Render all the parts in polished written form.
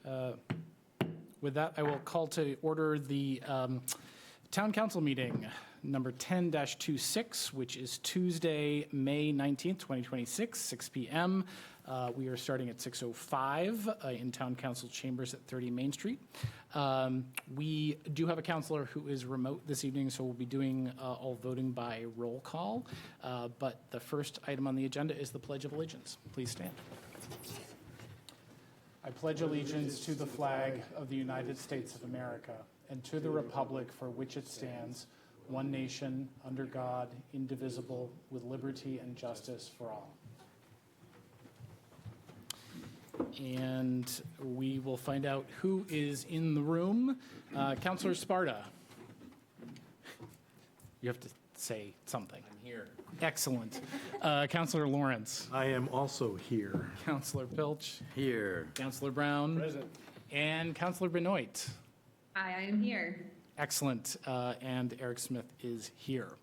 With that, I will call to order the Town Council meeting number 10-26, which is Tuesday, May 19th, 2026, 6 p.m. We are starting at 6:05 in Town Council chambers at 30 Main Street. We do have a councilor who is remote this evening, so we'll be doing all voting by roll call. But the first item on the agenda is the Pledge of Allegiance. Please stand. I pledge allegiance to the flag of the United States of America and to the republic for which it stands, one nation, under God, indivisible, with liberty and justice for all. And we will find out who is in the room. Councilor Sparta. You have to say something. I'm here. Excellent. Councilor Lawrence. I am also here. Councilor Pilch. Here. Councilor Brown. Present. And Councilor Benoit. Hi, I am here. Excellent. And Eric Smith is here.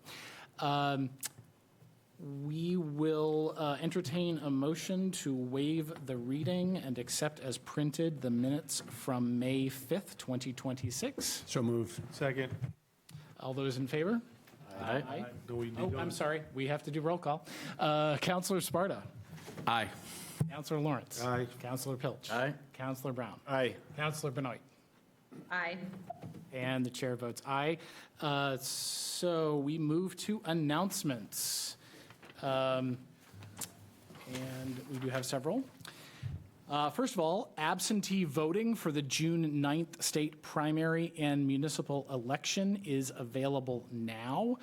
We will entertain a motion to waive the reading and accept as printed the minutes from May 5th, 2026. So moved. Second. All those in favor? Aye. Do we need Oh, I'm sorry. We have to do roll call. Councilor Sparta. Aye. Councilor Lawrence. Aye. Councilor Pilch. Aye. Councilor Brown. Aye. Councilor Benoit. Aye. And the chair votes aye. So we move to announcements. And we do have several. First of all, absentee voting for the June 9th state primary and municipal election is available now.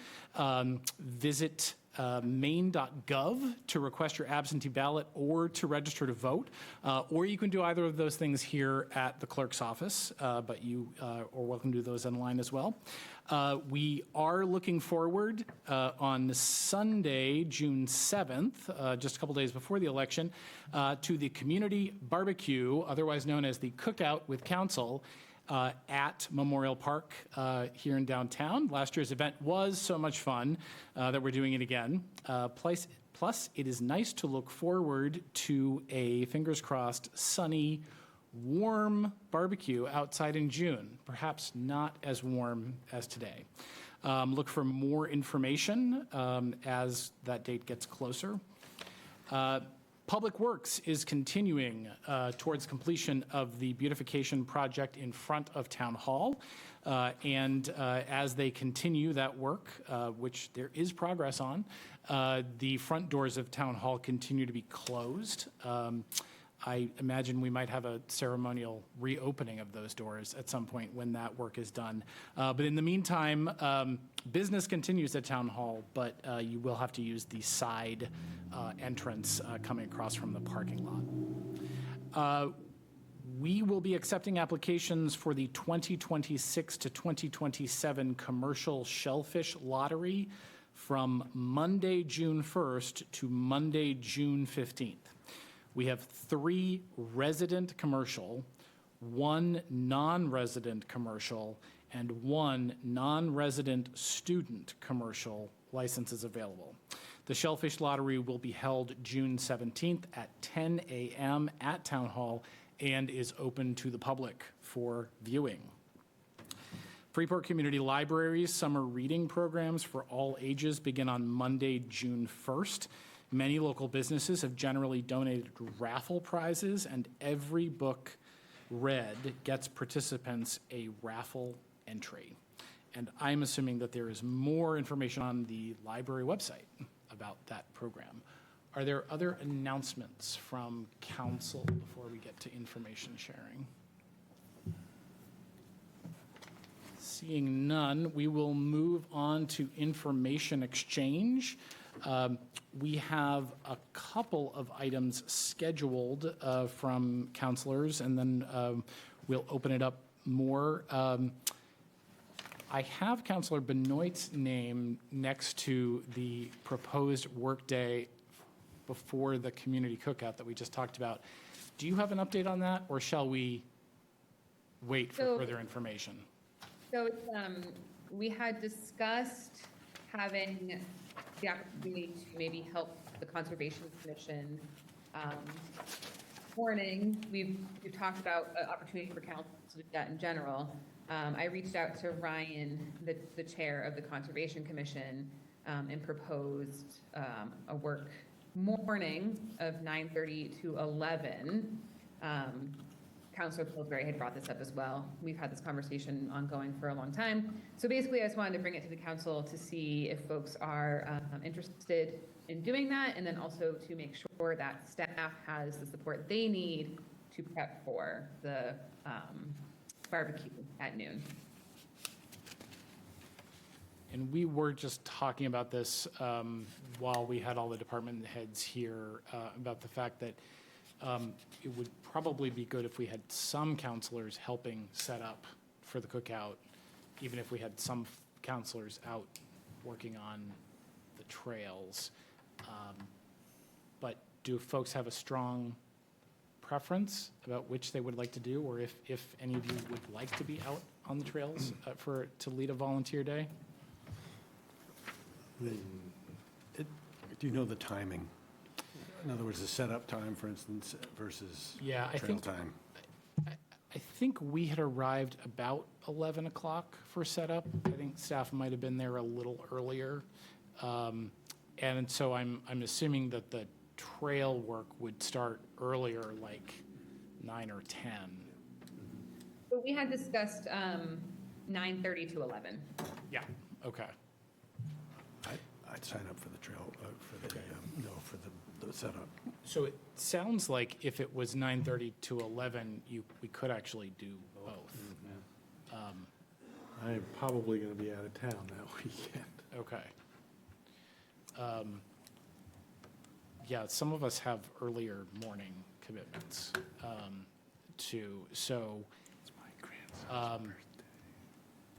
Visit maine.gov to request your absentee ballot or to register to vote. Or you can do either of those things here at the clerk's office, but you are welcome to do those online as well. We are looking forward on Sunday, June 7th, just a couple days before the election, to the community barbecue, otherwise known as the Cookout with Council, at Memorial Park here in downtown. Last year's event was so much fun that we're doing it again. Plus, it is nice to look forward to a, fingers crossed, sunny, warm barbecue outside in June, perhaps not as warm as today. Look for more information as that date gets closer. Public Works is continuing towards completion of the beautification project in front of Town Hall. And as they continue that work, which there is progress on, the front doors of Town Hall continue to be closed. I imagine we might have a ceremonial reopening of those doors at some point when that work is done. But in the meantime, business continues at Town Hall, but you will have to use the side entrance coming across from the parking lot. We will be accepting applications for the 2026 to 2027 commercial shellfish lottery from Monday, June 1st to Monday, June 15th. We have 3 resident commercial, 1 non-resident commercial, and 1 non-resident student commercial licenses available. The Shellfish Lottery will be held June 17th at 10 a.m. at Town Hall and is open to the public for viewing. Freeport Community Library's summer reading programs for all ages begin on Monday, June 1st. Many local businesses have generally donated raffle prizes, and every book read gets participants a raffle entry. And I'm assuming that there is more information on the library website about that program. Are there other announcements from council before we get to information sharing? Seeing none, we will move on to information exchange. We have a couple of items scheduled from counselors, and then we'll open it up more. I have Councilor Benoit's name next to the proposed workday before the community cookout that we just talked about. Do you have an update on that, or shall we wait for further information? So it's, we had discussed having the opportunity to maybe help the Conservation Commission morning, we've talked about opportunity for council to do that in general. I reached out to Ryan, the chair of the Conservation Commission, and proposed a work morning of 9:30 to 11. Councilor Pillsbury had brought this up as well. We've had this conversation ongoing for a long time. So basically, I just wanted to bring it to the council to see if folks are interested in doing that, and then also to make sure that staff has the support they need to prep for the barbecue at noon. And we were just talking about this while we had all the department heads here about the fact that it would probably be good if we had some counselors helping set up for the cookout, even if we had some counselors out working on the trails. But do folks have a strong preference about which they would like to do, or if any of you would like to be out on the trails to lead a volunteer day? Do you know the timing? In other words, the setup time, for instance, versus Yeah, I trail think time? I think we had arrived about 11 o'clock for setup. I think staff might have been there a little earlier. And so I'm assuming that the trail work would start earlier, like 9 or 10. But we had discussed 9:30 to 11. Yeah, okay. I'd sign up for the trail, for the setup. So it sounds like if it was 9:30 to 11, we could actually do both. I'm probably going to be out of town that weekend. Okay. Yeah, some of us have earlier morning commitments too. So It's my grandson's birthday.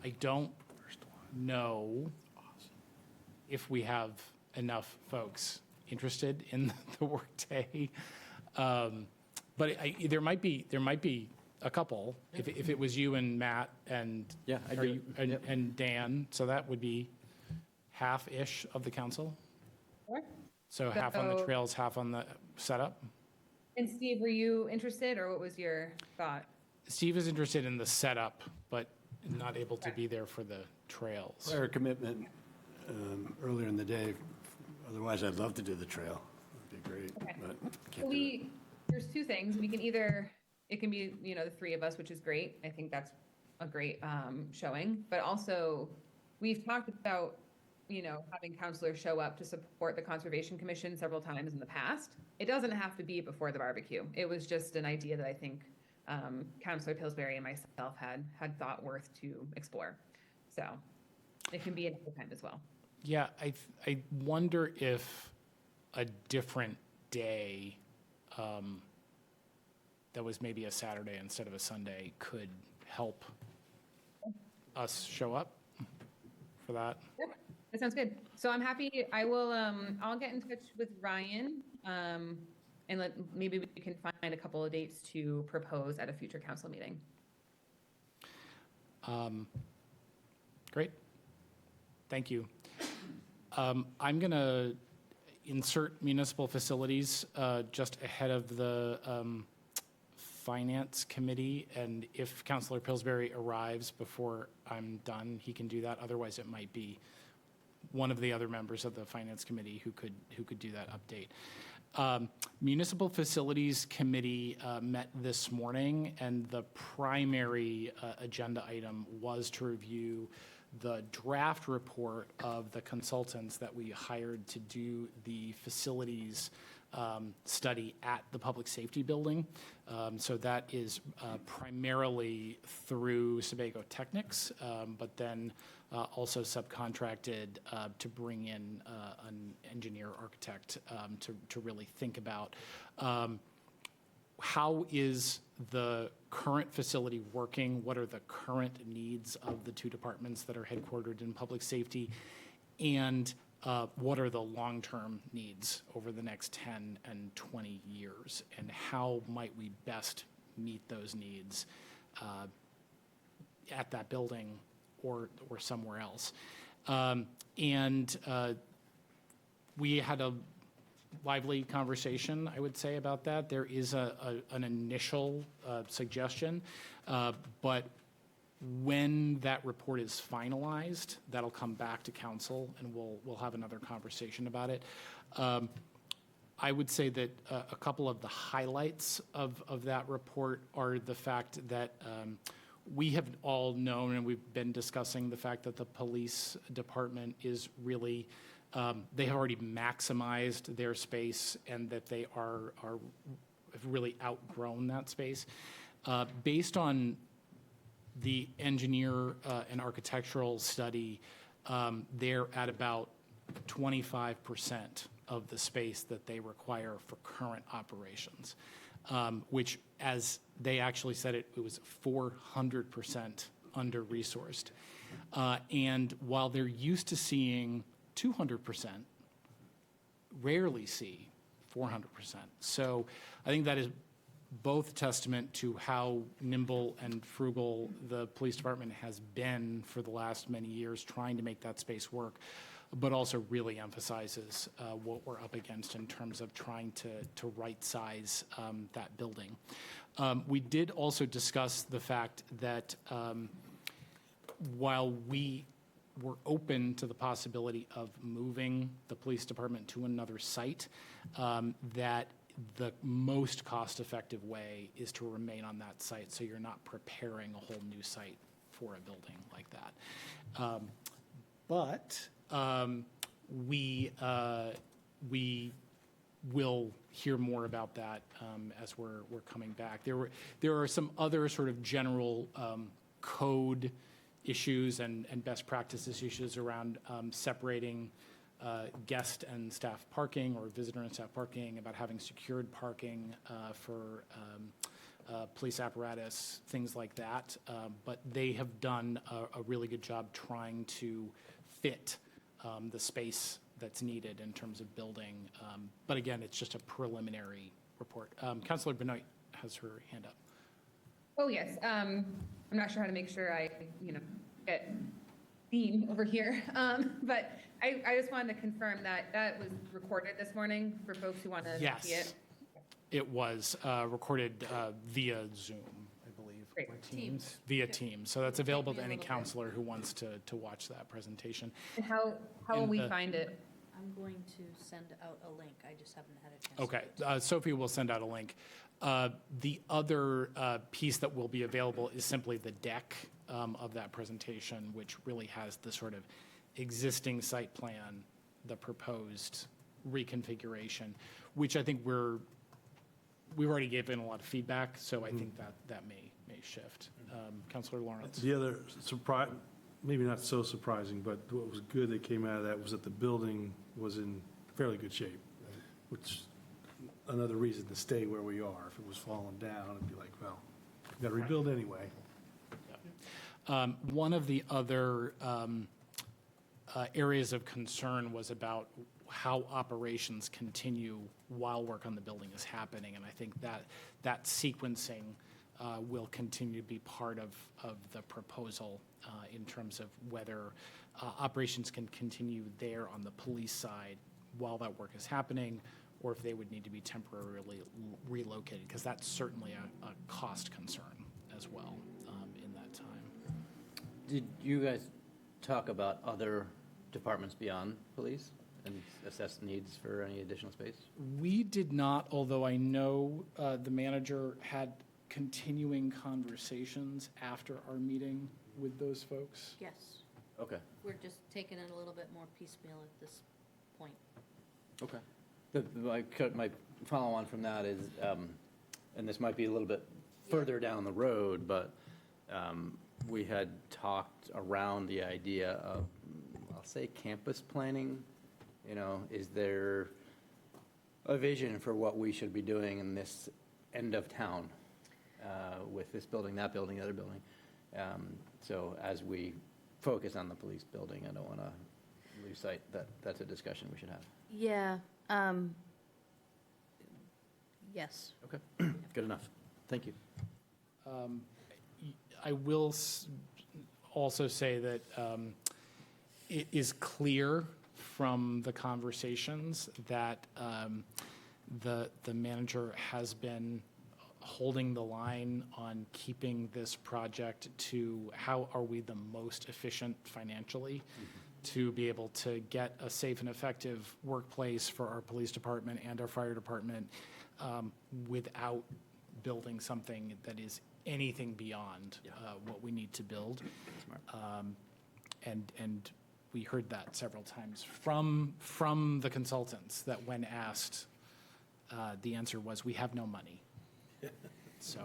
I don't First one. know if we have enough folks interested in the workday. But there might be a couple, if it was you and Matt and. Yeah, I or do. you- and- Yep. And Dan, so that would be half-ish of the council? Sure. So half on the So- trails, half on the setup? And Steve, were you interested, or what was your thought? Steve is interested in the setup, but not able to be there for the trails. Prior commitment earlier in the day. Otherwise, I'd love to do the trail. It'd be great, Okay. but So can't do it. there's two things. We can either, it can be, the three of us, which is great. I think that's a great showing. But also, we've talked about, having counselors show up to support the Conservation Commission several times in the past. It doesn't have to be before the barbecue. It was just an idea that I think Counselor Pillsbury and myself had thought worth to explore. So it can be another time as well. Yeah, I wonder if a different day that was maybe a Saturday instead of a Sunday could help us show up for that. Yep, that sounds good. So I'm happy. I'll get in touch with Ryan, and maybe we can find a couple of dates to propose at a future council meeting. Great. Thank you. I'm going to insert municipal facilities just ahead of the Finance Committee, and if Councilor Pillsbury arrives before I'm done, he can do that. Otherwise, it might be one of the other members of the Finance Committee who could do that update. Municipal Facilities Committee met this morning, and the primary agenda item was to review the draft report of the consultants that we hired to do the facilities study at the Public Safety Building. So that is primarily through Sebago Technics, but then also subcontracted to bring in an engineer architect to really think about how is the current facility working? What are the current needs of the two departments that are headquartered in public safety? And what are the long-term needs over the next 10 and 20 years? And how might we best meet those needs at that building or somewhere else? And we had lively conversation, I would say, about that. There is an initial suggestion, but when that report is finalized, that'll come back to council, and we'll have another conversation about it. I would say that a couple of the highlights of that report are the fact that we have all known, and we've been discussing the fact that the police department is really, they have already maximized their space, and that they have really outgrown that space. Based on the engineer and architectural study, they're at about 25% of the space that they require for current operations, which, as they actually said it was 400% under-resourced. And while they're used to seeing 200%, rarely see 400%. So I think that is both testament to how nimble and frugal the police department has been for the last many years trying to make that space work, but also really emphasizes what we're up against in terms of trying to right-size that building. We did also discuss the fact that while we were open to the possibility of moving the police department to another site, that the most cost-effective way is to remain on that site, so you're not preparing a whole new site for a building like that. But we will hear more about that as we're coming back. There are some other sort of general code issues and best practices issues around separating guest and staff parking, or visitor and staff parking, about having secured parking for police apparatus, things like that. But they have done a really good job trying to fit the space that's needed in terms of building. But again, it's just a preliminary report. Councilor Benoit has her hand up. Oh, yes. I'm not sure how to make sure I, get theme over here. But I just wanted to confirm that that was recorded this morning for folks who want to see it. Yes, it was recorded via Zoom, I believe. Great. Or Teams. Via Teams. So that's available to any counselor who wants to watch that presentation. And how will we find it? I'm going to send out a link. I just haven't had a chance. Okay, to do it. Sophie will send out a link. The other piece that will be available is simply the deck of that presentation, which really has the sort of existing site plan, the proposed reconfiguration, which I think we've already given a lot of feedback, so I think that may shift. Councilor Lawrence. The other surprise, maybe not so surprising, but what was good that came out of that was that the building was in fairly good shape, which another reason to stay where we are. If it was falling down, it'd be like, well, we've got to rebuild anyway. One of the other areas of concern was about how operations continue while work on the building is happening, and I think that sequencing will continue to be part of the proposal in terms of whether operations can continue there on the police side while that work is happening, or if they would need to be temporarily relocated, because that's certainly a cost concern as well in that time. Did you guys talk about other departments beyond police and assess needs for any additional space? We did not, although I know the manager had continuing conversations after our meeting with those folks. Yes, Okay, we're just taking it a little bit more piecemeal at this point. okay. My follow-on from that is, and this might be a little bit further down the road, but we had talked around the idea of, I'll say, campus planning. Is there a vision for what we should be doing in this end of town with this building, that building, the other building? So as we focus on the police building, I don't want to lose sight that that's a discussion we should have. Yeah, yes. Okay, good enough. Thank you. I will also say that it is clear from the conversations that the manager has been holding the line on keeping this project to how are we the most efficient financially to be able to get a safe and effective workplace for our police department and our fire department without building something that is anything beyond what we need to build. And we heard that several times from the consultants, that when asked, the answer was, we have no money. So,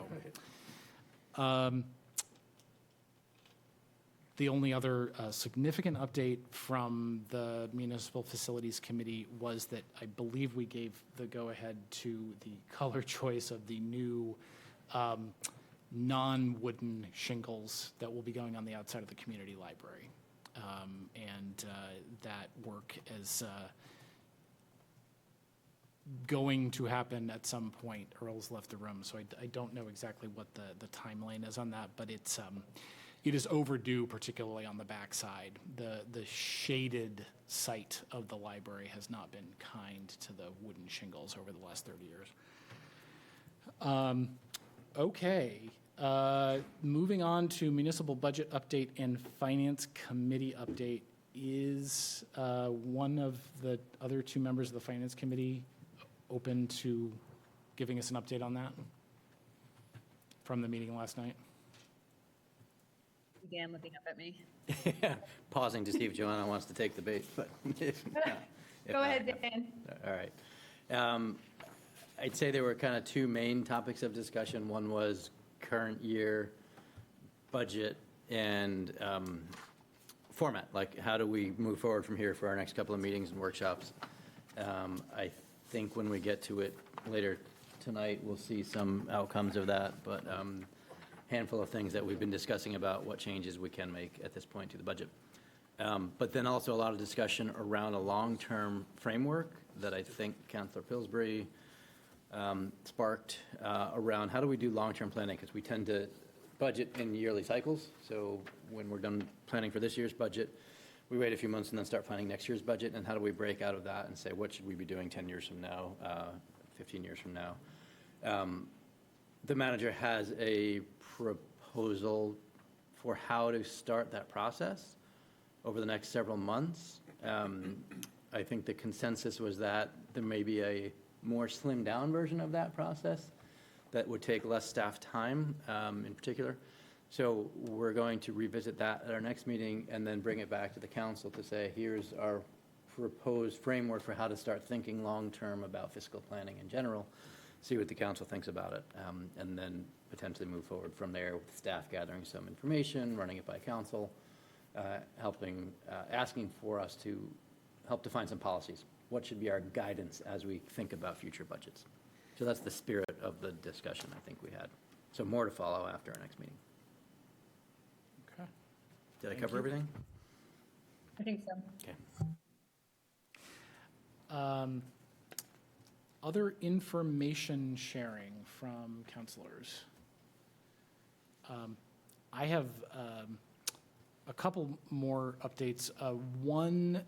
the only other significant update from the Municipal Facilities Committee was that I believe we gave the go-ahead to the color choice of the new non-wooden shingles that will be going on the outside of the community library. And that work is going to happen at some point. Earl's left the room, so I don't know exactly what the timeline is on that, but it is overdue, particularly on the backside. The shaded site of the library has not been kind to the wooden shingles over the last 30 years. Okay, moving on to municipal budget update and finance committee update. Is one of the other two members of the finance committee open to giving us an update on that from the meeting last night? Dan looking up at me. Pausing to see if Joanna wants to take the bait, but if not- Go ahead, Dan. All right. I'd say there were kind of two main topics of discussion. One was current year budget and format, like how do we move forward from here for our next couple of meetings and workshops. I think when we get to it later tonight, we'll see some outcomes of that, but handful of things that we've been discussing about what changes we can make at this point to the budget. But then also a lot of discussion around a long-term framework that I think Councilor Pillsbury sparked around how do we do long-term planning, because we tend to budget in yearly cycles. So when we're done planning for this year's budget, we wait a few months and then start planning next year's budget, and how do we break out of that and say, what should we be doing 10 years from now, 15 years from now? The manager has a proposal for how to start that process over the next several months. I think the consensus was that there may be a more slimmed down version of that process that would take less staff time in particular. So we're going to revisit that at our next meeting and then bring it back to the council to say, here's our proposed framework for how to start thinking long-term about fiscal planning in general, see what the council thinks about it, and then potentially move forward from there with staff gathering some information, running it by council, asking for us to help define some policies. What should be our guidance as we think about future budgets? So that's the spirit of the discussion I think we had. So more to follow after our next meeting. Okay. Did I Thank cover you. everything? I think so. Okay. Other information sharing from counselors. I have a couple more updates. One,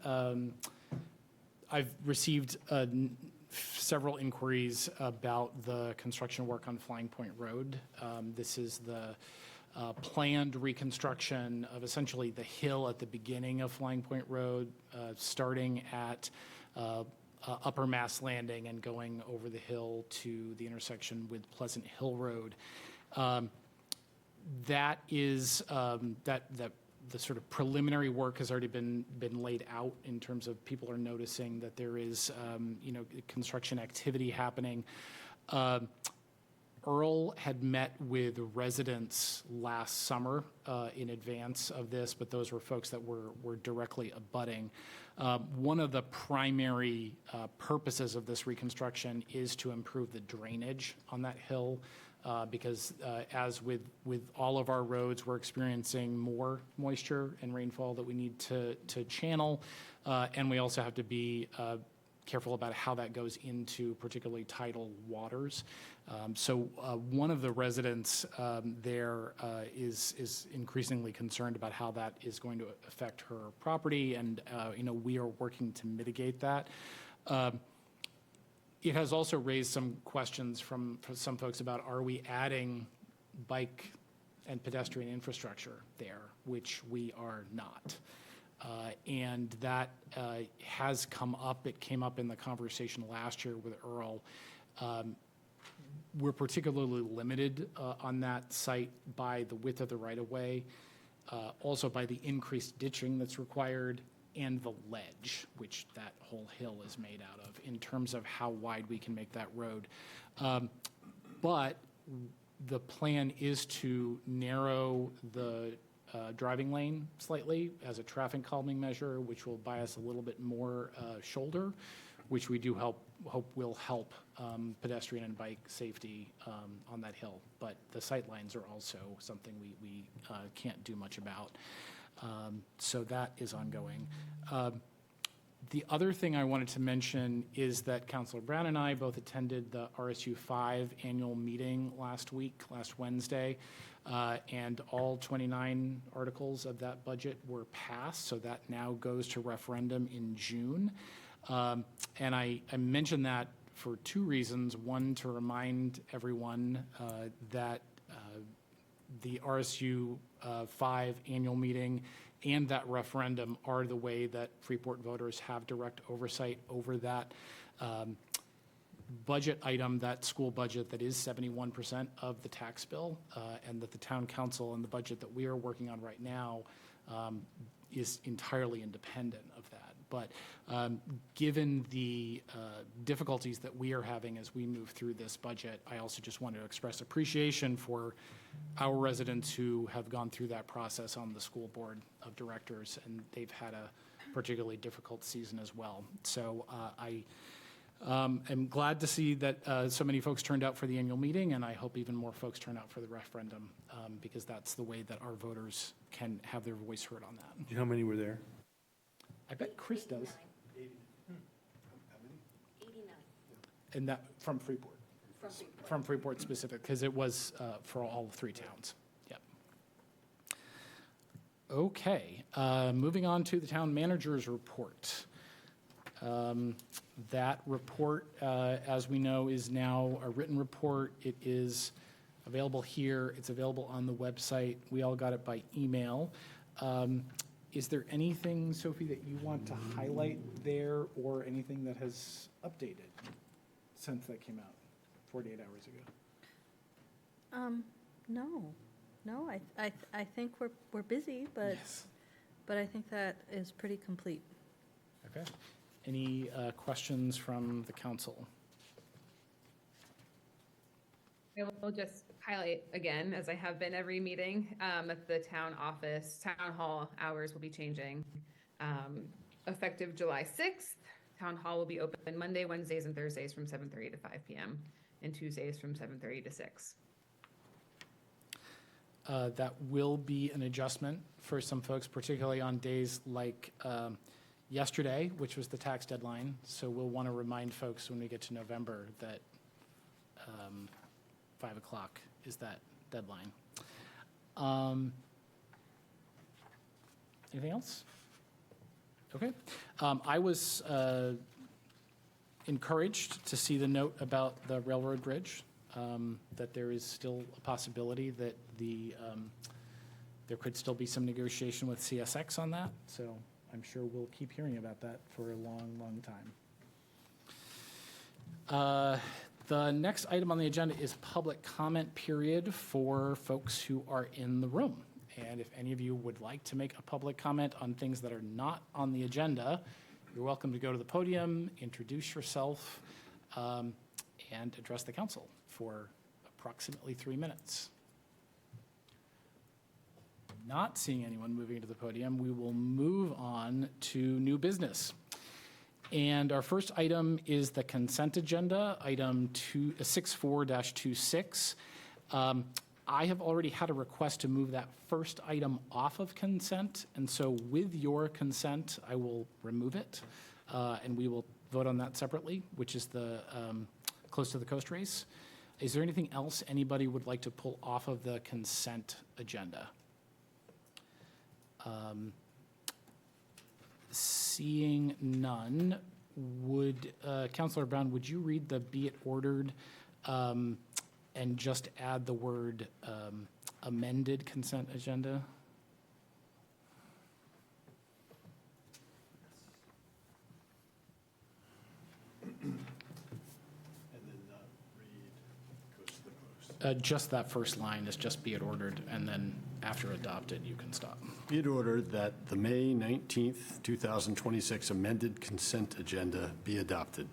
I've received several inquiries about the construction work on Flying Point Road. This is the planned reconstruction of essentially the hill at the beginning of Flying Point Road, starting at Upper Mass Landing and going over the hill to the intersection with Pleasant Hill Road. That is the sort of preliminary work has already been laid out in terms of people are noticing that there is construction activity happening. Earl had met with residents last summer in advance of this, but those were folks that were directly abutting. One of the primary purposes of this reconstruction is to improve the drainage on that hill, because as with all of our roads, we're experiencing more moisture and rainfall that we need to channel, and we also have to be careful about how that goes into particularly tidal waters. So one of the residents there is increasingly concerned about how that is going to affect her property, and we are working to mitigate that. It has also raised some questions from some folks about, are we adding bike and pedestrian infrastructure there, which we are not. And that has come up. It came up in the conversation last year with Earl. We're particularly limited on that site by the width of the right-of-way, also by the increased ditching that's required, and the ledge, which that whole hill is made out of, in terms of how wide we can make that road. But the plan is to narrow the driving lane slightly as a traffic calming measure, which will buy us a little bit more shoulder, which we do hope will help pedestrian and bike safety on that hill. But the sight lines are also something we can't do much about. So that is ongoing. The other thing I wanted to mention is that Councilor Brown and I both attended the RSU 5 annual meeting last Wednesday, and all 29 articles of that budget were passed, so that now goes to referendum in June. And I mention that for two reasons. One, to remind everyone that the RSU 5 annual meeting and that referendum are the way that Freeport voters have direct oversight over that budget item, that school budget that is 71% of the tax bill, and that the town council and the budget that we are working on right now is entirely independent of that. But given the difficulties that we are having as we move through this budget, I also just want to express appreciation for our residents who have gone through that process on the school board of directors, and they've had a particularly difficult season as well. So I am glad to see that so many folks turned out for the annual meeting, and I hope even more folks turn out for the referendum, because that's the way that our voters can have their voice heard on that. Do you know how many were there? I bet Chris does. 89 And that, from Freeport. from Freeport. From Freeport specific, because it was for all three towns. Yep. Okay, moving on to the town manager's report. That report, as we know, is now a written report. It is available here. It's available on the website. We all got it by email. Is there anything, Sophie, that you want to highlight there, or anything that has updated since that came out 48 hours ago? No, I think we're busy, but Yes. but I think that is pretty complete. Okay. Any questions from the council? I will just highlight again, as I have been every meeting, that the town hall hours will be changing. Effective July 6th, town hall will be open Monday, Wednesdays, and Thursdays from 7:30 to 5 p.m. and Tuesdays from 7:30 to 6. That will be an adjustment for some folks, particularly on days like yesterday, which was the tax deadline. So we'll want to remind folks when we get to November that 5 o'clock is that deadline. Anything else? Okay. I was encouraged to see the note about the railroad bridge, that there is still a possibility that there could still be some negotiation with CSX on that. So I'm sure we'll keep hearing about that for a long, long time. The next item on the agenda is public comment period for folks who are in the room. And if any of you would like to make a public comment on things that are not on the agenda, you're welcome to go to the podium, introduce yourself, and address the council for approximately 3 minutes. Not seeing anyone moving to the podium, we will move on to new business. And our first item is the consent agenda, item 64-26. I have already had a request to move that first item off of consent, and so with your consent, I will remove it, and we will vote on that separately, which is the Close to the Coast race. Is there anything else anybody would like to pull off of the consent agenda? Seeing none, would, Counselor Brown, would you read the be it ordered and just add the word amended consent agenda? Just that first line is just be it ordered, and then after adopted, you can stop. Be it ordered that the May 19th, 2026 amended consent agenda be adopted.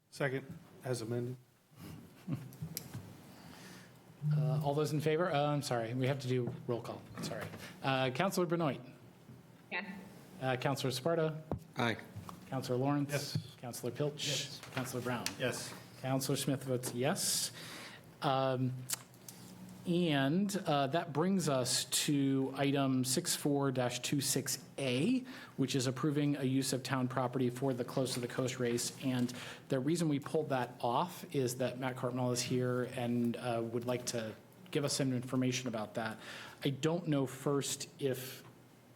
Second, as amended. All those in favor? I'm sorry, we have to do roll call. Sorry. Counselor Benoit. Yes. Counselor Sparta. Aye. Counselor Lawrence. Yes. Counselor Pilch. Yes. Counselor Brown. Yes. Counselor Smith votes yes. And that brings us to item 64-26A, which is approving a use of town property for the Close to the Coast race. And the reason we pulled that off is that Matt Cartmell is here and would like to give us some information about that. I don't know first if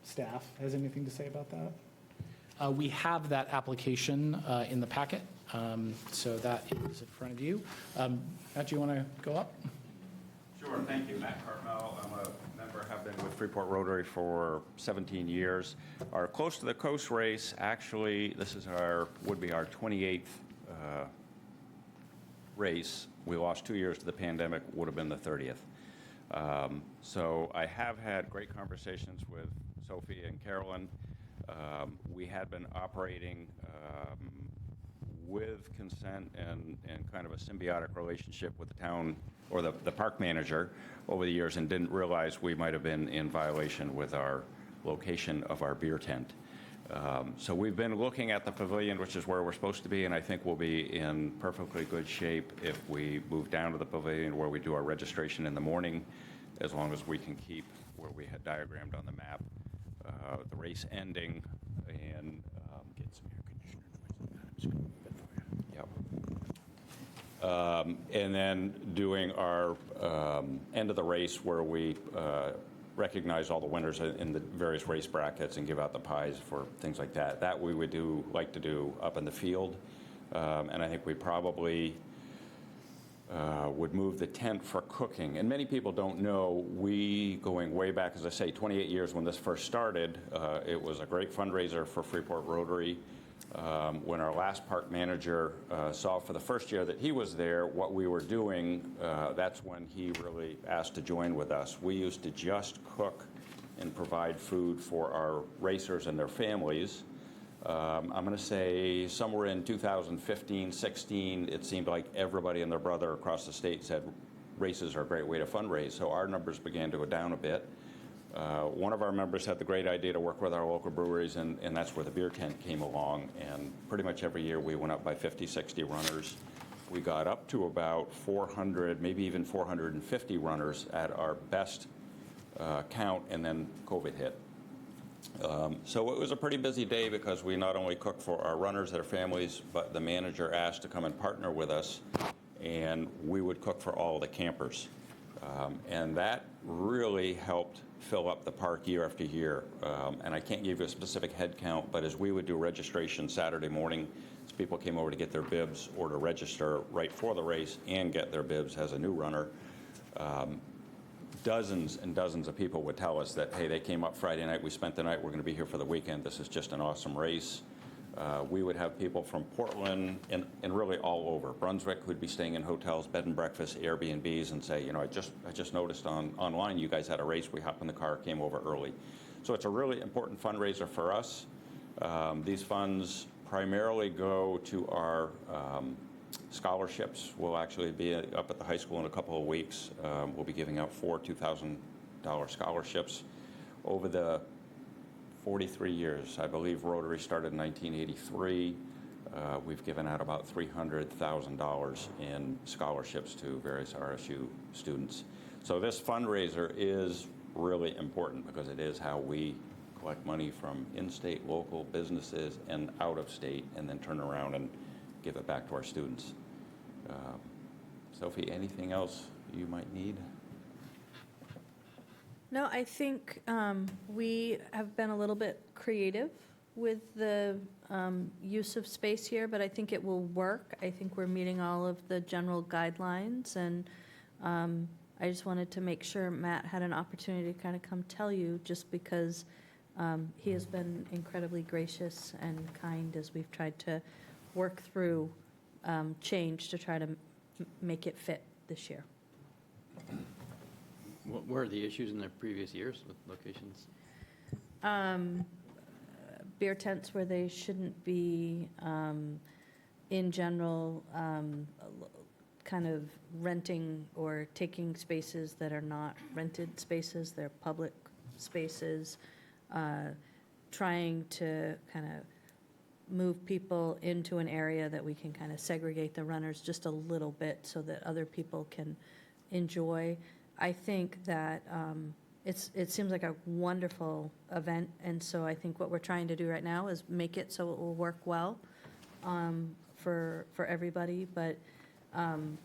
staff has anything to say about that. We have that application in the packet, so that is in front of you. Matt, do you want to go up? Sure, thank you. Matt Cartmell. I'm a member, have been with Freeport Rotary for 17 years. Our Close to the Coast race, actually, this is would be our 28th race. We lost 2 years to the pandemic, would have been the 30th. So I have had great conversations with Sophie and Carolyn. We had been operating with consent and kind of a symbiotic relationship with the town or the park manager over the years, and didn't realize we might have been in violation with our location of our beer tent. So we've been looking at the pavilion, which is where we're supposed to be, and I think we'll be in perfectly good shape if we move down to the pavilion where we do our registration in the morning, as long as we can keep where we had diagrammed on the map the race ending and get some air conditioner noise. Yep. And then doing our end of the race where we recognize all the winners in the various race brackets and give out the pies for things like that. That we would like to do up in the field. And I think we probably would move the tent for cooking. And many people don't know, we, going way back, as I say, 28 years when this first started, it was a great fundraiser for Freeport Rotary. When our last park manager saw for the first year that he was there what we were doing, that's when he really asked to join with us. We used to just cook and provide food for our racers and their families. I'm going to say somewhere in 2015, 16, it seemed like everybody and their brother across the state said races are a great way to fundraise. So our numbers began to go down a bit. One of our members had the great idea to work with our local breweries, and that's where the beer tent came along. And pretty much every year we went up by 50, 60 runners. We got up to about 400, maybe even 450 runners at our best count, and then COVID hit. So it was a pretty busy day because we not only cooked for our runners, their families, but the manager asked to come and partner with us, and we would cook for all the campers. And that really helped fill up the park year after year. And I can't give you a specific head count, but as we would do registration Saturday morning, as people came over to get their bibs or to register right for the race and get their bibs as a new runner, dozens and dozens of people would tell us that, hey, they came up Friday night, we spent the night, we're going to be here for the weekend, this is just an awesome race. We would have people from Portland and really all over. Brunswick who'd be staying in hotels, bed and breakfast, Airbnbs, and say, you know, I just noticed online you guys had a race, we hopped in the car, came over early. So it's a really important fundraiser for us. These funds primarily go to our scholarships. We'll actually be up at the high school in a couple of weeks. We'll be giving out 4 $2,000 scholarships. Over the 43 years, I believe Rotary started in 1983. We've given out about $300,000 in scholarships to various RSU students. So this fundraiser is really important because it is how we collect money from in-state, local businesses and out of state, and then turn around and give it back to our students. Sophie, anything else you might need? No, I think we have been a little bit creative with the use of space here, but I think it will work. I think we're meeting all of the general guidelines, and I just wanted to make sure Matt had an opportunity to kind of come tell you, just because he has been incredibly gracious and kind as we've tried to work through change to try to make it fit this year. What were the issues in the previous years with locations? Beer tents where they shouldn't be, in general, kind of renting or taking spaces that are not rented spaces, they're public spaces, trying to kind of move people into an area that we can kind of segregate the runners just a little bit so that other people can enjoy. I think that it seems like a wonderful event, and so I think what we're trying to do right now is make it so it will work well for everybody. But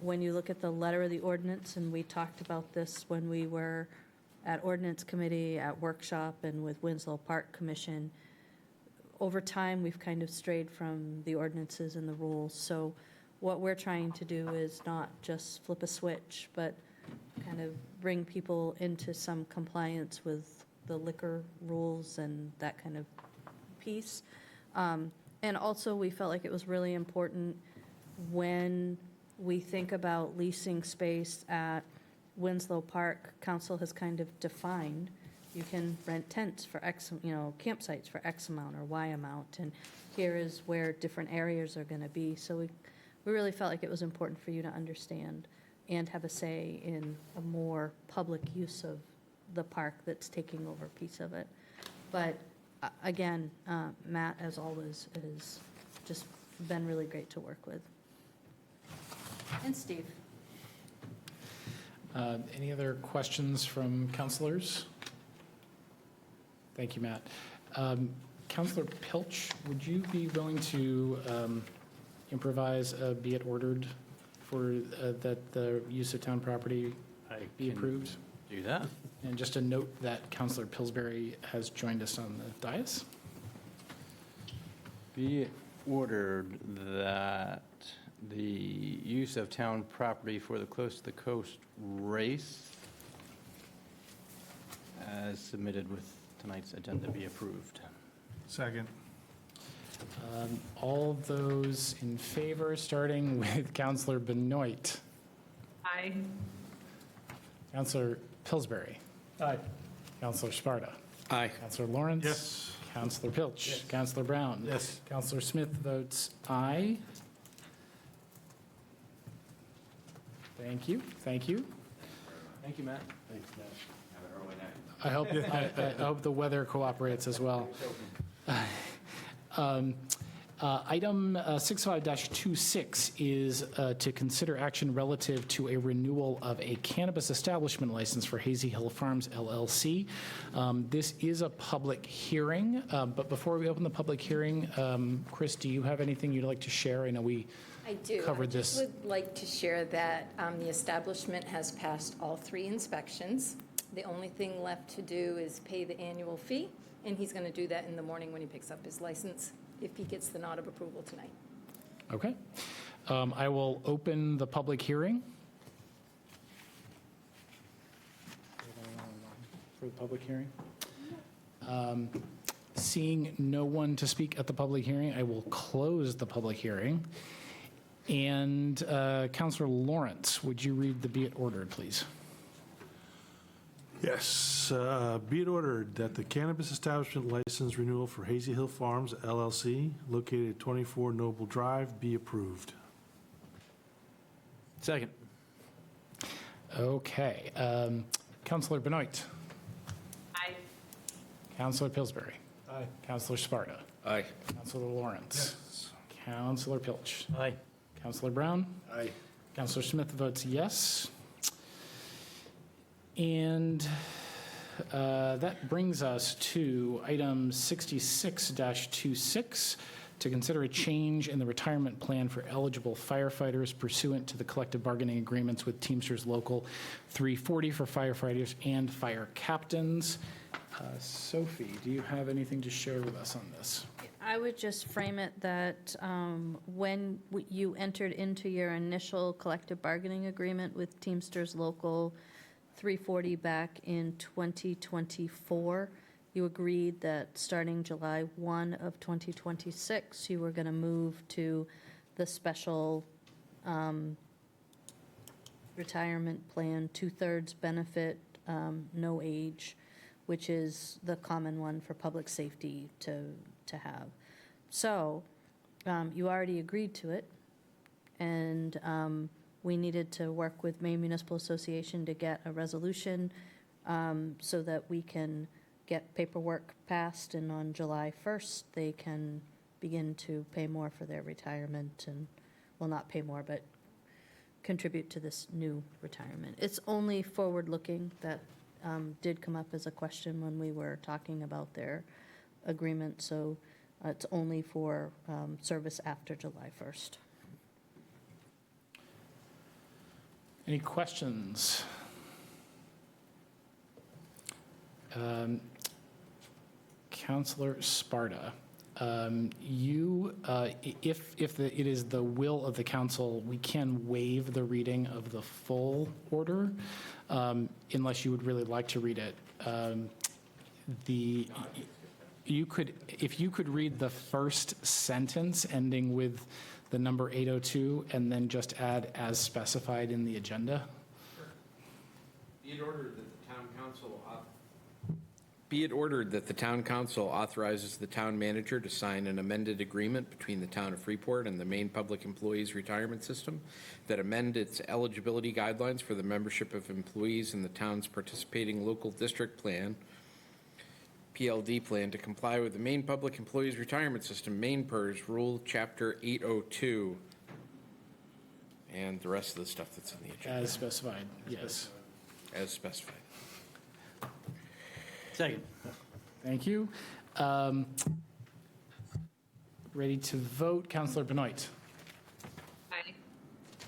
when you look at the letter of the ordinance, and we talked about this when we were at ordinance committee, at workshop, and with Winslow Park Commission, over time we've kind of strayed from the ordinances and the rules. So what we're trying to do is not just flip a switch, but kind of bring people into some compliance with the liquor rules and that kind of piece. And also, we felt like it was really important when we think about leasing space at Winslow Park, council has kind of defined, you can rent tents for X, campsites for X amount or Y amount, and here is where different areas are going to be. So we really felt like it was important for you to understand and have a say in a more public use of the park that's taking over a piece of it. But again, Matt, as always, has just been really great to work with. And Steve. Any other questions from councilors? Thank you, Matt. Councilor Pilch, would you be willing to improvise a be it ordered for that the use of town property be approved? Do that. And just a note that Councilor Pillsbury has joined us on the dais. Be it ordered that the use of town property for the Close to the Coast race as submitted with tonight's agenda be approved. Second. All those in favor, starting with Councilor Benoit. Aye. Councilor Pillsbury. Aye. Councilor Sparta. Aye. Councilor Lawrence. Yes. Councilor Pilch. Yes. Councilor Brown. Yes. Councilor Smith votes aye. Thank you. Thank you. Thank you, Matt. Thanks, Matt. I hope the weather cooperates as well. Item 65-26 is to consider action relative to a renewal of a cannabis establishment license for Hazy Hill Farms LLC. This is a public hearing, but before we open the public hearing, Chris, do you have anything you'd like to share? I know we I do. covered this. I just would like to share that the establishment has passed all 3 inspections. The only thing left to do is pay the annual fee, and he's going to do that in the morning when he picks up his license, if he gets the nod of approval tonight. Okay. I will open the public hearing. For the public hearing? Seeing no one to speak at the public hearing, I will close the public hearing. And Councilor Lawrence, would you read the be it ordered, please? Yes, be it ordered that the cannabis establishment license renewal for Hazy Hill Farms LLC, located at 24 Noble Drive, be approved. Second. Okay. Councilor Benoit. Aye. Councilor Pillsbury. Aye. Councilor Sparta. Aye. Councilor Lawrence. Councilor Pilch. Aye. Councilor Brown. Aye. Councilor Smith votes yes. And That brings us to item 66-26, to consider a change in the retirement plan for eligible firefighters pursuant to the collective bargaining agreements with Teamsters Local 340 for firefighters and fire captains. Sophie, do you have anything to share with us on this? I would just frame it that when you entered into your initial collective bargaining agreement with Teamsters Local 340 back in 2024, you agreed that starting July 1 of 2026, you were going to move to the special retirement plan, 2/3 benefit, no age, which is the common one for public safety to have. So you already agreed to it, and we needed to work with Maine Municipal Association to get a resolution so that we can get paperwork passed, and on July 1st, they can begin to pay more for their retirement and, well, not pay more, but contribute to this new retirement. It's only forward-looking. That did come up as a question when we were talking about their agreement, so it's only for service after July 1st. Any questions? Counselor Sparta, it is the will of the council, we can waive the reading of the full order, unless you would really like to read it. If you could read the first sentence ending with the number 802 and then just add as specified in the agenda. Be it ordered that the town council authorizes the town manager to sign an amended agreement between the town of Freeport and the Maine Public Employees Retirement System that amend its eligibility guidelines for the membership of employees in the town's participating local district plan, PLD plan, to comply with the Maine Public Employees Retirement System, Maine PERS Rule Chapter 802, and the rest of the stuff that's in the agenda. As specified, yes. As specified. Second. Thank you. Ready to vote, Counselor Benoit. Aye.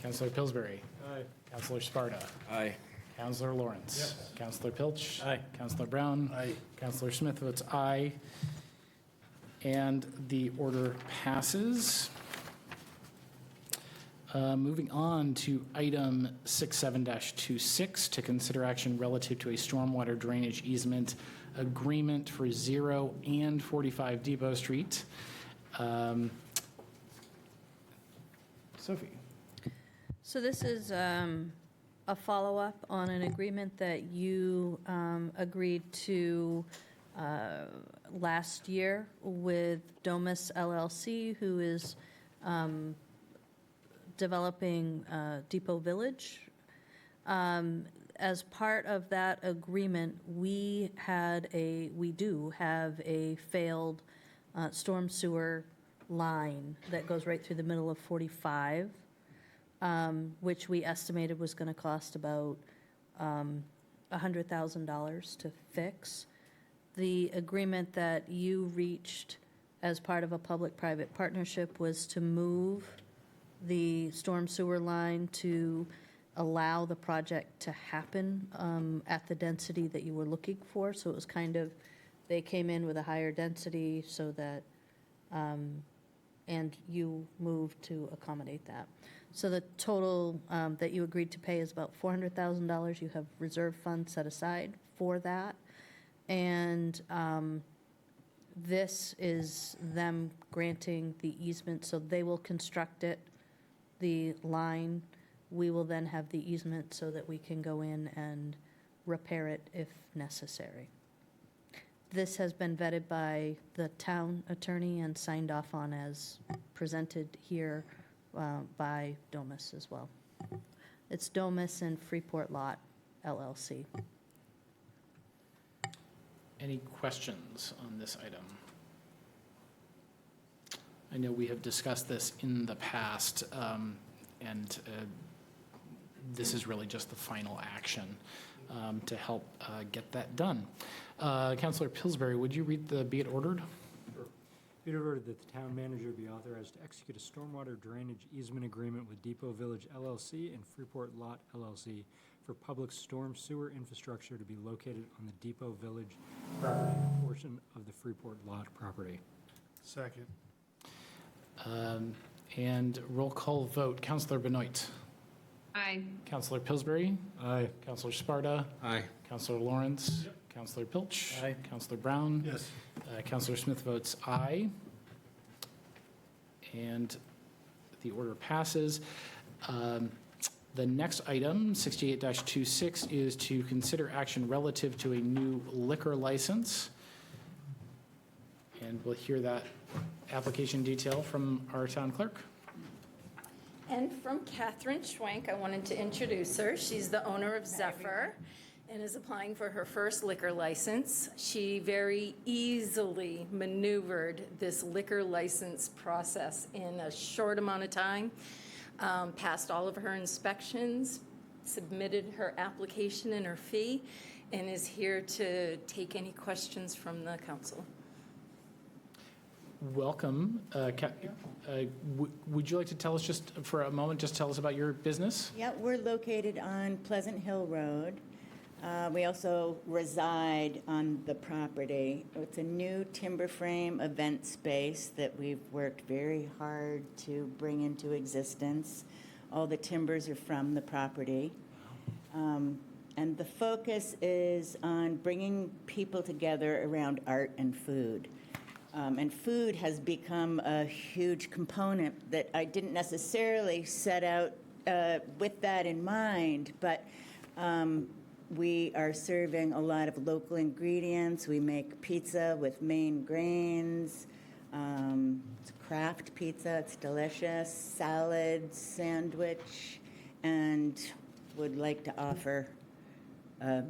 Counselor Pillsbury. Aye. Counselor Sparta. Aye. Counselor Lawrence. Yes. Counselor Pilch. Aye. Counselor Brown. Aye. Counselor Smith votes aye. And the order passes. Moving on to item 67-26, to consider action relative to a stormwater drainage easement agreement for 0 and 45 Depot Street. Sophie. So this is a follow-up on an agreement that you agreed to last year with Domus LLC, who is developing Depot Village. As part of that agreement, we do have a failed storm sewer line that goes right through the middle of 45, which we estimated was going to cost about $100,000 to fix. The agreement that you reached as part of a public-private partnership was to move the storm sewer line to allow the project to happen at the density that you were looking for. So it was kind of, they came in with a higher density so that, and you moved to accommodate that. So the total that you agreed to pay is about $400,000. You have reserve funds set aside for that. And this is them granting the easement, so they will construct it, the line. We will then have the easement so that we can go in and repair it if necessary. This has been vetted by the town attorney and signed off on as presented here by Domus as well. It's Domus and Freeport Lot LLC. Any questions on this item? I know we have discussed this in the past, and this is really just the final action. to help get that done. Councilor Pillsbury, would you read the be it ordered? Be it ordered that the town manager be authorized to execute a stormwater drainage easement agreement with Depot Village LLC and Freeport Lot LLC for public storm sewer infrastructure to be located on the Depot Village property, portion of the Freeport Lot property. Second. And roll call vote. Councilor Benoit. Aye. Councilor Pillsbury. Aye. Councilor Sparta. Aye. Councilor Lawrence. Councilor Pilch. Aye. Councilor Brown. Yes. Councilor Smith votes aye. And the order passes. The next item, 68-26, is to consider action relative to a new liquor license. And we'll hear that application detail from our town clerk. And from Catherine Schwenk, I wanted to introduce her. She's the owner of Zephyr and is applying for her first liquor license. She very easily maneuvered this liquor license process in a short amount of time, passed all of her inspections, submitted her application and her fee, and is here to take any questions from the council. Welcome. Would you like to tell us just for a moment, just tell us about your business? Yeah, we're located on Pleasant Hill Road. We also reside on the property. It's a new timber frame event space that we've worked very hard to bring into existence. All the timbers are from the property. And the focus is on bringing people together around art and food. And food has become a huge component that I didn't necessarily set out with that in mind, but we are serving a lot of local ingredients. We make pizza with Maine grains. It's craft pizza. It's delicious. Salad, sandwich, and would like to offer a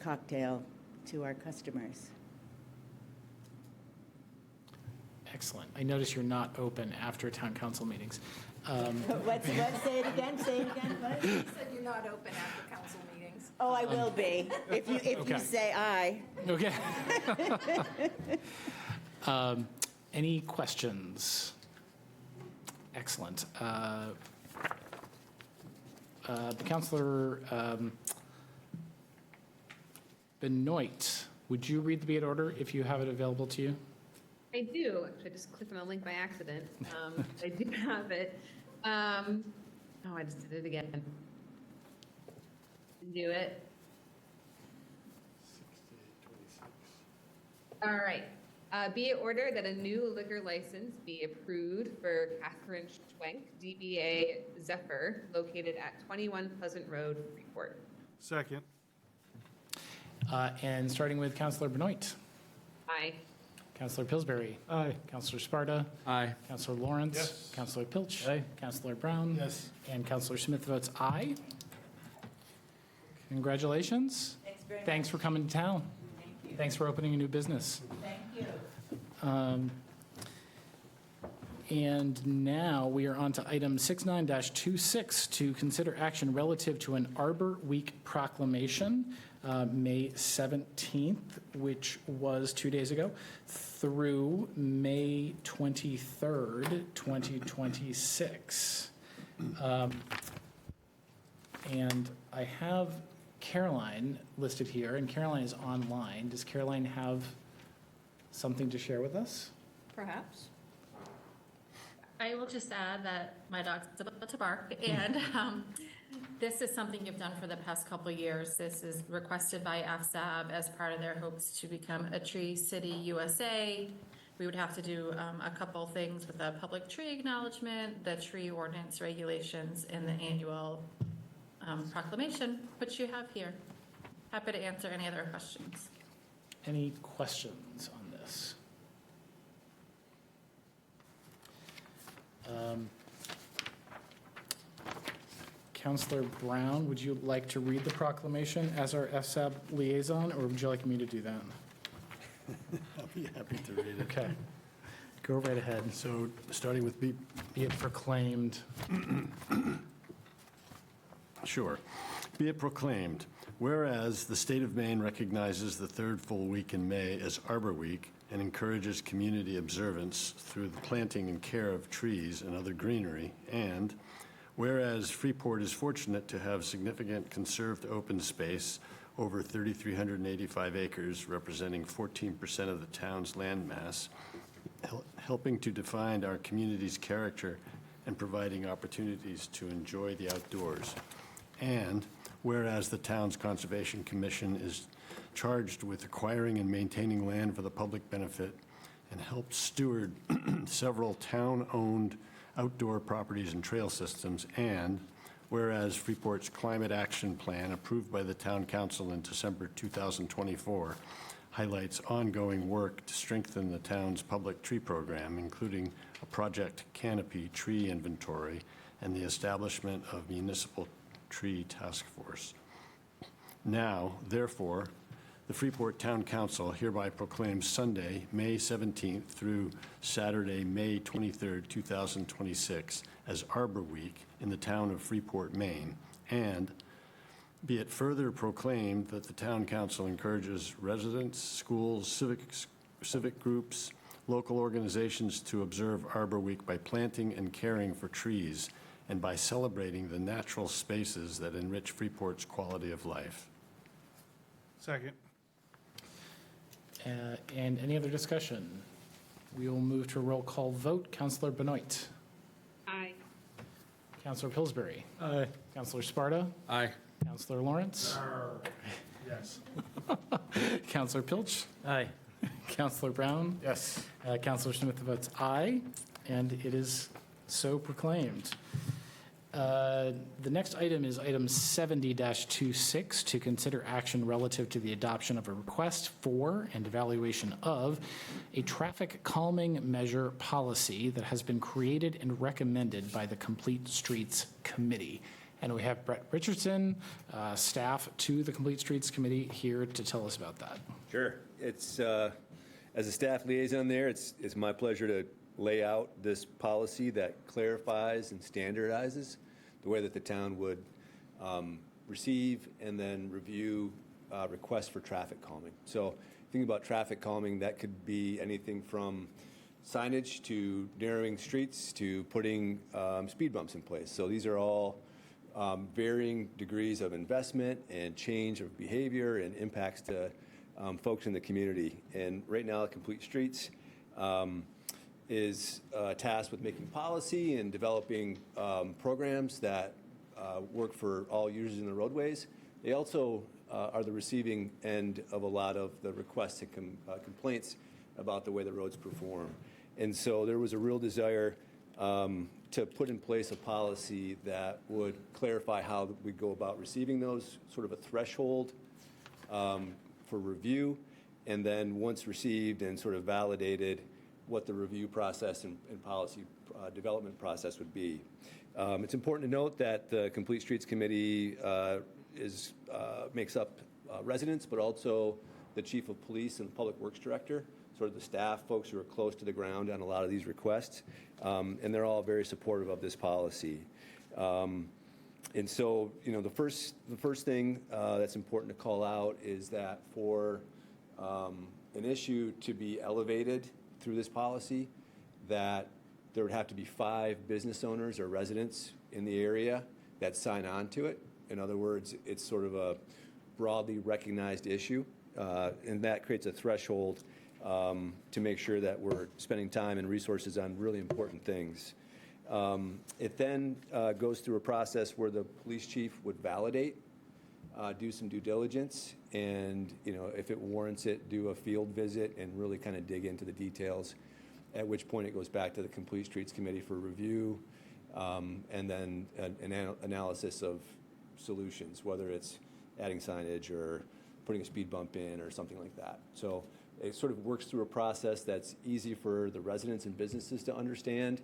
cocktail to our customers. Excellent. I notice you're not open after town council meetings. What? Say it again. Say it again. What? You said you're not open after council meetings. Oh, I will be if you Okay. say aye. Okay. Any questions? Excellent. Councilor Benoit, would you read the be it order if you have it available to you? I do. Actually, I just clicked on the link by accident. I do have it. Oh, I just did it again. Do it. All right. Be it ordered that a new liquor license be approved for Catherine Schwenk, DBA Zephyr, located at 21 Pleasant Road, Freeport. Second. And starting with Councilor Benoit. Aye. Councilor Pillsbury. Aye. Councilor Sparta. Aye. Councilor Lawrence. Yes. Councilor Pilch. Aye. Councilor Brown. Yes. And Councilor Smith votes aye. Congratulations. Thanks very much. Thanks for coming to town. Thank you. Thanks for opening a new business. Thank you. And now we are on to item 69-26, to consider action relative to an Arbor Week proclamation, May 17th, which was 2 days ago, through May 23rd, 2026. And I have Caroline listed here, and Caroline is online. Does Caroline have something to share with us? Perhaps. I will just add that my dog's about to bark, and this is something you've done for the past couple of years. This is requested by FSAB as part of their hopes to become a Tree City USA. We would have to do a couple things with the public tree acknowledgement, the tree ordinance regulations, and the annual proclamation, which you have here. Happy to answer any other questions. Any questions on this? Councilor Brown, would you like to read the proclamation as our FSAB liaison, or would you like me to do that? I'll be happy to read it. Okay, go right ahead. So, starting with Be it proclaimed. Sure. Be it proclaimed, whereas the state of Maine recognizes the third full week in May as Arbor Week and encourages community observance through the planting and care of trees and other greenery, and whereas Freeport is fortunate to have significant conserved open space, over 3,385 acres, representing 14% of the town's land mass, helping to define our community's character and providing opportunities to enjoy the outdoors. And whereas the town's Conservation Commission is charged with acquiring and maintaining land for the public benefit and helped steward several town-owned outdoor properties and trail systems, and whereas Freeport's Climate Action Plan, approved by the Town Council in December 2024, highlights ongoing work to strengthen the town's public tree program, including a Project Canopy tree inventory and the establishment of municipal tree task force. Now, therefore, the Freeport Town Council hereby proclaims Sunday, May 17th through Saturday, May 23rd, 2026 as Arbor Week in the town of Freeport, Maine, and be it further proclaimed that the Town Council encourages residents, schools, civic groups, local organizations to observe Arbor Week by planting and caring for trees and by celebrating the natural spaces that enrich Freeport's quality of life. Second. And any other discussion? We will move to a roll call vote. Councillor Benoit. Aye. Councillor Pillsbury. Aye. Councillor Sparta. Aye. Councillor Lawrence. Yes. Councillor Pilch. Aye. Councillor Brown. Yes. Councillor Smith votes aye, and it is so proclaimed. The next item is item 70-26, to consider action relative to the adoption of a request for and evaluation of a traffic calming measure policy that has been created and recommended by the Complete Streets Committee. And we have Brett Richardson, staff to the Complete Streets Committee, here to tell us about that. Sure. It's, as a staff liaison there, it's my pleasure to lay out this policy that clarifies and standardizes the way that the town would receive and then review requests for traffic calming. So thinking about traffic calming, that could be anything from signage to narrowing streets to putting speed bumps in place. So these are all varying degrees of investment and change of behavior and impacts to folks in the community. And right now, Complete Streets is tasked with making policy and developing programs that work for all users in the roadways. They also are the receiving end of a lot of the requests and complaints about the way the roads perform. And so there was a real desire to put in place a policy that would clarify how we go about receiving those, sort of a threshold for review, and then once received and sort of validated, what the review process and policy development process would be. It's important to note that the Complete Streets Committee makes up residents, but also the Chief of Police and Public Works Director, sort of the staff, folks who are close to the ground on a lot of these requests, and they're all very supportive of this policy. And so, you know, the first thing that's important to call out is that for an issue to be elevated through this policy, that there would have to be 5 business owners or residents in the area that sign on to it. In other words, it's sort of a broadly recognized issue, and that creates a threshold to make sure that we're spending time and resources on really important things. It then goes through a process where the police chief would validate, do some due diligence, and, you know, if it warrants it, do a field visit and really kind of dig into the details, at which point it goes back to the Complete Streets Committee for review, and then an analysis of solutions, whether it's adding signage or putting a speed bump in or something like that. So it sort of works through a process that's easy for the residents and businesses to understand,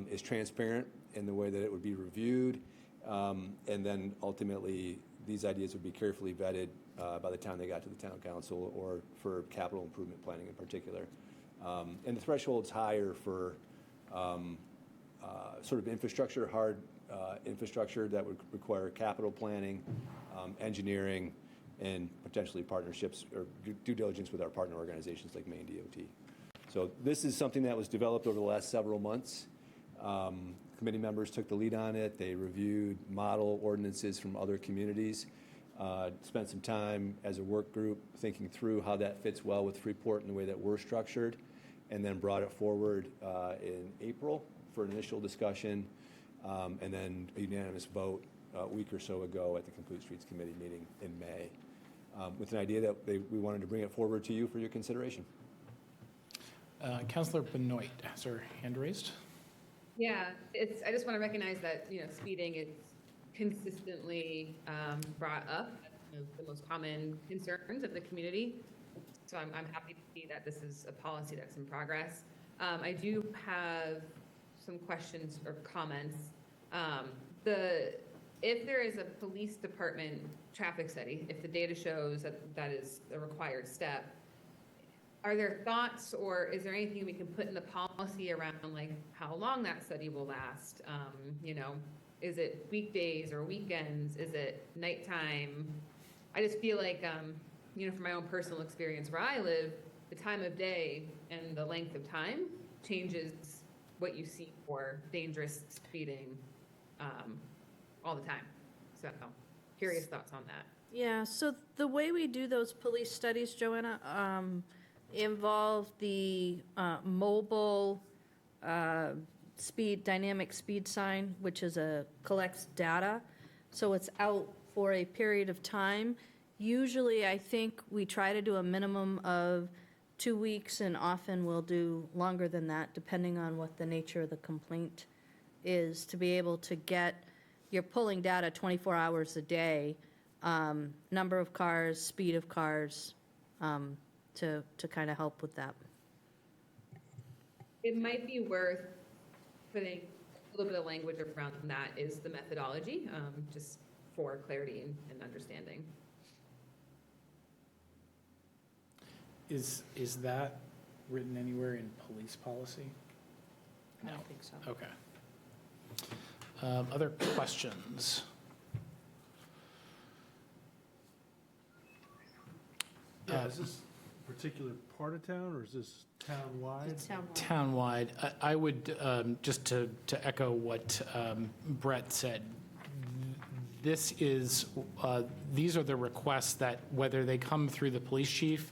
is transparent in the way that it would be reviewed, and then ultimately these ideas would be carefully vetted by the time they got to the town council, or for capital improvement planning in particular. And the threshold's higher for sort of infrastructure, hard infrastructure that would require capital planning, engineering, and potentially partnerships or due diligence with our partner organizations like Maine DOT. So this is something that was developed over the last several months. Committee members took the lead on it. They reviewed model ordinances from other communities, spent some time as a work group thinking through how that fits well with Freeport in the way that we're structured, and then brought it forward in April for an initial discussion, and then a unanimous vote a week or so ago at the Complete Streets Committee meeting in May, with an idea that we wanted to bring it forward to you for your consideration. Councilor Benoit has her hand raised. Yeah, I just want to recognize that, speeding is consistently brought up as one of the most common concerns of the community. So I'm happy to see that this is a policy that's in progress. I do have some questions or comments. If there is a police department traffic study, if the data shows that is a required step, are there thoughts or is there anything we can put in the policy around like how long that study will last? Is it weekdays or weekends? Is it nighttime? I just feel like, from my own personal experience where I live, the time of day and the length of time changes what you see for dangerous speeding all the time. So curious thoughts on that. Yeah, so the way we do those police studies, Joanna, involve the mobile dynamic speed sign, which collects data. So it's out for a period of time. Usually, I think we try to do a minimum of 2 weeks, and often we'll do longer than that, depending on what the nature of the complaint is, to be able to you're pulling data 24 hours a day, number of cars, speed of cars, to kind of help with that. It might be worth putting a little bit of language around that is the methodology, just for clarity and understanding. Is that written anywhere in police policy? I don't think so. Okay. Other questions? Is this a particular part of town, or is this town-wide? It's townwide. Townwide, I would, just to echo what Brett said, these are the requests that, whether they come through the police chief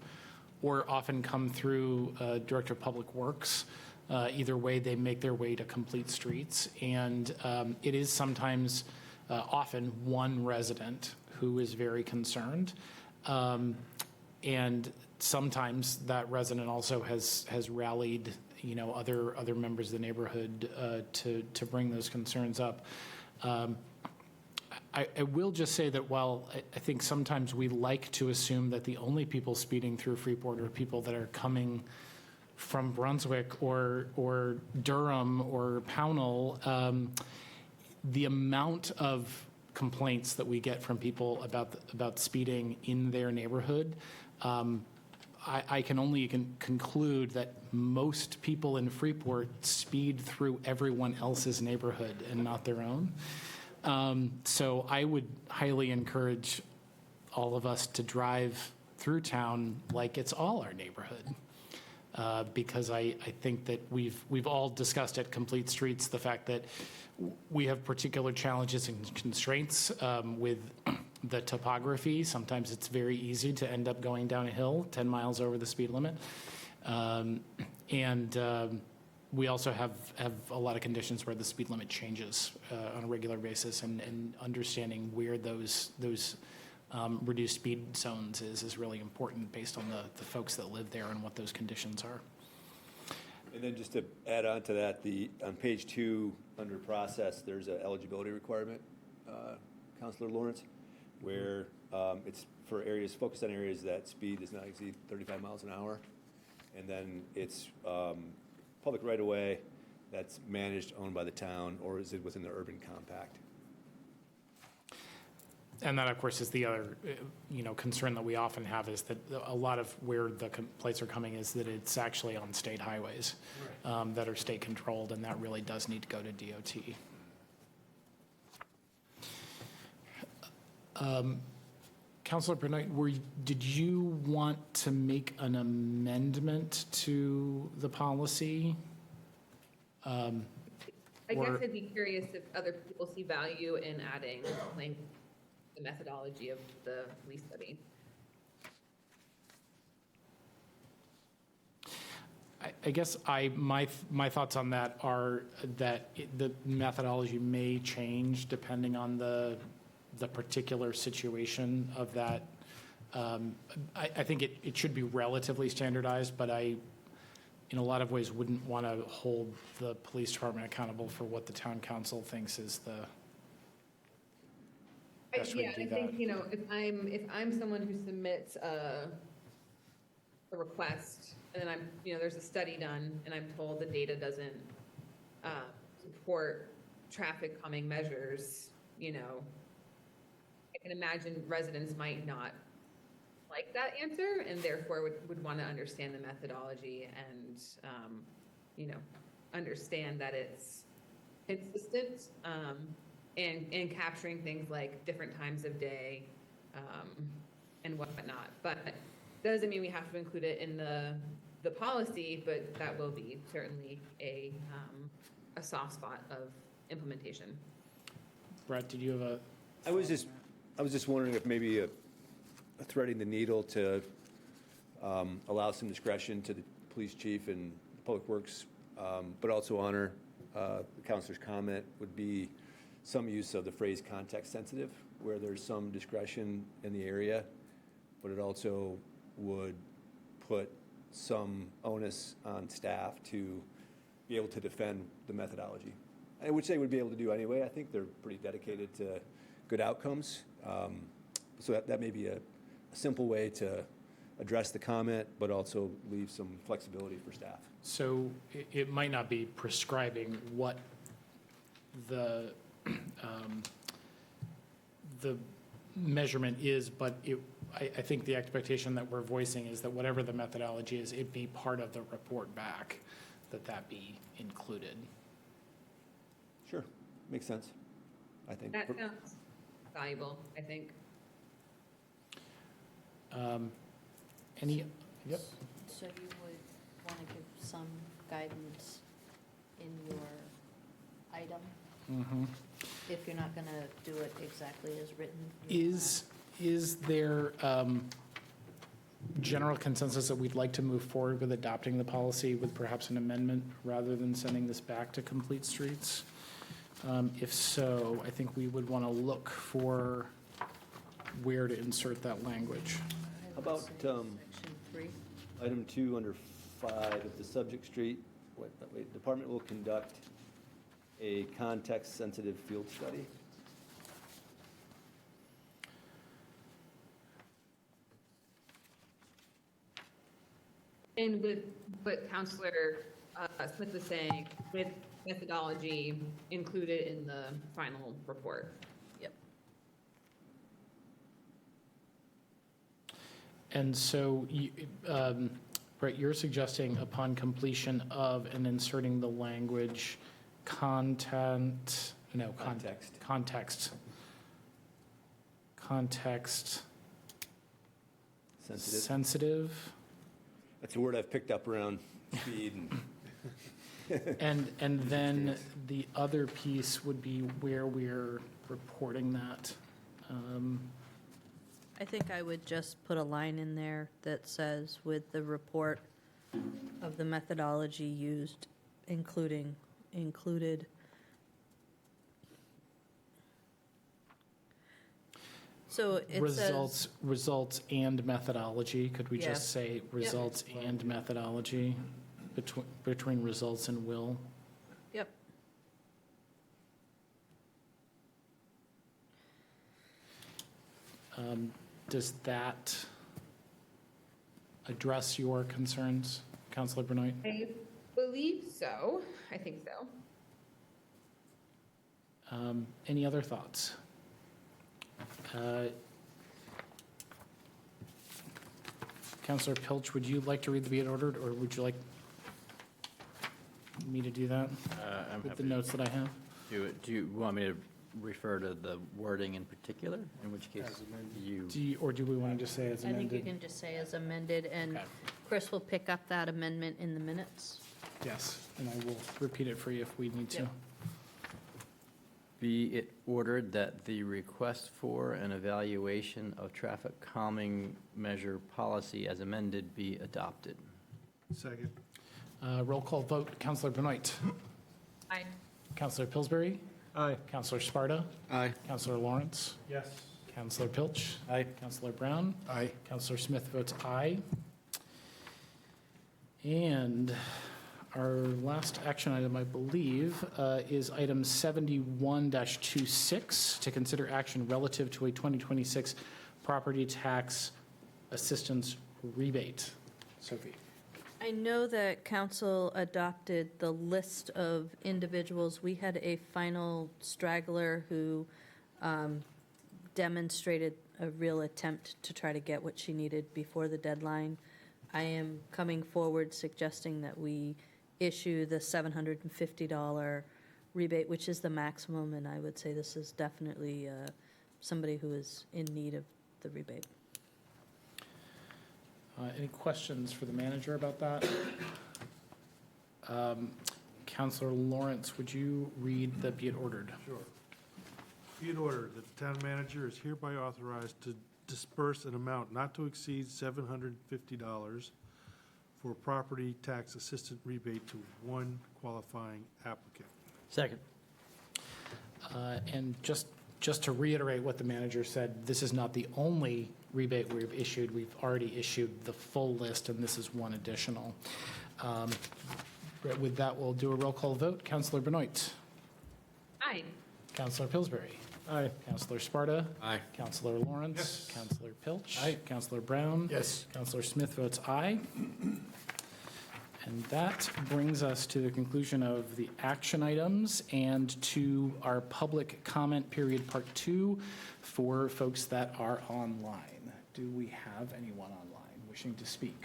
or often come through Director of Public Works, either way, they make their way to Complete Streets. And it is sometimes, often, one resident who is very concerned. And sometimes that resident also has rallied, other members of the neighborhood to bring those concerns up. I will just say that while I think sometimes we like to assume that the only people speeding through Freeport are people that are coming from Brunswick or Durham or Pownell, the amount of complaints that we get from people about speeding in their neighborhood, I can only conclude that most people in Freeport speed through everyone else's neighborhood and not their own. So I would highly encourage all of us to drive through town like it's all our neighborhood. Because I think that we've all discussed at Complete Streets the fact that we have particular challenges and constraints with the topography. Sometimes it's very easy to end up going down a hill 10 miles over the speed limit. We also have a lot of conditions where the speed limit changes on a regular basis, and understanding where those reduced speed zones is really important based on the folks that live there and what those conditions are. And then just to add on to that, on page 2, under process, there's an eligibility requirement, Councilor Lawrence, where it's for areas, focused on areas that speed does not exceed 35 miles an hour. And then it's public right-of-way that's managed, owned by the town, or is it within the urban compact? And that, of course, is the other, concern that we often have, is that a lot of where the complaints are coming is that it's actually on state highways that are state controlled, and that really does need to go to DOT. Counselor Benoit, did you want to make an amendment to the policy? I guess Or- I'd be curious if other people see value in adding like the methodology of the police study. I guess my thoughts on that are that the methodology may change depending on the particular situation of that. I think it should be relatively standardized, but I, in a lot of ways, wouldn't want to hold the police department accountable for what the town council thinks is the best way Yeah, to do I that. think, if I'm someone who submits a request, and then there's a study done, and I'm told the data doesn't support traffic calming measures, I can imagine residents might not like that answer, and therefore would want to understand the methodology and, understand that it's consistent, and capturing things like different times of day, and whatnot. But doesn't mean we have to include it in the policy, but that will be certainly a soft spot of implementation. Brett, did you have a? I was just wondering if maybe threading the needle to allow some discretion to the police chief and public works, but also honor the counselor's comment would be some use of the phrase context sensitive, where there's some discretion in the area, but it also would put some onus on staff to be able to defend the methodology, which they would be able to do anyway. I think they're pretty dedicated to good outcomes. So that may be a simple way to address the comment, but also leave some flexibility for staff. So it might not be prescribing what the measurement is, but I think the expectation that we're voicing is that whatever the methodology is, it be part of the report back, that be included. Sure, makes sense, I think. That sounds valuable, I think. Yep. So you would want to give some guidance in your item? Mm-hmm. If you're not going to do it exactly as written? you Is there general consensus that we'd like to move forward with adopting the policy with perhaps an amendment rather than sending this back to Complete Streets? If so, I think we would want to look for where to insert that language. wanna- How about, Section 3? Item 2 under 5, if the subject street, department will conduct a context-sensitive field study. And with what Counselor Smith was saying, with methodology included in the final report. Yep. And so, Brett, you're suggesting upon completion of and inserting the language context. Context sensitive. That's a word I've picked up around speed and And then the other piece would be where we're reporting that. I think I would just put a line in there that says, with the report of the methodology used, included. So it says, Results and methodology. Could we Yeah. just say results and methodology between results and will? yep. Does that address your concerns, Councilor Benoit? I believe so. I think so. Any other thoughts? Councilor Pilch, would you like to read the be it ordered, or would you like me to do that I'm with happy the notes that I have? to do it. Do you want me to refer to the wording in particular, in which case As amended. you, Or do we want to just say as I think you amended? can just say as amended, and Okay. Chris will pick up that amendment in the minutes. Yes, and I will repeat it for you if we need to. Yep. be it ordered that the request for an evaluation of traffic calming measure policy as amended be adopted. Second. Roll call vote, Counselor Benoit. Aye. Counselor Pillsbury. Aye. Counselor Sparta. Aye. Counselor Lawrence. Yes. Counselor Pilch. Aye. Counselor Brown. Aye. Counselor Smith votes aye. And our last action item, I believe, is item 71-26, to consider action relative to a 2026 property tax assistance rebate. Sophie. I know that council adopted the list of individuals. We had a final straggler who demonstrated a real attempt to try to get what she needed before the deadline. I am coming forward suggesting that we issue the $750 rebate, which is the maximum, and I would say this is definitely somebody who is in need of the rebate. Any questions for the manager about that? Counselor Lawrence, would you read the be it ordered? Sure. Be it ordered that the town manager is hereby authorized to disperse an amount not to exceed $750 for property tax assistance rebate to one qualifying applicant. Second. And just to reiterate what the manager said, this is not the only rebate we've issued. We've already issued the full list, and this is one additional. With that, we'll do a roll call vote. Counselor Benoit. Aye. Counselor Pillsbury. Aye. Counselor Sparta. Aye. Counselor Lawrence. Yes. Counselor Pilch. Aye. Counselor Brown. Yes. Counselor Smith votes aye. And that brings us to the conclusion of the action items and to our public comment period part 2 for folks that are online. Do we have anyone online wishing to speak?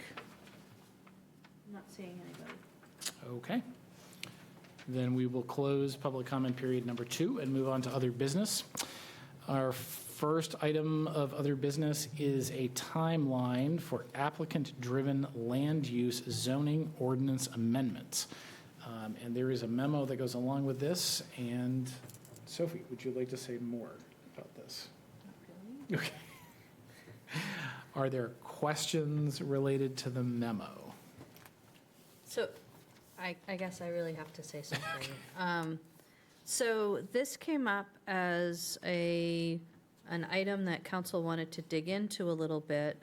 I'm not seeing anybody. Okay. Then we will close public comment period number 2 and move on to other business. Our first item of other business is a timeline for applicant-driven land use zoning ordinance amendments. And there is a memo that goes along with this. And Sophie, would you like to say more about this? Not really. Okay. Are there questions related to the memo? So I guess I really have to say something. So this came up as an item that council wanted to dig into a little bit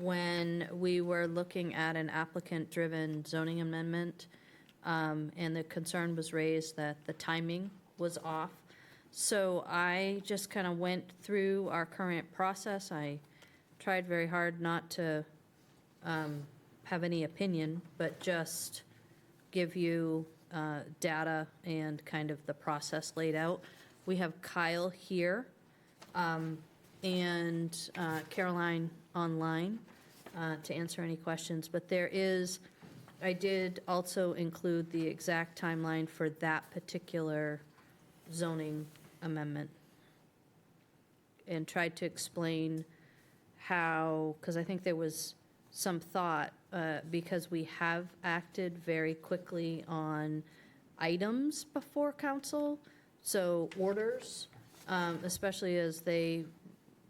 when we were looking at an applicant-driven zoning amendment, and the concern was raised that the timing was off. So I just kind of went through our current process. I tried very hard not to have any opinion, but just give you data and kind of the process laid out. We have Kyle here and Caroline online to answer any questions, but I did also include the exact timeline for that particular zoning amendment and tried to explain how, because I think there was some thought, because we have acted very quickly on items before council, so orders, especially as they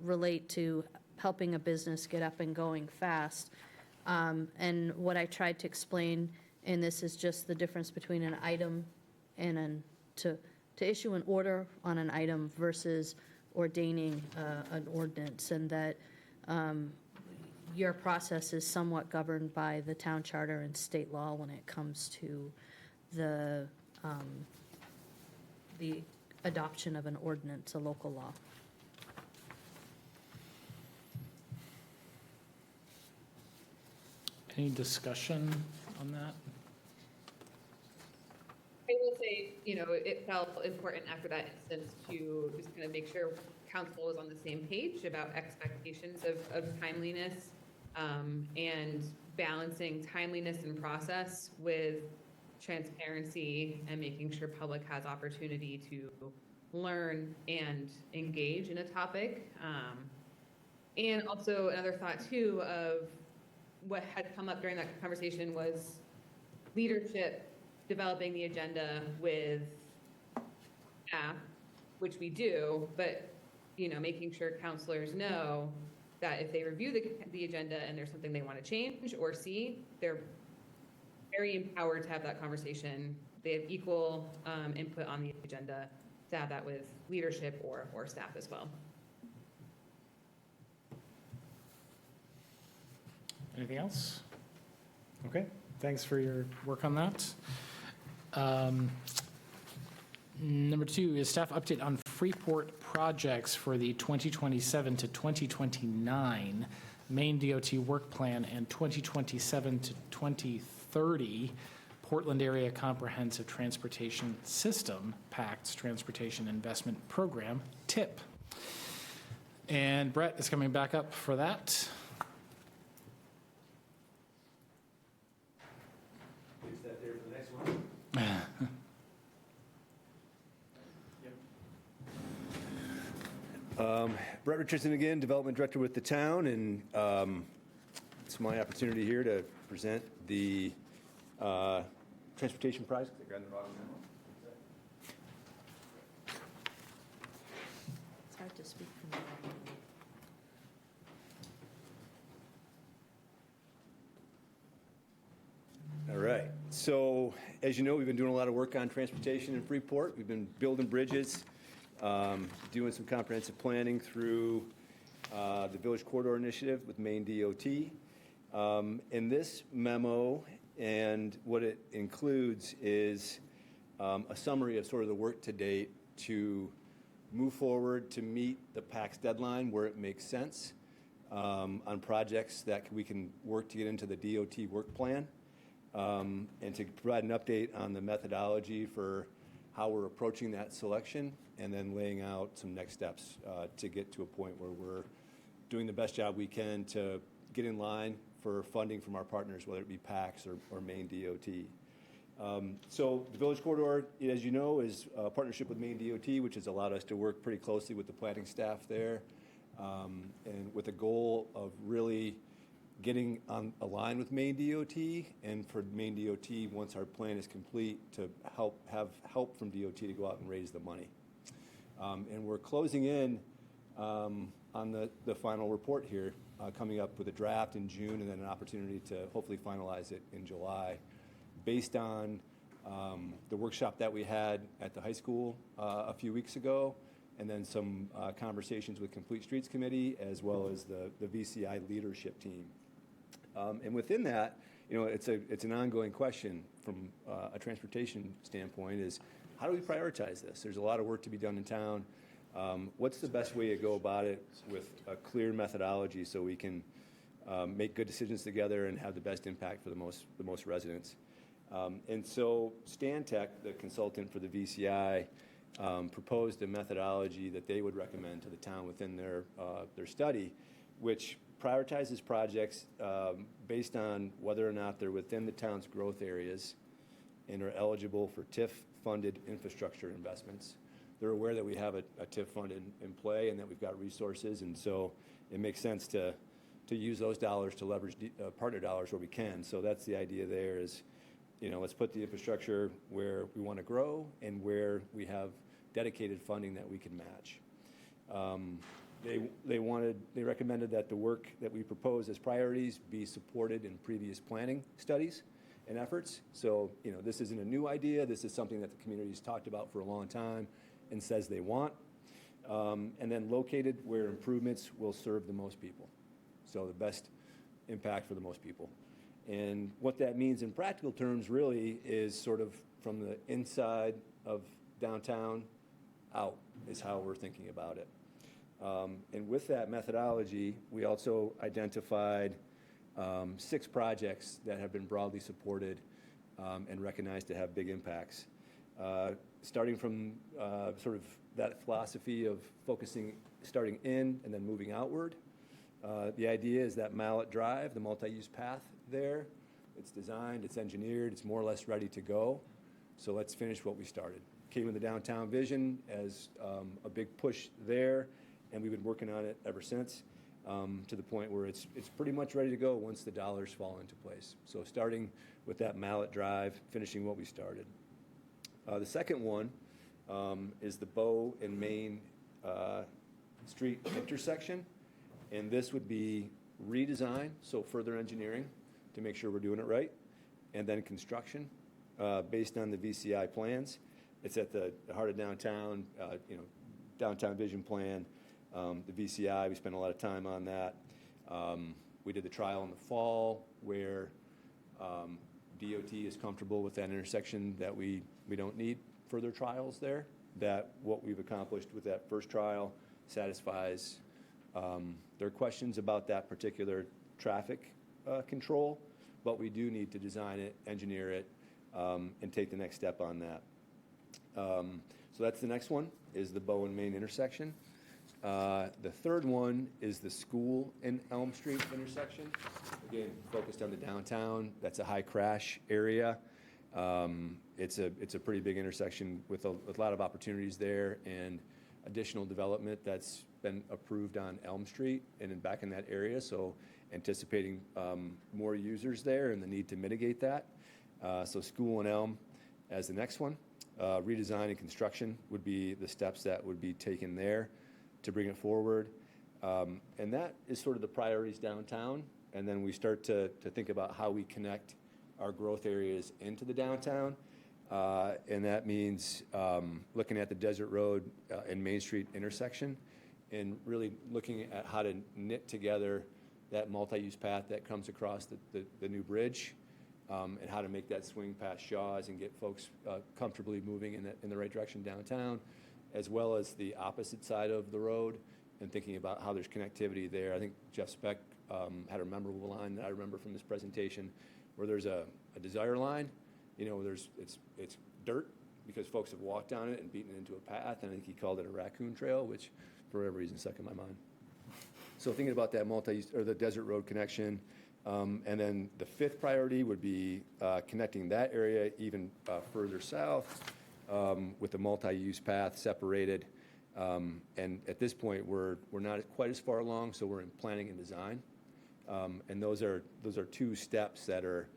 relate to helping a business get up and going fast. And what I tried to explain, and this is just the difference between an item and to issue an order on an item versus ordaining an ordinance, and that your process is somewhat governed by the town charter and state law when it comes to the adoption of an ordinance, a local law. Any discussion on that? I will say, it felt important after that instance to just kind of make sure council was on the same page about expectations of timeliness, and balancing timeliness and process with transparency and making sure public has opportunity to learn and engage in a topic. And also another thought too of what had come up during that conversation was leadership developing the agenda with staff, which we do, but, you know, making sure counselors know that if they review the agenda and there's something they want to change or see, they're very empowered to have that conversation. They have equal input on the agenda to have that with leadership or staff as well. Anything else? Okay, thanks for your work on that. Number 2 is staff update on Freeport projects for the 2027 to 2029 Maine DOT work plan and 2027 to 2030 Portland Area Comprehensive Transportation System, PACT's Transportation Investment Program, TIP. And Brett is coming back up for that. Is that there for the next one? Brett Richardson again, Development Director with the town, and it's my opportunity here to present the transportation project. It's hard to speak from the All right. So, as you know, we've been doing a lot of work on transportation in Freeport. We've been building bridges, doing some comprehensive planning through the Village Corridor Initiative with Maine DOT. In this memo, and what it includes is a summary of sort of the work to date to move forward to meet the PAC's deadline where it makes sense on projects that we can work to get into the DOT work plan, and to provide an update on the methodology for how we're approaching that selection, and then laying out some next steps to get to a point where we're doing the best job we can to get in line for funding from our partners, whether it be PACs or Maine DOT. So the Village Corridor, as you know, is a partnership with Maine DOT, which has allowed us to work pretty closely with the planning staff there, and with the goal of really getting aligned with Maine DOT, and for Maine DOT, once our plan is complete, to have help from DOT to go out and raise the money. And we're closing in on the final report here, coming up with a draft in June, and then an opportunity to hopefully finalize it in July, based on the workshop that we had at the high school a few weeks ago, and then some conversations with Complete Streets Committee, as well as the VCI leadership team. And within that, you know, it's an ongoing question from a transportation standpoint, is how do we prioritize this? There's a lot of work to be done in town. What's the best way to go about it with a clear methodology so we can make good decisions together and have the best impact for the most residents? And so Stantec, the consultant for the VCI, proposed a methodology that they would recommend to the town within their study, which prioritizes projects based on whether or not they're within the town's growth areas and are eligible for TIF-funded infrastructure investments. They're aware that we have a TIF fund in play and that we've got resources, and so it makes sense to use those dollars to leverage partner dollars where we can. So that's the idea there is, you know, let's put the infrastructure where we want to grow and where we have dedicated funding that we can match. They recommended that the work that we propose as priorities be supported in previous planning studies and efforts. So, you know, this isn't a new idea. This is something that the community's talked about for a long time and says they want. And then located where improvements will serve the most people. So the best impact for the most people. And what that means in practical terms really is sort of from the inside of downtown out is how we're thinking about it. And with that methodology, we also identified 6 projects that have been broadly supported and recognized to have big impacts. Starting from sort of that philosophy of starting in and then moving outward. The idea is that Mallet Drive, the multi-use path there, it's designed, it's engineered, it's more or less ready to go. So let's finish what we started. came in the downtown vision as a big push there, and we've been working on it ever since, to the point where it's pretty much ready to go once the dollars fall into place. So starting with that Mallet Drive, finishing what we started. The second one is the Bow and Main Street intersection, and this would be redesign, so further engineering to make sure we're doing it right, and then construction based on the VCI plans. It's at the heart of downtown, downtown vision plan, the VCI. We spent a lot of time on that. We did the trial in the fall where DOT is comfortable with that intersection, that we don't need further trials there, that what we've accomplished with that first trial satisfies their questions about that particular traffic control, but we do need to design it, engineer it, and take the next step on that. So that's the next one, is the Bow and Main intersection. The third one is the School and Elm Street intersection. Again, focused on the downtown. That's a high crash area. It's a pretty big intersection with a lot of opportunities there and additional development that's been approved on Elm Street and back in that area. So anticipating more users there and the need to mitigate that. So School and Elm as the next one. Redesign and construction would be the steps that would be taken there to bring it forward. And that is sort of the priorities downtown. And then we start to think about how we connect our growth areas into the downtown. And that means looking at the Desert Road and Main Street intersection and really looking at how to knit together that multi-use path that comes across the new bridge, and how to make that swing past Shaw's and get folks comfortably moving in the right direction downtown, as well as the opposite side of the road, and thinking about how there's connectivity there. I think Jeff Speck had a memorable line that I remember from this presentation, where there's a desire line, it's dirt because folks have walked down it and beaten it into a path, and I think he called it a raccoon trail, which for whatever reason stuck in my mind. So thinking about that the Desert Road connection. And then the fifth priority would be connecting that area even further south with the multi-use path separated. And at this point, we're not quite as far along, so we're in planning and design. And those are two steps that are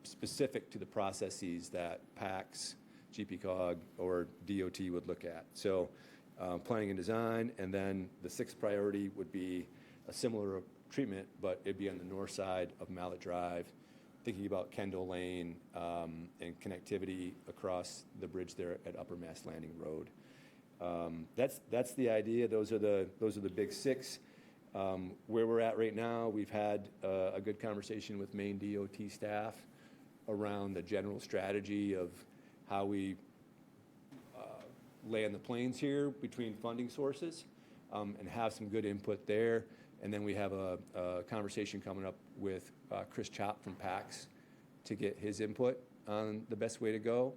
specific to the processes that PACS, GPCOG, or DOT would look at. So planning and design, and then the sixth priority would be a similar treatment, but it'd be on the north side of Mallet Drive, thinking about Kendall Lane and connectivity across the bridge there at Upper Mass Landing Road. That's the idea. Those are the big six. Where we're at right now, we've had a good conversation with Maine DOT staff around the general strategy of how we land the planes here between funding sources, and have some good input there. And then we have a conversation coming up with Chris Chopp from PACS to get his input on the best way to go.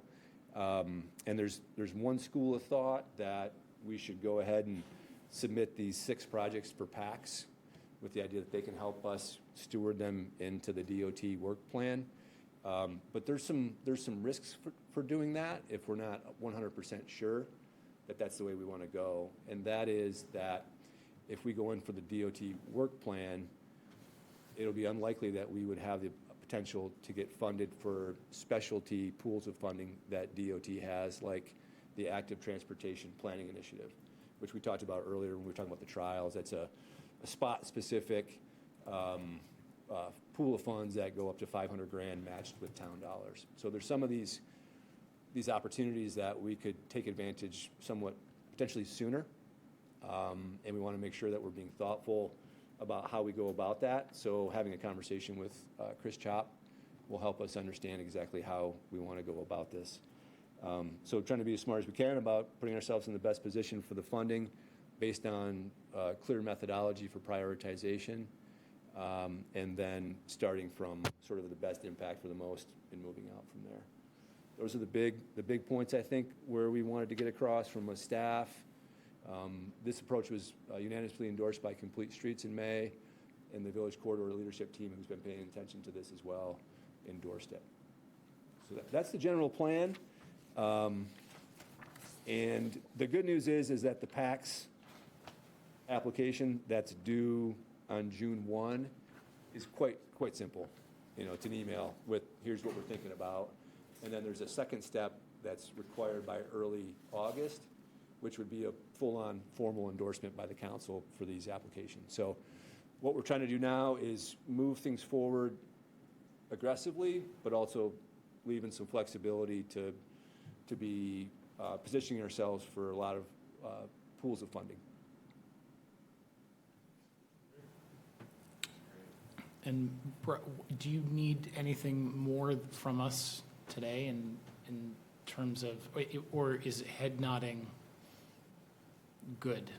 And there's one school of thought that we should go ahead and submit these 6 projects for PACS with the idea that they can help us steward them into the DOT work plan. But there's some risks for doing that if we're not 100% sure that that's the way we want to go. And that is that if we go in for the DOT work plan, it'll be unlikely that we would have the potential to get funded for specialty pools of funding that DOT has, like the Active Transportation Planning Initiative, which we talked about earlier when we were talking about the trials. That's a spot-specific pool of funds that go up to $500,000 matched with town dollars. So there's some of these opportunities that we could take advantage somewhat potentially sooner. And we want to make sure that we're being thoughtful about how we go about that. So having a conversation with Chris Chopp will help us understand exactly how we want to go about this. So trying to be as smart as we can about putting ourselves in the best position for the funding based on clear methodology for prioritization, and then starting from sort of the best impact for the most and moving out from there. Those are the big points, I think, where we wanted to get across from a staff. This approach was unanimously endorsed by Complete Streets in May, and the Village Corridor leadership team, who's been paying attention to this as well, endorsed it. So that's the general plan. And the good news is that the PACS application that's due on June 1 is quite simple. You know, it's an email with, here's what we're thinking about. And then there's a second step that's required by early August, which would be a full-on formal endorsement by the council for these applications. So what we're trying to do now is move things forward aggressively, but also leaving some flexibility to be positioning ourselves for a lot of pools of funding. And do you need anything more from us today in terms of, or is head nodding good?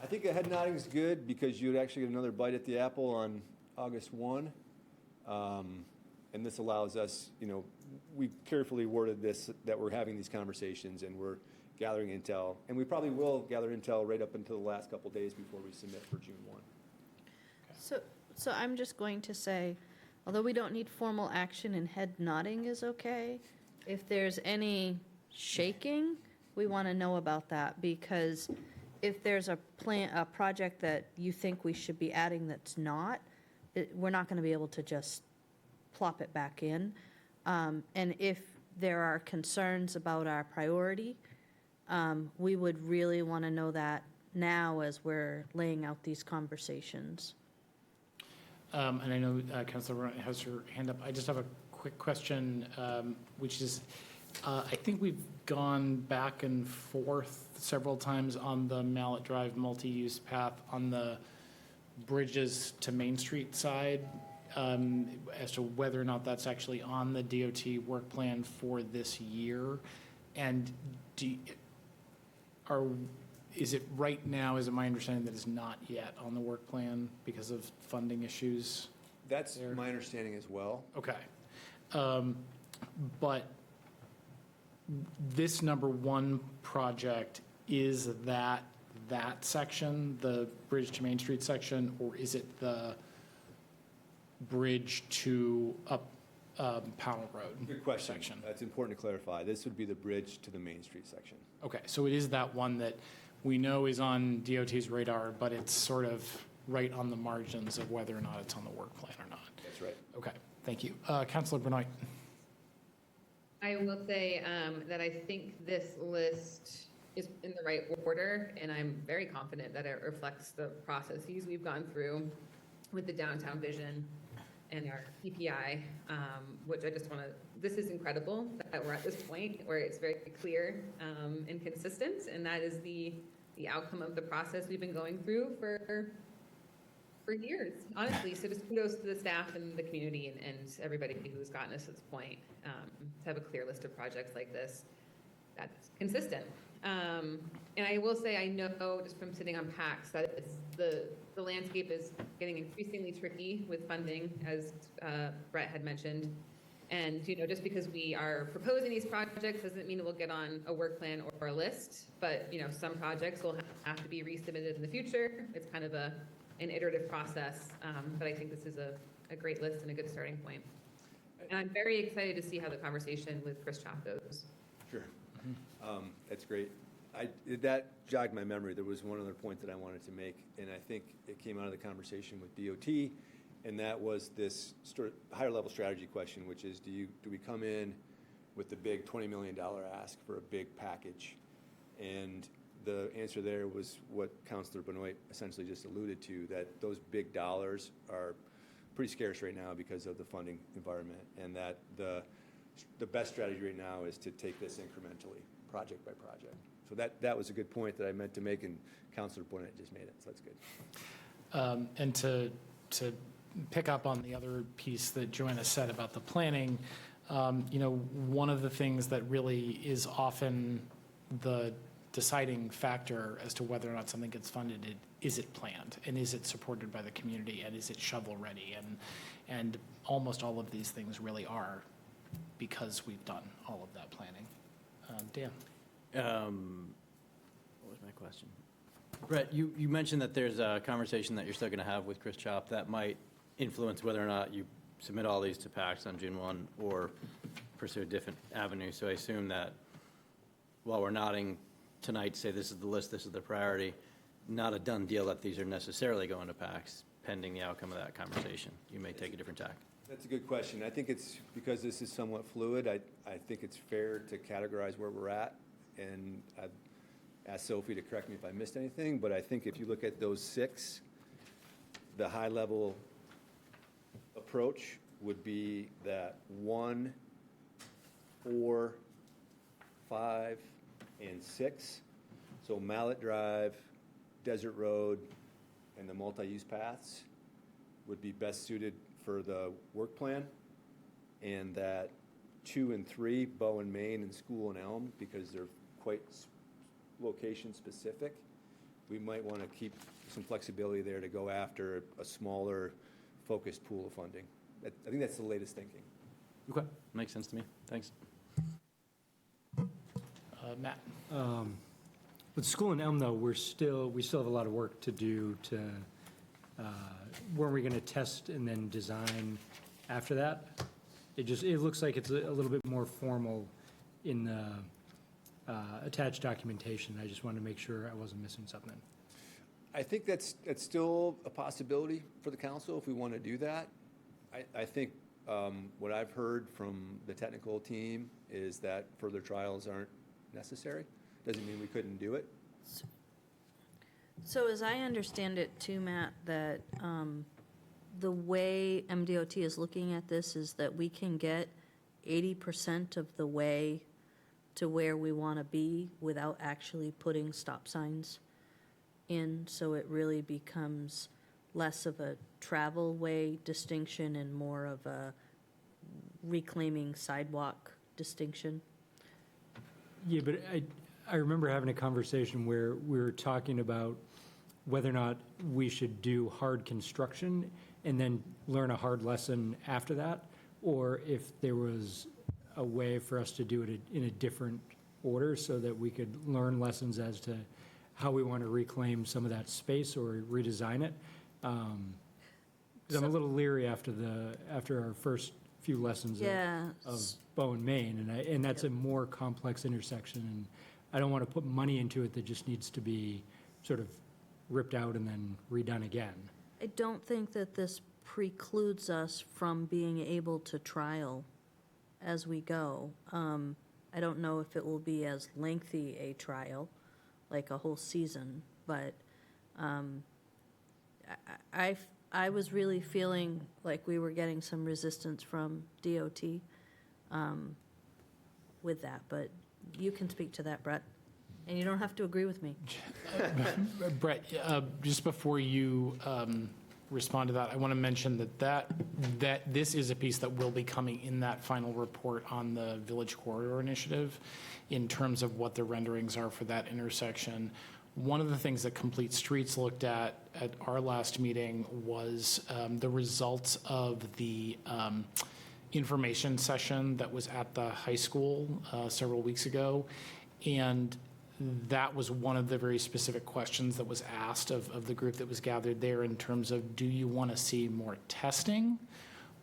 I think a head nodding is good because you'd actually get another bite at the apple on August 1. And this allows us, you know, we carefully worded this, that we're having these conversations and we're gathering intel. And we probably will gather intel right up until the last couple days before we submit for June 1. So I'm just going to say, although we don't need formal action and head nodding is okay, if there's any shaking, we want to know about that, because if there's a project that you think we should be adding that's not, we're not going to be able to just plop it back in. And if there are concerns about our priority, we would really want to know that now as we're laying out these conversations. And I know Councilor Burnett has her hand up. I just have a quick question, which is, I think we've gone back and forth several times on the Mallet Drive multi-use path on the bridges to Main Street side, as to whether or not that's actually on the DOT work plan for this year. And is it right now, is it my understanding that it's not yet on the work plan because of funding issues? That's my understanding as well. Okay. But this number one project, is that section, the Bridge to Main Street section, or is it the bridge to up Powell Road? Good question. Section? That's important to clarify. This would be the bridge to the Main Street section. Okay, so it is that one that we know is on DOT's radar, but it's sort of right on the margins of whether or not it's on the work plan or not. That's right. Okay, thank you. Councilor Benoit. I will say that I think this list is in the right order, and I'm very confident that it reflects the processes we've gone through with the downtown vision and our PPI, which I just want to, this is incredible that we're at this point where it's very clear and consistent, and that is the outcome of the process we've been going through for years, honestly. So just kudos to the staff and the community and everybody who's gotten us to this point, to have a clear list of projects like this that's consistent. And I will say, I know just from sitting on PACS that it's the landscape is getting increasingly tricky with funding, as Brett had mentioned. And, you know, just because we are proposing these projects doesn't mean we'll get on a work plan or a list, but, you know, some projects will have to be resubmitted in the future. It's kind of an iterative process, but I think this is a great list and a good starting point. And I'm very excited to see how the conversation with Chris Chop goes. Sure. That's great. That jogged my memory. There was one other point that I wanted to make, and I think it came out of the conversation with DOT, and that was this higher level strategy question, which is, do we come in with the big $20 million ask for a big package? And the answer there was what Councilor Benoit essentially just alluded to, that those big dollars are pretty scarce right now because of the funding environment, and that the best strategy right now is to take this incrementally, project by project. So that was a good point that I meant to make, and Councilor Burnett just made it, so that's good. And to pick up on the other piece that Joanna said about the planning, you know, one of the things that really is often the deciding factor as to whether or not something gets funded, is it planned, and is it supported by the community, and is it shovel ready, and almost all of these things really are, because we've done all of that planning. Dan? What was my question? Brett, you mentioned that there's a conversation that you're still going to have with Chris Chop that might influence whether or not you submit all these to PACS on June 1, or pursue a different avenue. So I assume that while we're nodding tonight, say this is the list, this is the priority, not a done deal that these are necessarily going to PACS pending the outcome of that conversation. You may take a different tack. That's a good question. I think it's, because this is somewhat fluid, I think it's fair to categorize where we're at. And I'd ask Sophie to correct me if I missed anything, but I think if you look at those 6, the high-level approach would be that 1, 4, 5, and 6. So Mallet Drive, Desert Road, and the multi-use paths would be best suited for the work plan. And that 2 and 3, Bow and Main and School and Elm, because they're quite location specific, we might want to keep some flexibility there to go after a smaller focused pool of funding. I think that's the latest thinking. Okay, makes sense to me. Thanks. Matt? With School and Elm, though, we still have a lot of work to do to, where are we going to test and then design after that? It looks like it's a little bit more formal in the attached documentation. I just wanted to make sure I wasn't missing something. I think that's still a possibility for the council if we want to do that. I think what I've heard from the technical team is that further trials aren't necessary. Doesn't mean we couldn't do it. So as I understand it too, Matt, that the way MDOT is looking at this is that we can get 80% of the way to where we want to be without actually putting stop signs in, so it really becomes less of a travel way distinction and more of a reclaiming sidewalk distinction. Yeah, but I remember having a conversation where we were talking about whether or not we should do hard construction and then learn a hard lesson after that, or if there was a way for us to do it in a different order so that we could learn lessons as to how we want to reclaim some of that space or redesign it. 'Cause I'm a little leery after our first few lessons of Bow and Main, and that's a more complex intersection, and I don't want to put money into it that just needs to be sort of ripped out and then redone again. I don't think that this precludes us from being able to trial as we go. I don't know if it will be as lengthy a trial, like a whole season, but I was really feeling like we were getting some resistance from DOT with that, but you can speak to that, Brett, and you don't have to agree with me. Brett, just before you respond to that, I want to mention that this is a piece that will be coming in that final report on the Village Corridor Initiative in terms of what the renderings are for that intersection. One of the things that Complete Streets looked at our last meeting was the results of the information session that was at the high school several weeks ago. And that was one of the very specific questions that was asked of the group that was gathered there in terms of, do you want to see more testing,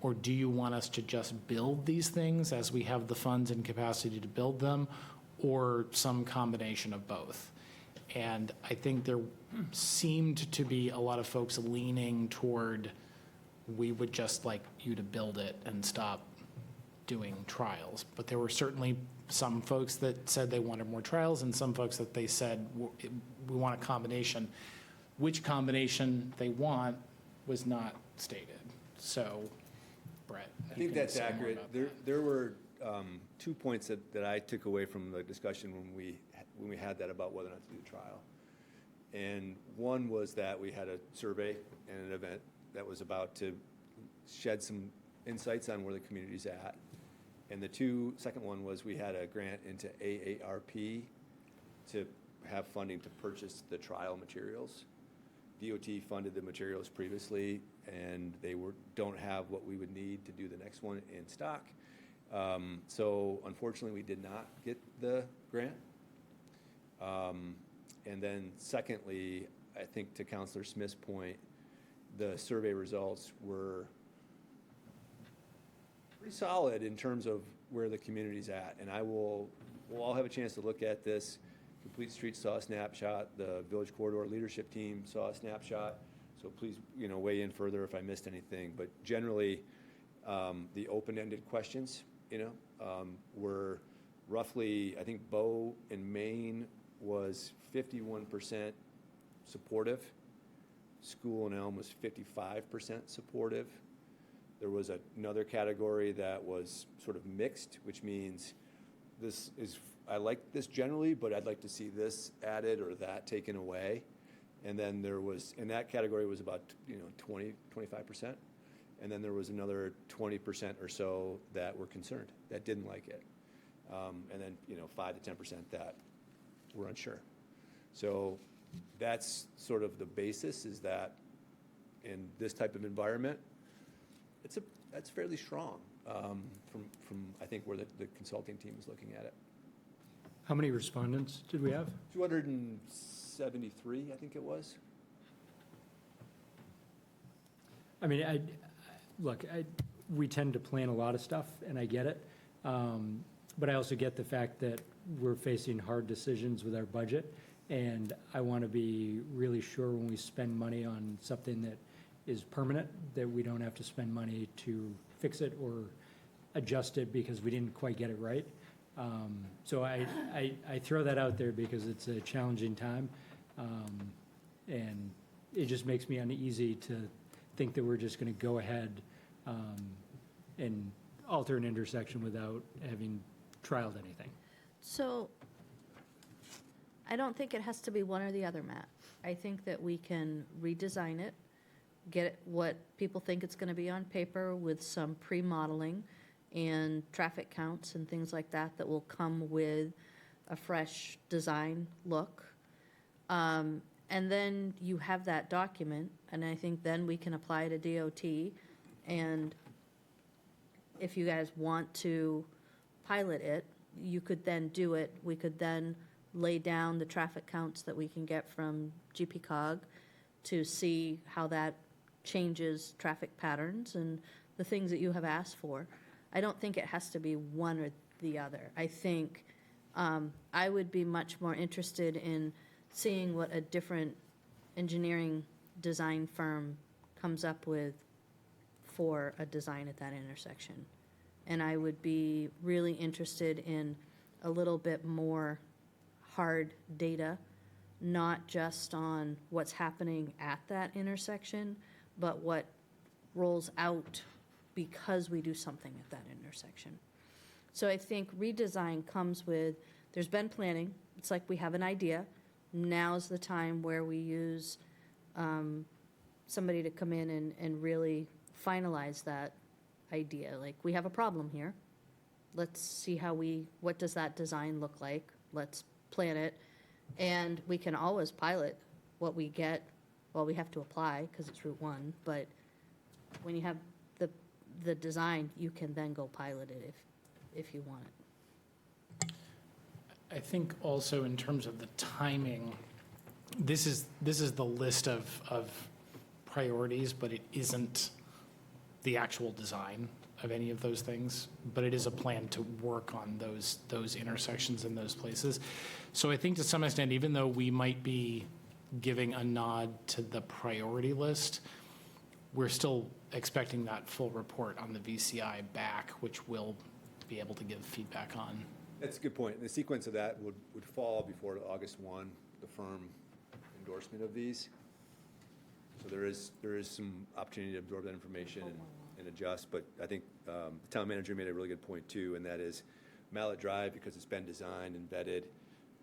or do you want us to just build these things as we have the funds and capacity to build them, or some combination of both? And I think there seemed to be a lot of folks leaning toward, we would just like you to build it and stop doing trials. But there were certainly some folks that said they wanted more trials, and some folks that they said, we want a combination. Which combination they want was not stated. So, Brett. I think that's accurate. There were 2 points that I took away from the discussion when we had that about whether or not to do the trial. And one was that we had a survey and an event that was about to shed some insights on where the community's at. And the second one was we had a grant into AARP to have funding to purchase the trial materials. DOT funded the materials previously, and they don't have what we would need to do the next one in stock. So unfortunately, we did not get the grant. And then secondly, I think to Councilor Smith's point, the survey results were pretty solid in terms of where the community's at. And we'll all have a chance to look at this. Complete Streets saw a snapshot. The Village Corridor Leadership Team saw a snapshot. So please, weigh in further if I missed anything. But generally, the open-ended questions, were roughly, I think Bow in Maine was 51% supportive. School in Elm was 55% supportive. There was another category that was sort of mixed, which means I like this generally, but I'd like to see this added or that taken away. And then there was, in that category was about 25%. And then there was another 20% or so that were concerned, that didn't like it. And then 5 to 10% that were unsure. So that's sort of the basis, is that in this type of environment, that's fairly strong from I think where the consulting team is looking at it. How many respondents did we have? 273, I think it was. I mean, we tend to plan a lot of stuff, and I get it. But I also get the fact that we're facing hard decisions with our budget, and I want to be really sure when we spend money on something that is permanent, that we don't have to spend money to fix it or adjust it because we didn't quite get it right. So I throw that out there because it's a challenging time, and it just makes me uneasy to think that we're just going to go ahead and alter an intersection without having trialed anything. So I don't think it has to be one or the other, Matt. I think that we can redesign it, get what people think it's going to be on paper with some pre-modeling and traffic counts and things like that that will come with a fresh design look. And then you have that document, and I think then we can apply to DOT. And if you guys want to pilot it, you could then do it. We could then lay down the traffic counts that we can get from GPCOG to see how that changes traffic patterns and the things that you have asked for. I don't think it has to be one or the other. I think I would be much more interested in seeing what a different engineering design firm comes up with for a design at that intersection. And I would be really interested in a little bit more hard data, not just on what's happening at that intersection, but what rolls out because we do something at that intersection. So I think redesign comes with, there's been planning. It's like we have an idea. Now's the time where we use somebody to come in and really finalize that idea. Like, we have a problem here. Let's see what does that design look like? Let's plan it. And we can always pilot what we get. Well, we have to apply because it's Route 1, but when you have the design, you can then go pilot it if you want it. I think also in terms of the timing, this is the list of priorities, but it isn't the actual design of any of those things, but it is a plan to work on those intersections in those places. So I think to some extent, even though we might be giving a nod to the priority list, we're still expecting that full report on the VCI back, which we'll be able to give feedback on. That's a good point. The sequence of that would fall before August 1, the firm endorsement of these. So there is some opportunity to absorb that information and adjust, but I think the town manager made a really good point too, and that is Mallet Drive, because it's been designed and vetted,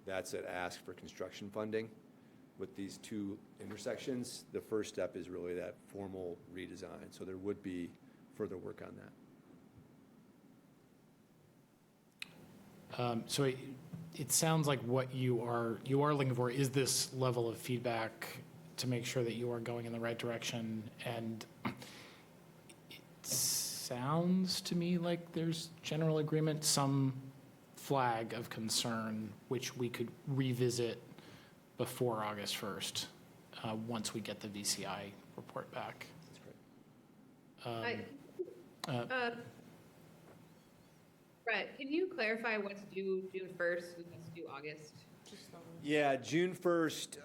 that's an ask for construction funding. With these two intersections, the first step is really that formal redesign, so there would be further work on that. So it sounds like what you are looking for is this level of feedback to make sure that you are going in the right direction. And it sounds to me like there's general agreement, some flag of concern, which we could revisit before August 1st, once we get the VCI report back. That's great. Brett, can you clarify what's due June 1st and what's due August? Just the- Yeah, June 1st,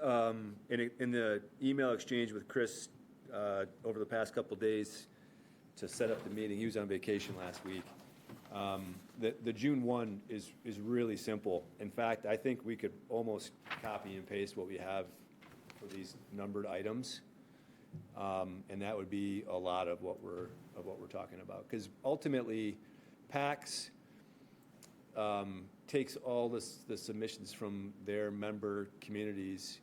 in the email exchange with Chris over the past couple days to set up the meeting, he was on vacation last week. The June 1 is really simple. In fact, I think we could almost copy and paste what we have for these numbered items. And that would be a lot of what we're talking about. Because ultimately, PACS takes all the submissions from their member communities.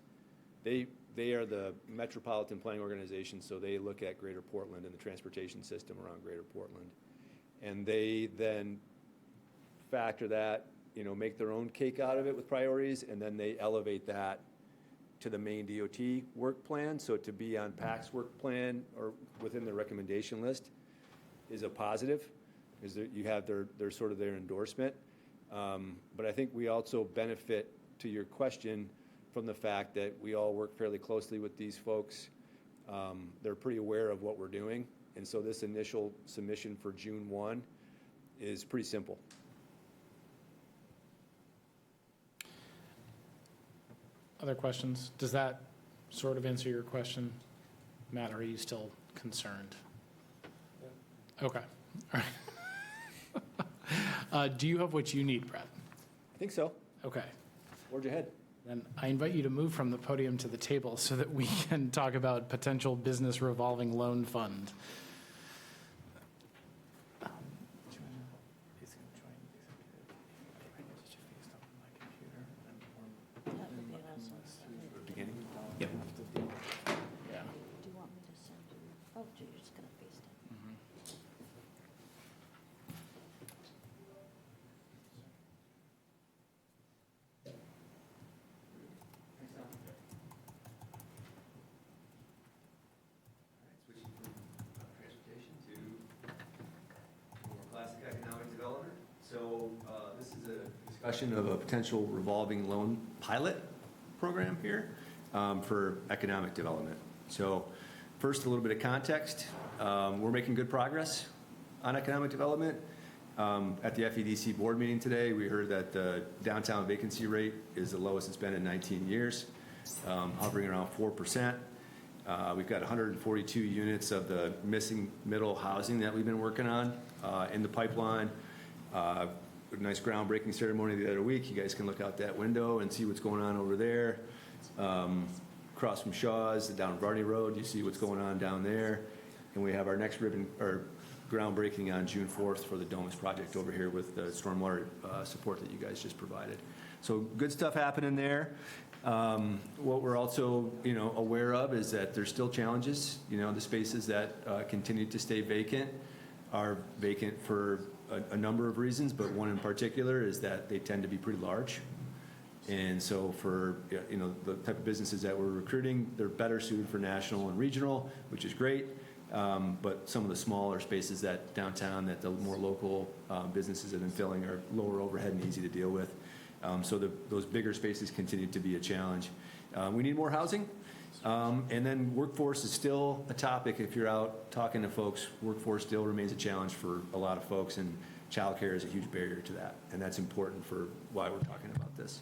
They are the metropolitan planning organization, so they look at Greater Portland and the transportation system around Greater Portland. And they then factor that, make their own cake out of it with priorities, and then they elevate that to the main DOT work plan. So to be on PAC's work plan or within the recommendation list is a positive, because you have their sort of their endorsement. But I think we also benefit, to your question, from the fact that we all work fairly closely with these folks. They're pretty aware of what we're doing. And so this initial submission for June 1 is pretty simple. Other questions? Does that sort of answer your question, Matt? Or are you still concerned? Okay. All right. Do you have what you need, Brett? I think so. Okay. Forge ahead. Then I invite you to move from the podium to the table so that we can talk about potential business revolving loan fund. That would be awesome. Yep. Do you want me to send you? Oh, you're just gonna paste it. Switching from transportation to more classic economic development. So this is a discussion of a potential revolving loan pilot program here for economic development. So first, a little bit of context. We're making good progress on economic development. At the FEDC board meeting today, we heard that the downtown vacancy rate is the lowest it's been in 19 years, hovering around 4%. We've got 142 units of the missing middle housing that we've been working on in the pipeline. A nice groundbreaking ceremony the other week. You guys can look out that window and see what's going on over there. Across from Shaw's, down Varney Road, you see what's going on down there. And we have our next groundbreaking on June 4th for the Domus project over here with the stormwater support that you guys just provided. So good stuff happening there. What we're also, aware of is that there's still challenges. The spaces that continue to stay vacant are vacant for a number of reasons, but one in particular is that they tend to be pretty large. And so for, the type of businesses that we're recruiting, they're better suited for national and regional, which is great. But some of the smaller spaces that downtown that the more local businesses have been filling are lower overhead and easy to deal with. So those bigger spaces continue to be a challenge. We need more housing. And then workforce is still a topic. If you're out talking to folks, workforce still remains a challenge for a lot of folks, and childcare is a huge barrier to that. And that's important for why we're talking about this.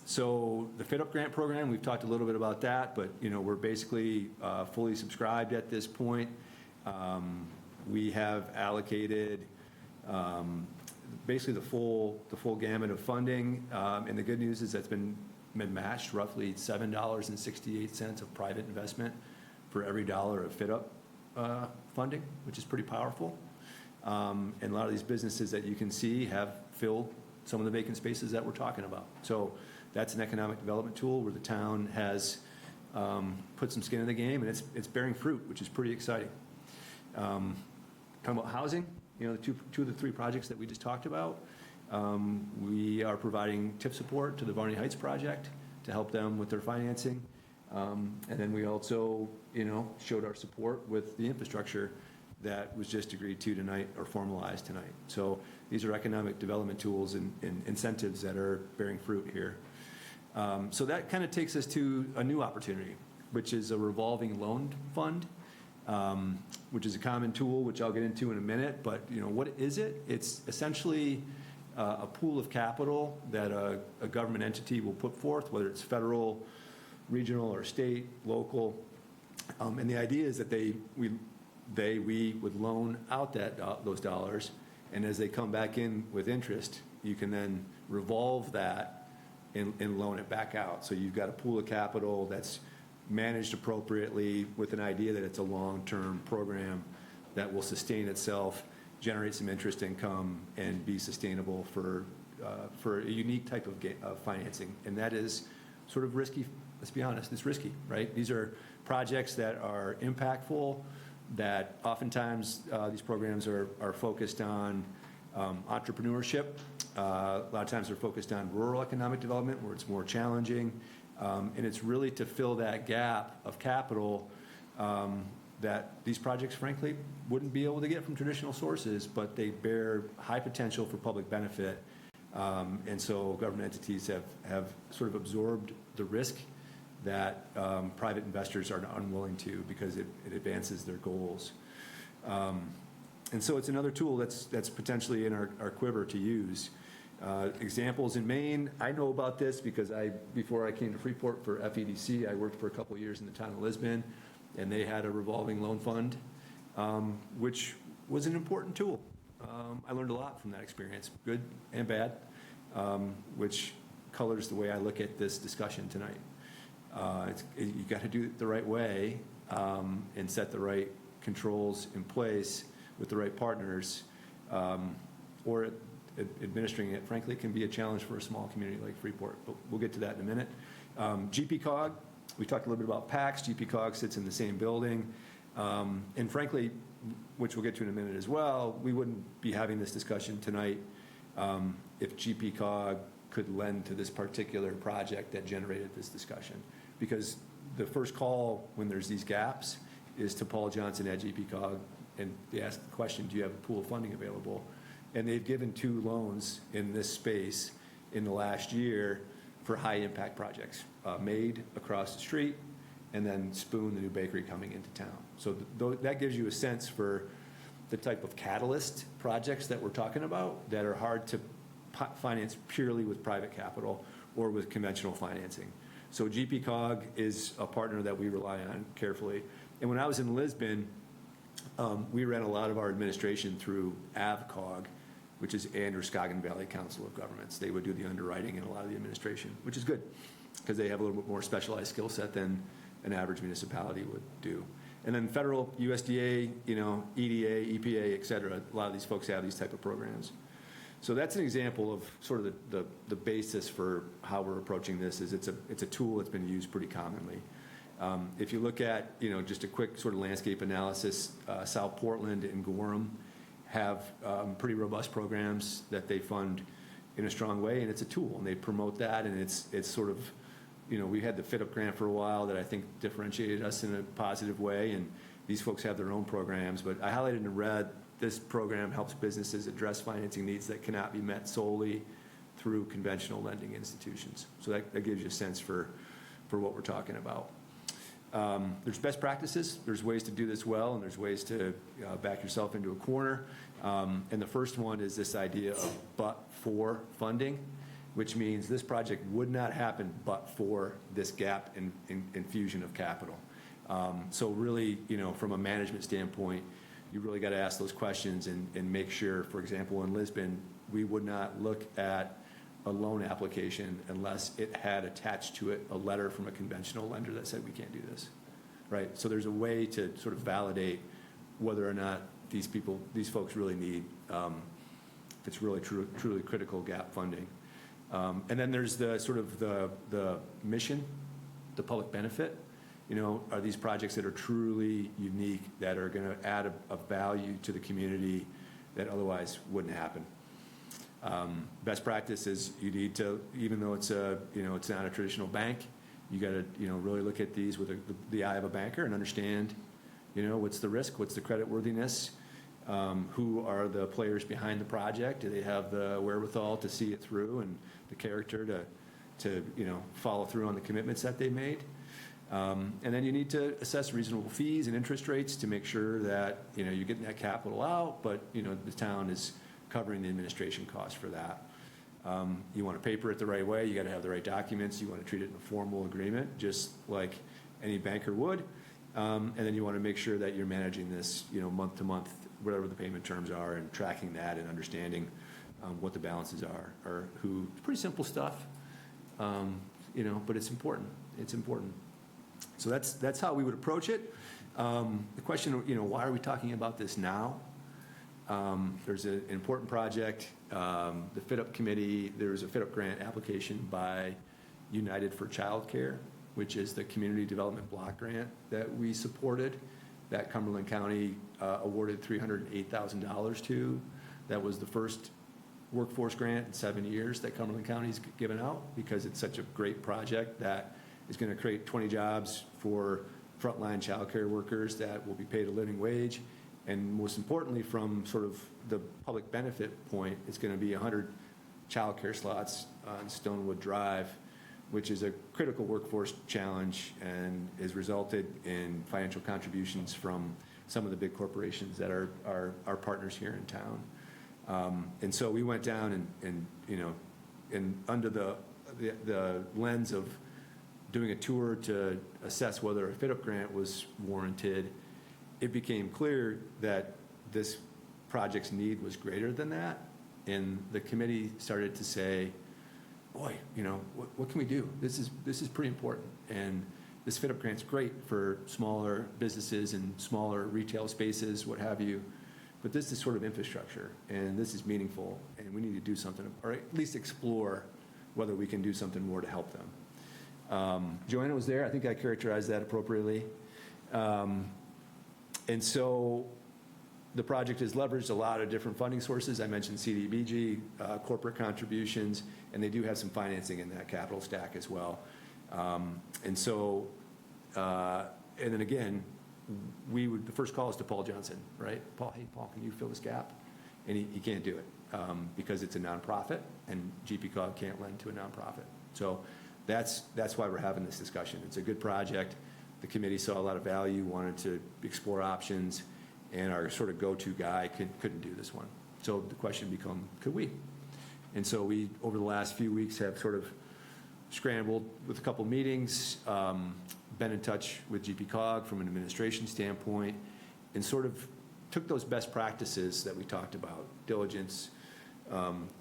So the Fit Up Grant Program, we've talked a little bit about that, but we're basically fully subscribed at this point. We have allocated basically the full gamut of funding, and the good news is that's been matched, roughly $7.68 of private investment for every dollar of Fit Up funding, which is pretty powerful. And a lot of these businesses that you can see have filled some of the vacant spaces that we're talking about. So that's an economic development tool where the town has put some skin in the game, and it's bearing fruit, which is pretty exciting. Talking about housing, the two of the three projects that we just talked about, we are providing TIF support to the Varney Heights project to help them with their financing. And then we also, showed our support with the infrastructure that was just agreed to tonight or formalized tonight. So these are economic development tools and incentives that are bearing fruit here. So that kind of takes us to a new opportunity, which is a revolving loan fund. which is a common tool, which I'll get into in a minute. But, what is it? It's essentially a pool of capital that a government entity will put forth, whether it's federal, regional, or state, local. And the idea is that we would loan out those dollars, and as they come back in with interest, you can then revolve that and loan it back out. So you've got a pool of capital that's managed appropriately with an idea that it's a long-term program that will sustain itself, generate some interest income, and be sustainable for a unique type of financing. And that is sort of risky. Let's be honest, it's risky, right? These are projects that are impactful, that oftentimes these programs are focused on entrepreneurship. A lot of times they're focused on rural economic development where it's more challenging. And it's really to fill that gap of capital that these projects, frankly, wouldn't be able to get from traditional sources, but they bear high potential for public benefit. And so government entities have sort of absorbed the risk that private investors are unwilling to, because it advances their goals. And so it's another tool that's potentially in our quiver to use. Examples in Maine, I know about this because before I came to Freeport for FEDC, I worked for a couple of years in the town of Lisbon, and they had a revolving loan fund, which was an important tool. I learned a lot from that experience, good and bad, which colors the way I look at this discussion tonight. You got to do it the right way and set the right controls in place with the right partners, or administering it, frankly, can be a challenge for a small community like Freeport, but we'll get to that in a minute. GPCOG, we talked a little bit about PACS. GPCOG sits in the same building, and frankly, which we'll get to in a minute as well, we wouldn't be having this discussion tonight if GPCOG could lend to this particular project that generated this discussion, because the first call when there's these gaps is to Paul Johnson at GPCOG, and they ask the question, do you have a pool of funding available? And they've given 2 loans in this space in the last year for high-impact projects, Made across the street, and then Spoon, the new bakery coming into town. So that gives you a sense for the type of catalyst projects that we're talking about that are hard to finance purely with private capital or with conventional financing. So GPCOG is a partner that we rely on carefully. And when I was in Lisbon, we ran a lot of our administration through AVCOG, which is Androscoggin Valley Council of Governments. They would do the underwriting and a lot of the administration, which is good because they have a little bit more specialized skill set than an average municipality would do. And then federal, USDA, EDA, EPA, et cetera, a lot of these folks have these type of programs. So that's an example of sort of the basis for how we're approaching this. Is it's a tool that's been used pretty commonly. If you look at, just a quick sort of landscape analysis, South Portland and Gorham have pretty robust programs that they fund in a strong way, and it's a tool, and they promote that, and it's sort of, we had the FIT-UP grant for a while that I think differentiated us in a positive way, and these folks have their own programs. But I highlighted in red, this program helps businesses address financing needs that cannot be met solely through conventional lending institutions. So that gives you a sense for what we're talking about. There's best practices. There's ways to do this well, and there's ways to back yourself into a corner. And the first one is this idea of but-for funding, which means this project would not happen but for this gap in infusion of capital. So really, from a management standpoint, you really got to ask those questions and make sure, for example, in Lisbon, we would not look at a loan application unless it had attached to it a letter from a conventional lender that said we can't do this, right? So there's a way to sort of validate whether or not these folks really need, if it's really truly critical gap funding. And then there's the sort of the mission, the public benefit. Are these projects that are truly unique, that are going to add a value to the community that otherwise wouldn't happen? Best practice is you need to, even though it's it's not a traditional bank, you got to really look at these with the eye of a banker and understand what's the risk, what's the credit worthiness, who are the players behind the project, do they have the wherewithal to see it through and the character to follow through on the commitments that they made. And then you need to assess reasonable fees and interest rates to make sure that, you're getting that capital out, but, the town is covering the administration costs for that. You want to paper it the right way, you got to have the right documents, you want to treat it in a formal agreement, just like any banker would. And then you want to make sure that you're managing this, month to month, whatever the payment terms are, and tracking that and understanding what the balances are, or pretty simple stuff, but it's important. It's important. So that's how we would approach it. The question, why are we talking about this now? There's an important project. The FitUp committee, there was a FitUp grant application by United for Childcare, which is the community development block grant that we supported, that Cumberland County awarded $308,000 to. That was the first workforce grant in 7 years that Cumberland County's given out, because it's such a great project that is going to create 20 jobs for frontline childcare workers that will be paid a living wage. And most importantly, from sort of the public benefit point, it's going to be 100 childcare slots on Stonewood Drive, which is a critical workforce challenge and has resulted in financial contributions from some of the big corporations that are our partners here in town. And so we went down and under the lens of doing a tour to assess whether a FitUp grant was warranted, it became clear that this project's need was greater than that. And the committee started to say, boy, what can we do? This is pretty important. And this FitUp grant's great for smaller businesses and smaller retail spaces, what have you. But this is sort of infrastructure, and this is meaningful, and we need to do something, or at least explore whether we can do something more to help them. Joanna was there. I think I characterized that appropriately. And so the project has leveraged a lot of different funding sources. I mentioned CDBG, corporate contributions, and they do have some financing in that capital stack as well. And so, and then again, the first call is to Paul Johnson, right? Paul, hey, Paul, can you fill this gap? And he can't do it because it's a nonprofit, and GPCOG can't lend to a nonprofit. So that's why we're having this discussion. It's a good project. The committee saw a lot of value, wanted to explore options, and our sort of go-to guy couldn't do this one. So the question became, could we? And so we, over the last few weeks, have sort of scrambled with a couple meetings, been in touch with GPCOG from an administration standpoint, and sort of took those best practices that we talked about, diligence,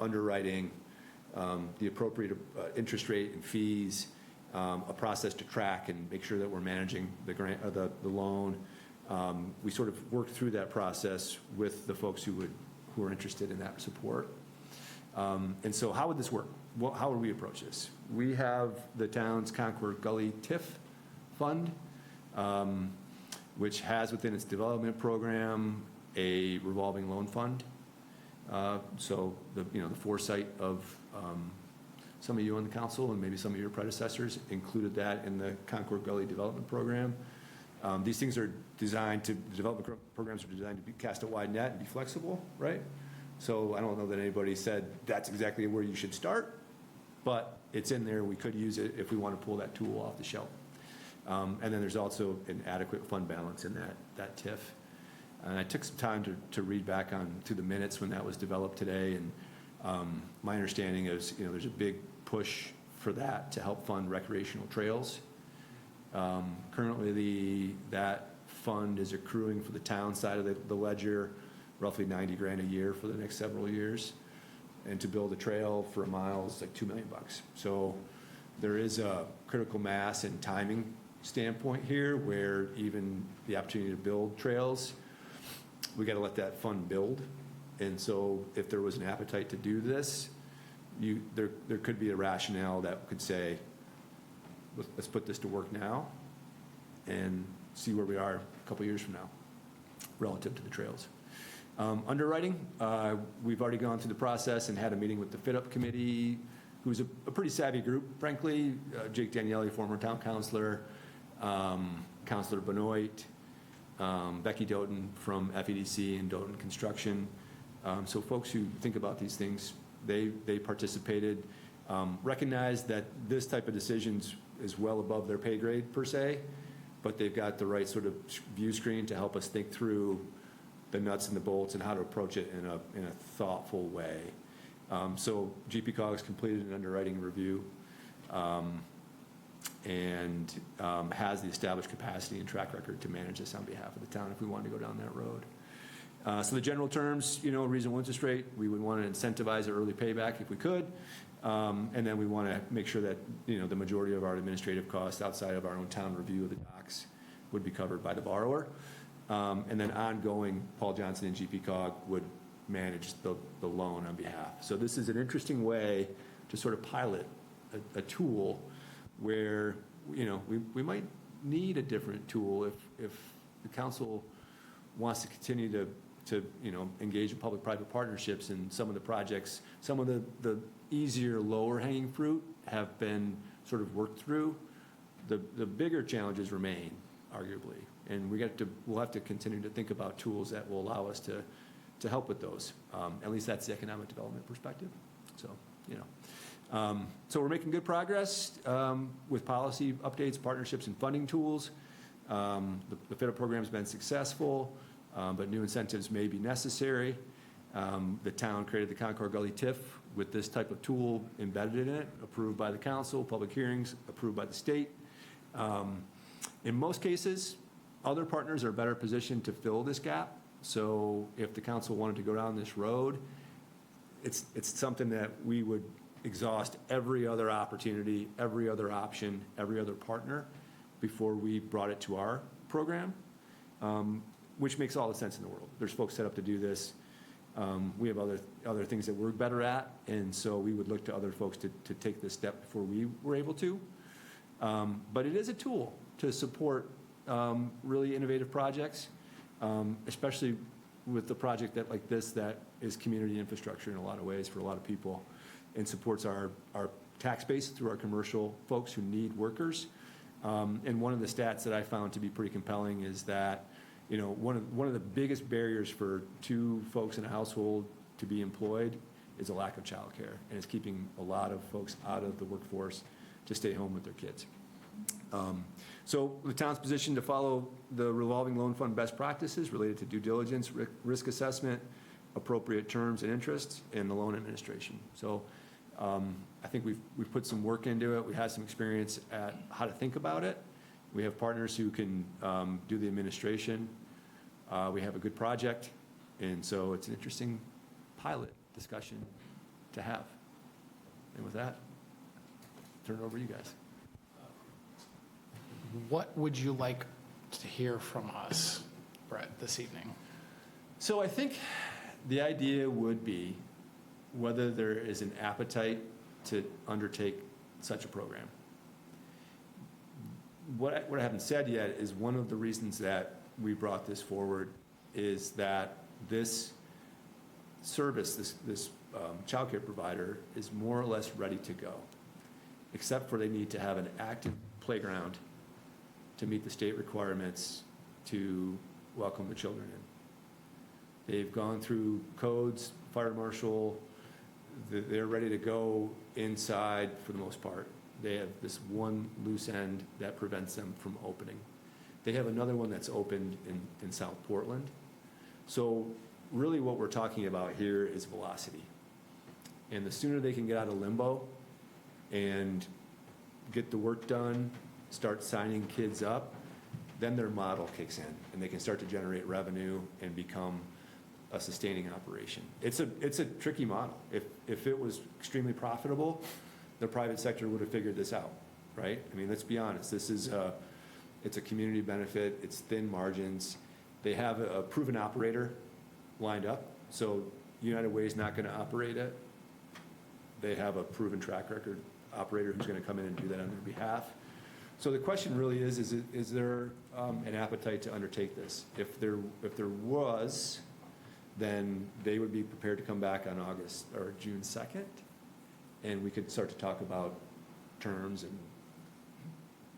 underwriting, the appropriate interest rate and fees, a process to track and make sure that we're managing the grant or the loan. We sort of worked through that process with the folks who are interested in that support. And so how would this work? Well, how would we approach this? We have the town's Concord Gully TIF fund, which has within its development program a revolving loan fund. So the foresight of some of you on the council and maybe some of your predecessors included that in the Concord Gully development program. These things are designed to, the development programs are designed to cast a wide net and be flexible, right? So I don't know that anybody said that's exactly where you should start, but it's in there. We could use it if we want to pull that tool off the shelf. And then there's also an adequate fund balance in that TIF. And I took some time to read back to the minutes when that was developed today. And my understanding is, there's a big push for that to help fund recreational trails. Currently, that fund is accruing for the town side of the ledger roughly $90,000 a year for the next several years. And to build a trail for a mile is like $2 million. So there is a critical mass and timing standpoint here where even the opportunity to build trails, we got to let that fund build. And so if there was an appetite to do this, there could be a rationale that could say, let's put this to work now and see where we are a couple years from now relative to the trails. Underwriting, we've already gone through the process and had a meeting with the FitUp committee, who's a pretty savvy group, frankly. Jake Daniele, former town councilor, Councilor Benoit, Becky Doughton from FEDC and Doughton Construction. So folks who think about these things, they participated, recognized that this type of decisions is well above their pay grade per se, but they've got the right sort of view screen to help us think through the nuts and the bolts and how to approach it in a thoughtful way. So GPCOG has completed an underwriting review and has the established capacity and track record to manage this on behalf of the town if we wanted to go down that road. So the general terms, reasonable interest rate, we would want to incentivize an early payback if we could. And then we want to make sure that, the majority of our administrative costs outside of our own town review of the docs would be covered by the borrower. And then ongoing, Paul Johnson and GPCOG would manage the loan on behalf. So this is an interesting way to sort of pilot a tool where, we might need a different tool if the council wants to continue to engage in public-private partnerships, and some of the projects, some of the easier, lower-hanging fruit have been sort of worked through. The bigger challenges remain, arguably, and we'll have to continue to think about tools that will allow us to help with those. At least that's the economic development perspective. So, so we're making good progress with policy updates, partnerships, and funding tools. The federal program's been successful, but new incentives may be necessary. The town created the Concord Gully TIF with this type of tool embedded in it, approved by the council, public hearings, approved by the state. In most cases, other partners are better positioned to fill this gap. So if the council wanted to go down this road, it's something that we would exhaust every other opportunity, every other option, every other partner before we brought it to our program, which makes all the sense in the world. There's folks set up to do this. We have other things that we're better at, and so we would look to other folks to take this step before we were able to. But it is a tool to support really innovative projects, especially with the project like this that is community infrastructure in a lot of ways for a lot of people, and supports our tax base through our commercial folks who need workers. And one of the stats that I found to be pretty compelling is that one of the biggest barriers for two folks in a household to be employed is a lack of childcare, and it's keeping a lot of folks out of the workforce to stay home with their kids. So the town's positioned to follow the revolving loan fund best practices related to due diligence, risk assessment, appropriate terms and interests, and the loan administration. So I think we've put some work into it. We had some experience at how to think about it. We have partners who can do the administration. We have a good project, and so it's an interesting pilot discussion to have. And with that, turn it over to you guys. What would you like to hear from us, Brett, this evening? So I think the idea would be whether there is an appetite to undertake such a program. What I haven't said yet is one of the reasons that we brought this forward is that this service, this childcare provider, is more or less ready to go, except for they need to have an active playground to meet the state requirements to welcome the children in. They've gone through codes, fire marshal, they're ready to go inside for the most part. They have this one loose end that prevents them from opening. They have another one that's opened in South Portland. So really what we're talking about here is velocity. And the sooner they can get out of limbo and get the work done, start signing kids up, then their model kicks in and they can start to generate revenue and become a sustaining operation. It's a tricky model. If it was extremely profitable, the private sector would have figured this out, right? I mean, let's be honest. It's a community benefit. It's thin margins. They have a proven operator lined up, so United Way is not going to operate it. They have a proven track record operator who's going to come in and do that on their behalf. So the question really is there an appetite to undertake this? If there was, then they would be prepared to come back on August or June 2nd, and we could start to talk about terms and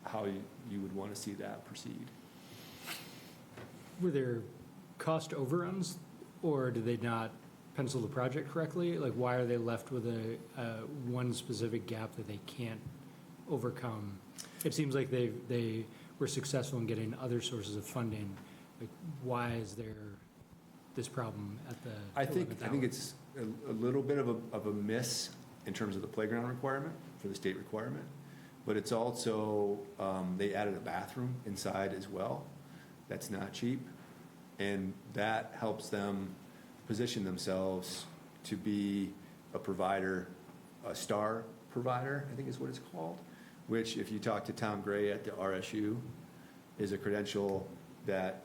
how you would want to see that proceed. Were there cost overruns, or did they not pencil the project correctly? Like, why are they left with one specific gap that they can't overcome. It seems like they were successful in getting other sources of funding. Like, why is there this problem at the I think 11th hour? it's a little bit of a miss in terms of the playground requirement for the state requirement, but it's also, they added a bathroom inside as well. That's not cheap, and that helps them position themselves to be a provider, a star provider, I think is what it's called, which if you talk to Tom Gray at the RSU, is a credential that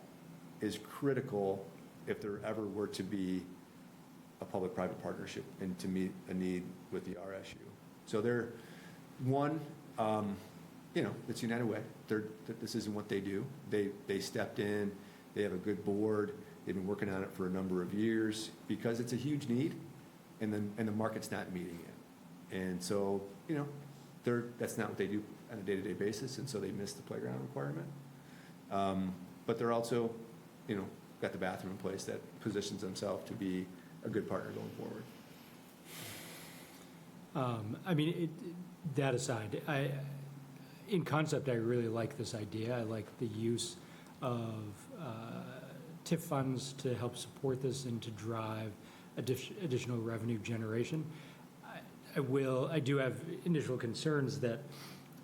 is critical if there ever were to be a public-private partnership and to meet a need with the RSU. So they're, one, it's United Way. This isn't what they do. They stepped in, they have a good board, they've been working on it for a number of years because it's a huge need, and the market's not meeting it. And so, that's not what they do on a day-to-day basis, and so they missed the playground requirement. But they're also, got the bathroom in place that positions themselves to be a good partner going forward. That aside, in concept, I really like this idea. I like the use of TIF funds to help support this and to drive additional revenue generation. I do have initial concerns that,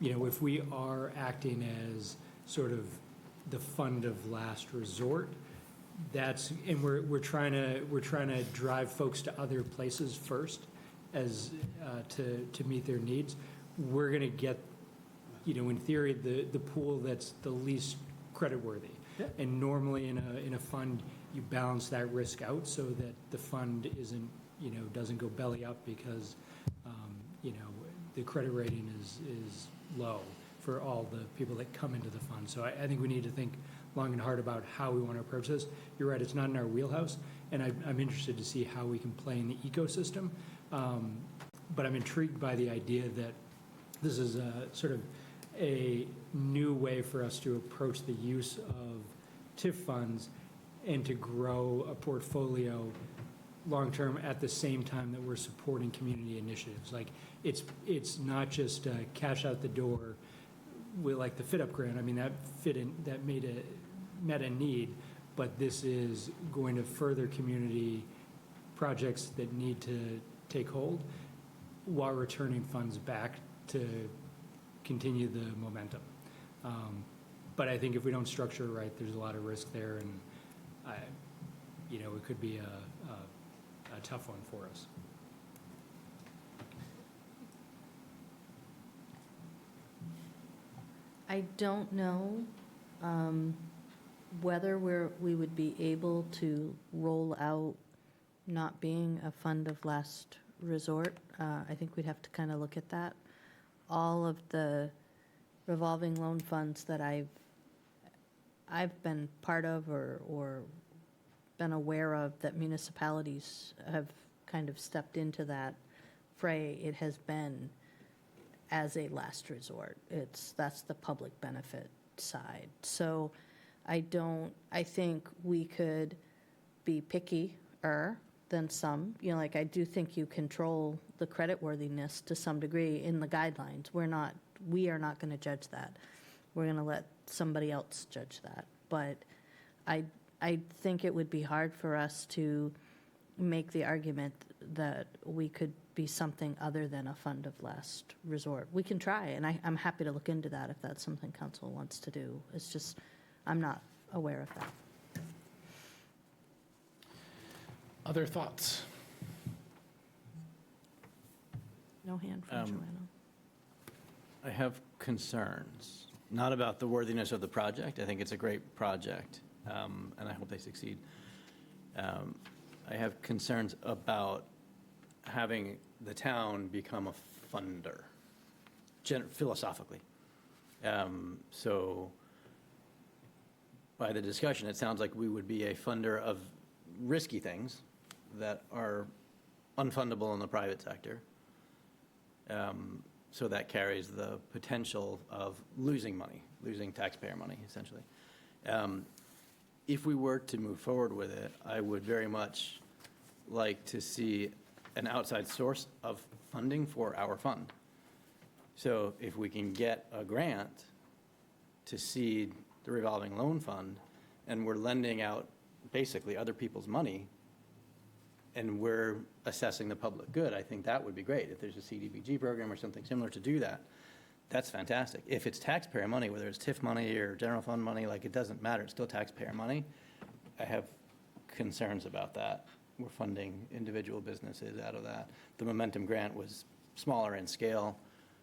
if we are acting as sort of the fund of last resort, and we're trying to drive folks to other places first as to meet their needs, we're going to get, in theory, the pool that's the least creditworthy. Yeah. And normally in a fund, you balance that risk out so that the fund doesn't go belly up because the credit rating is low for all the people that come into the fund. So I think we need to think long and hard about how we want to approach this. You're right, it's not in our wheelhouse, and I'm interested to see how we can play in the ecosystem. But I'm intrigued by the idea that this is a sort of a new way for us to approach the use of TIF funds and to grow a portfolio long-term at the same time that we're supporting community initiatives. Like, it's not just cash out the door. We like the Fit Up grant. That fit in, that met a need, but this is going to further community projects that need to take hold while returning funds back to continue the momentum. But I think if we don't structure it right, there's a lot of risk there, and it could be a tough one for us. I don't know whether we would be able to roll out not being a fund of last resort. I think we'd have to kind of look at that. All of the revolving loan funds that I've been part of or been aware of that municipalities have kind of stepped into that fray, it has been as a last resort. That's the public benefit side. So I think we could be pickier than some. I do think you control the creditworthiness to some degree in the guidelines. We are not going to judge that. We're going to let somebody else judge that. But I think it would be hard for us to make the argument that we could be something other than a fund of last resort. We can try, and I'm happy to look into that if that's something council wants to do. It's just, I'm not aware of that. Other thoughts? No hand from Joanna. I have concerns, not about the worthiness of the project. I think it's a great project, and I hope they succeed. I have concerns about having the town become a funder, philosophically. So by the discussion, it sounds like we would be a funder of risky things that are unfundable in the private sector. So that carries the potential of losing money, losing taxpayer money, essentially. If we were to move forward with it, I would very much like to see an outside source of funding for our fund. So if we can get a grant to seed the revolving loan fund, and we're lending out basically other people's money, and we're assessing the public good, I think that would be great. If there's a CDBG program or something similar to do that, that's fantastic. If it's taxpayer money, whether it's TIF money or general fund money, like, it doesn't matter, it's still taxpayer money. I have concerns about that. We're funding individual businesses out of that. The Momentum grant was smaller in scale,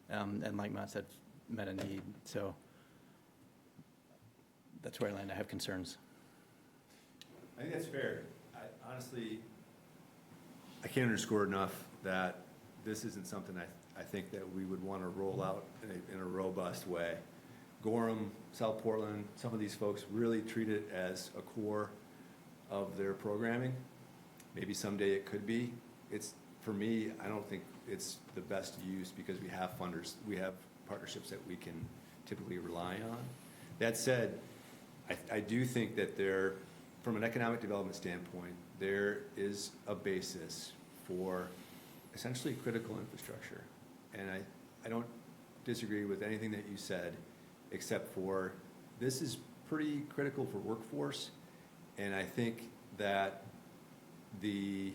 and like Matt said, met a need, so that's where I land. I have concerns. I think that's fair. Honestly, I can't underscore enough that this isn't something I think that we would want to roll out in a robust way. Gorham, South Portland, some of these folks really treat it as a core of their programming. Maybe someday it could be. For me, I don't think it's the best use because we have funders, we have partnerships that we can typically rely on. That said, I do think that from an economic development standpoint, there is a basis for essentially critical infrastructure. And I don't disagree with anything that you said, except for this is pretty critical for workforce. And I think that the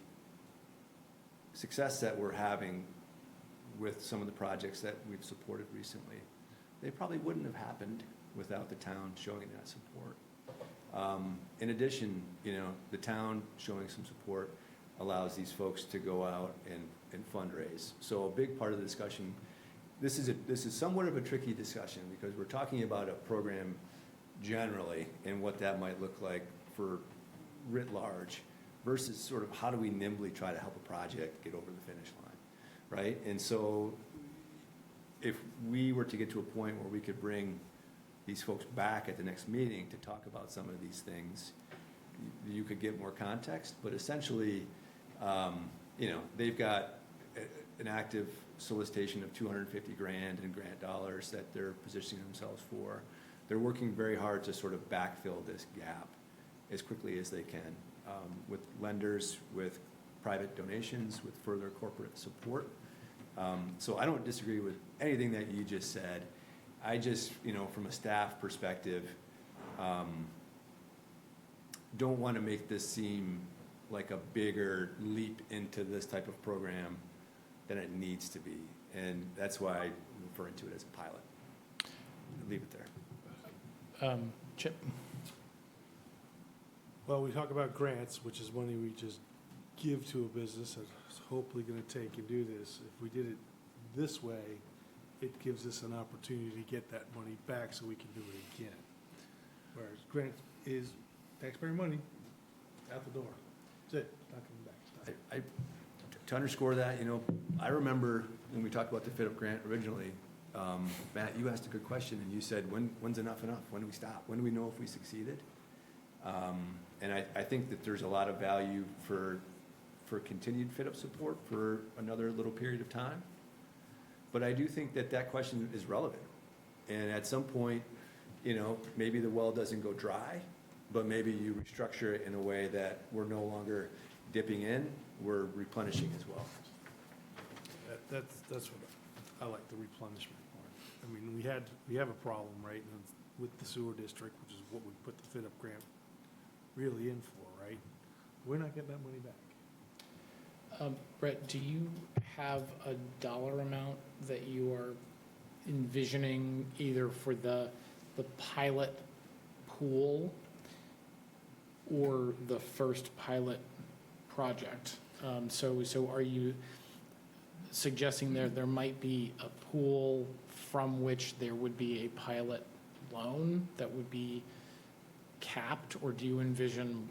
success that we're having with some of the projects that we've supported recently, they probably wouldn't have happened without the town showing that support. In addition, the town showing some support allows these folks to go out and fundraise. So a big part of the discussion, this is somewhat of a tricky discussion because we're talking about a program generally and what that might look like for writ large versus sort of how do we nimbly try to help a project get over the finish line, right? And so if we were to get to a point where we could bring these folks back at the next meeting to talk about some of these things, you could get more context, but essentially, they've got an active solicitation of $250,000 in grant dollars that they're positioning themselves for. They're working very hard to sort of backfill this gap as quickly as they can, with lenders, with private donations, with further corporate support. So I don't disagree with anything that you just said. I just, from a staff perspective, don't want to make this seem like a bigger leap into this type of program than it needs to be. And that's why I'm referring to it as a pilot. I'll leave it there. Chip? Well, we talk about grants, which is money we just give to a business that's hopefully going to take and do this. If we did it this way, it gives us an opportunity to get that money back so we can do it again. Whereas grant is taxpayer money out the door. That's it, not coming back. To underscore that, I remember when we talked about the FIT-UP grant originally, Matt, you asked a good question and you said, when's enough enough? When do we stop? When do we know if we succeeded? And I think that there's a lot of value for continued FIT-UP support for another little period of time. But I do think that question is relevant. And at some point, maybe the well doesn't go dry, but maybe you restructure it in a way that we're no longer dipping in, we're replenishing as well. That's what I like, the replenishment part. I mean, we have a problem, right, with the sewer district, which is what we put the FIT-UP grant really in for, right? We're not getting that money back. Brett, do you have a dollar amount that you are envisioning either for the pilot pool or the first pilot project? So are you suggesting there might be a pool from which there would be a pilot loan that would be capped, or do you envision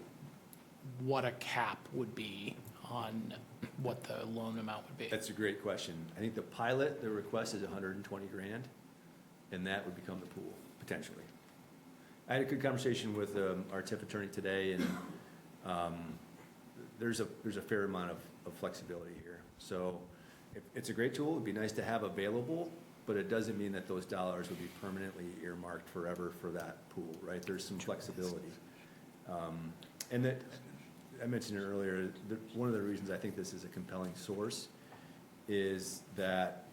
what a cap would be on what the loan amount would be? That's a great question. I think the pilot, the request is $120,000, and that would become the pool, potentially. I had a good conversation with our TIF attorney today, and there's a fair amount of flexibility here. So it's a great tool. It'd be nice to have available, but it doesn't mean that those dollars would be permanently earmarked forever for that pool, right? There's some flexibility. And that, I mentioned it earlier, one of the reasons I think this is a compelling source is that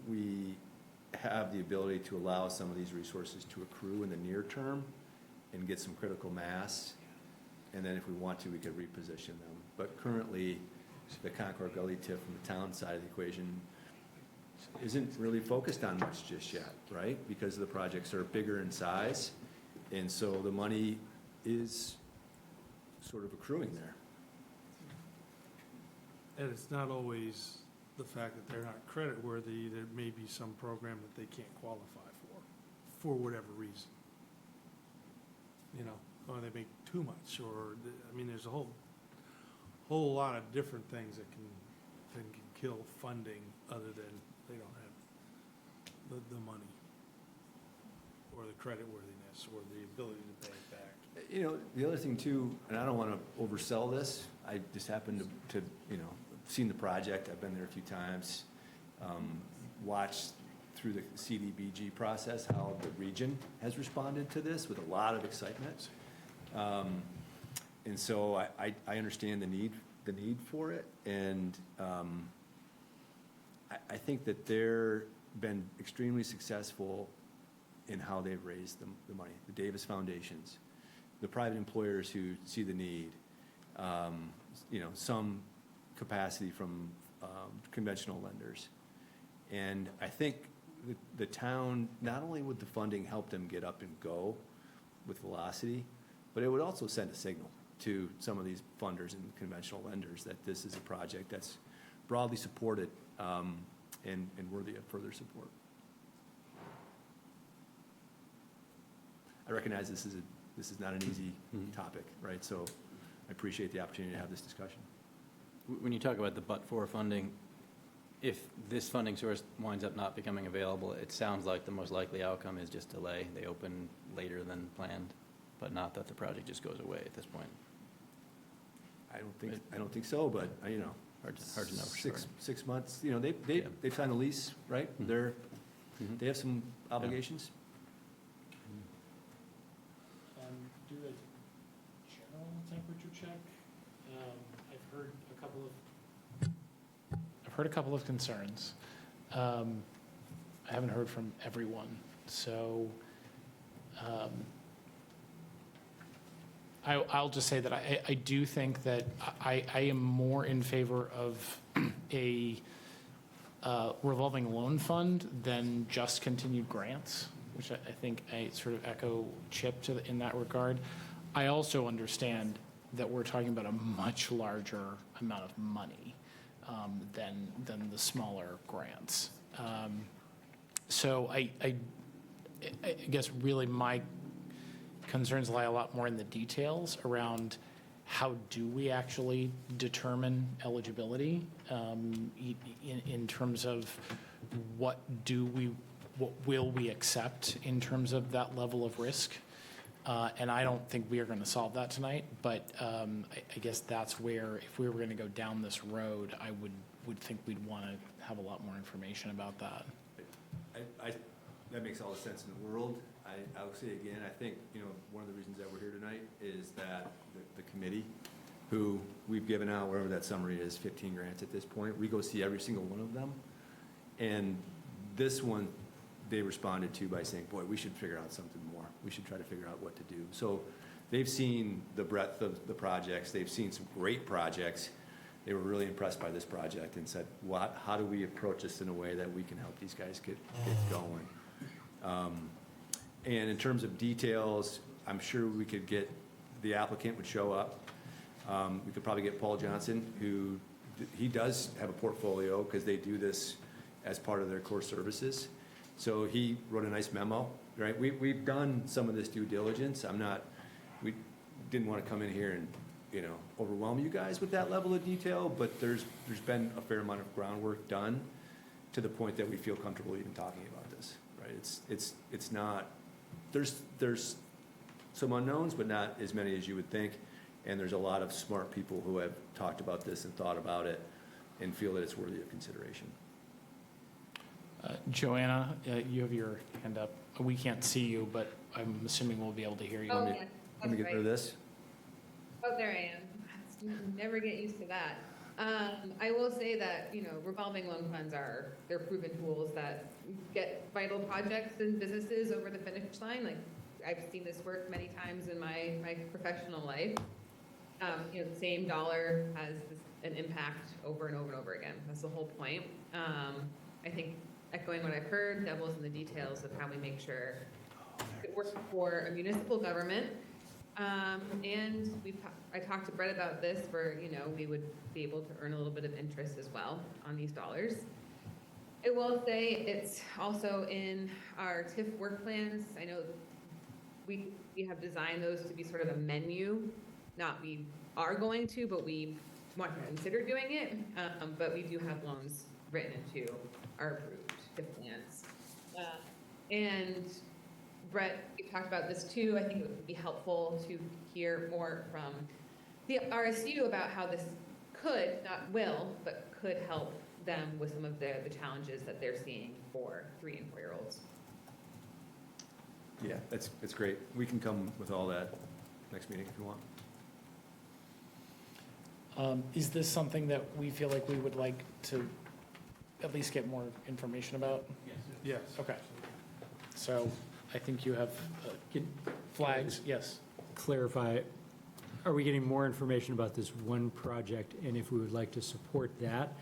we have the ability to allow some of these resources to accrue in the near term and get some critical mass. And then if we want to, we could reposition them. But currently, the Concord Gully tip from the town side of the equation isn't really focused on much just yet, right? Because the projects are bigger in size, and so the money is sort of accruing there. And it's not always the fact that they're not creditworthy, there may be some program that they can't qualify for whatever reason. You know, or they make too much, or, I mean, there's a whole lot of different things that can kill funding other than they don't have the money or the creditworthiness or the ability to pay it back. You know, the other thing too, and I don't want to oversell this, I just happened to you know, seen the project, I've been there a few times, watched through the CDBG process how the region has responded to this with a lot of excitement. And so I understand the need for it, and I think that they're been extremely successful in how they've raised the money. The Davis Foundations, the private employers who see the need, you know, some capacity from conventional lenders. And I think the town, not only would the funding help them get up and go with velocity, but it would also send a signal to some of these funders and conventional lenders that this is a project that's broadly supported and worthy of further support. I recognize this is not an easy topic, right? So I appreciate the opportunity to have this discussion. When you talk about the but-for funding, if this funding source winds up not becoming available, it sounds like the most likely outcome is just delay. They open later than planned, but not that the project just goes away at this point. I don't think so, but you know, hard to know for sure. 6 months. You know, they've signed a lease, right? They have some obligations. Do a general temperature check. I've heard a couple of concerns. I haven't heard from everyone, so I'll just say that I do think that I am more in favor of a revolving loan fund than just continued grants, which I think I sort of echo Chip in that regard. I also understand that we're talking about a much larger amount of money than the smaller grants. So I guess really my concerns lie a lot more in the details around how do we actually determine eligibility in terms of what will we accept in terms of that level of risk. And I don't think we are going to solve that tonight, but I guess that's where, if we were going to go down this road, I would think we'd want to have a lot more information about that. That makes all the sense in the world. I'll say again, I think, you know, one of the reasons that we're here tonight is that the committee, who we've given out, wherever that summary is, 15 grants at this point, we go see every single one of them. And this one, they responded to by saying, boy, we should figure out something more. We should try to figure out what to do. So they've seen the breadth of the projects. They've seen some great projects. They were really impressed by this project and said, how do we approach this in a way that we can help these guys get going? And in terms of details, I'm sure we could get, the applicant would show up. We could probably get Paul Johnson, who, he does have a portfolio because they do this as part of their core services. So he wrote a nice memo, right? We've done some of this due diligence. We didn't want to come in here and, you know, overwhelm you guys with that level of detail, but there's been a fair amount of groundwork done to the point that we feel comfortable even talking about this, right? It's not, there's some unknowns, but not as many as you would think. And there's a lot of smart people who have talked about this and thought about it and feel that it's worthy of consideration. Joanna, you have your hand up. We can't see you, but I'm assuming we'll be able to hear you. Oh, yeah. Let me get rid of this. Oh, there I am. Never get used to that. I will say that, revolving loan funds they're proven tools that get vital projects and businesses over the finish line. Like, I've seen this work many times in my professional life. The same dollar has an impact over and over and over again. That's the whole point. I think echoing what I've heard, devil's in the details of how we make sure it works for a municipal government. And I talked to Brett about this, where, we would be able to earn a little bit of interest as well on these dollars. I will say it's also in our TIF work plans. I know we have designed those to be sort of a menu, not we are going to, but we want to consider doing it. But we do have loans written into our approved TIF plans. And Brett, we talked about this too. I think it would be helpful to hear more from the RSU about how this could, not will, but could help them with some of the challenges that they're seeing for 3 and 4-year-olds. Yeah, it's great. We can come with all that next meeting if you want. Is this something that we feel like we would like to at least get more information about? Yes. Okay. So I think you have flags, yes. Clarify, are we getting more information about this one project and if we would like to support that?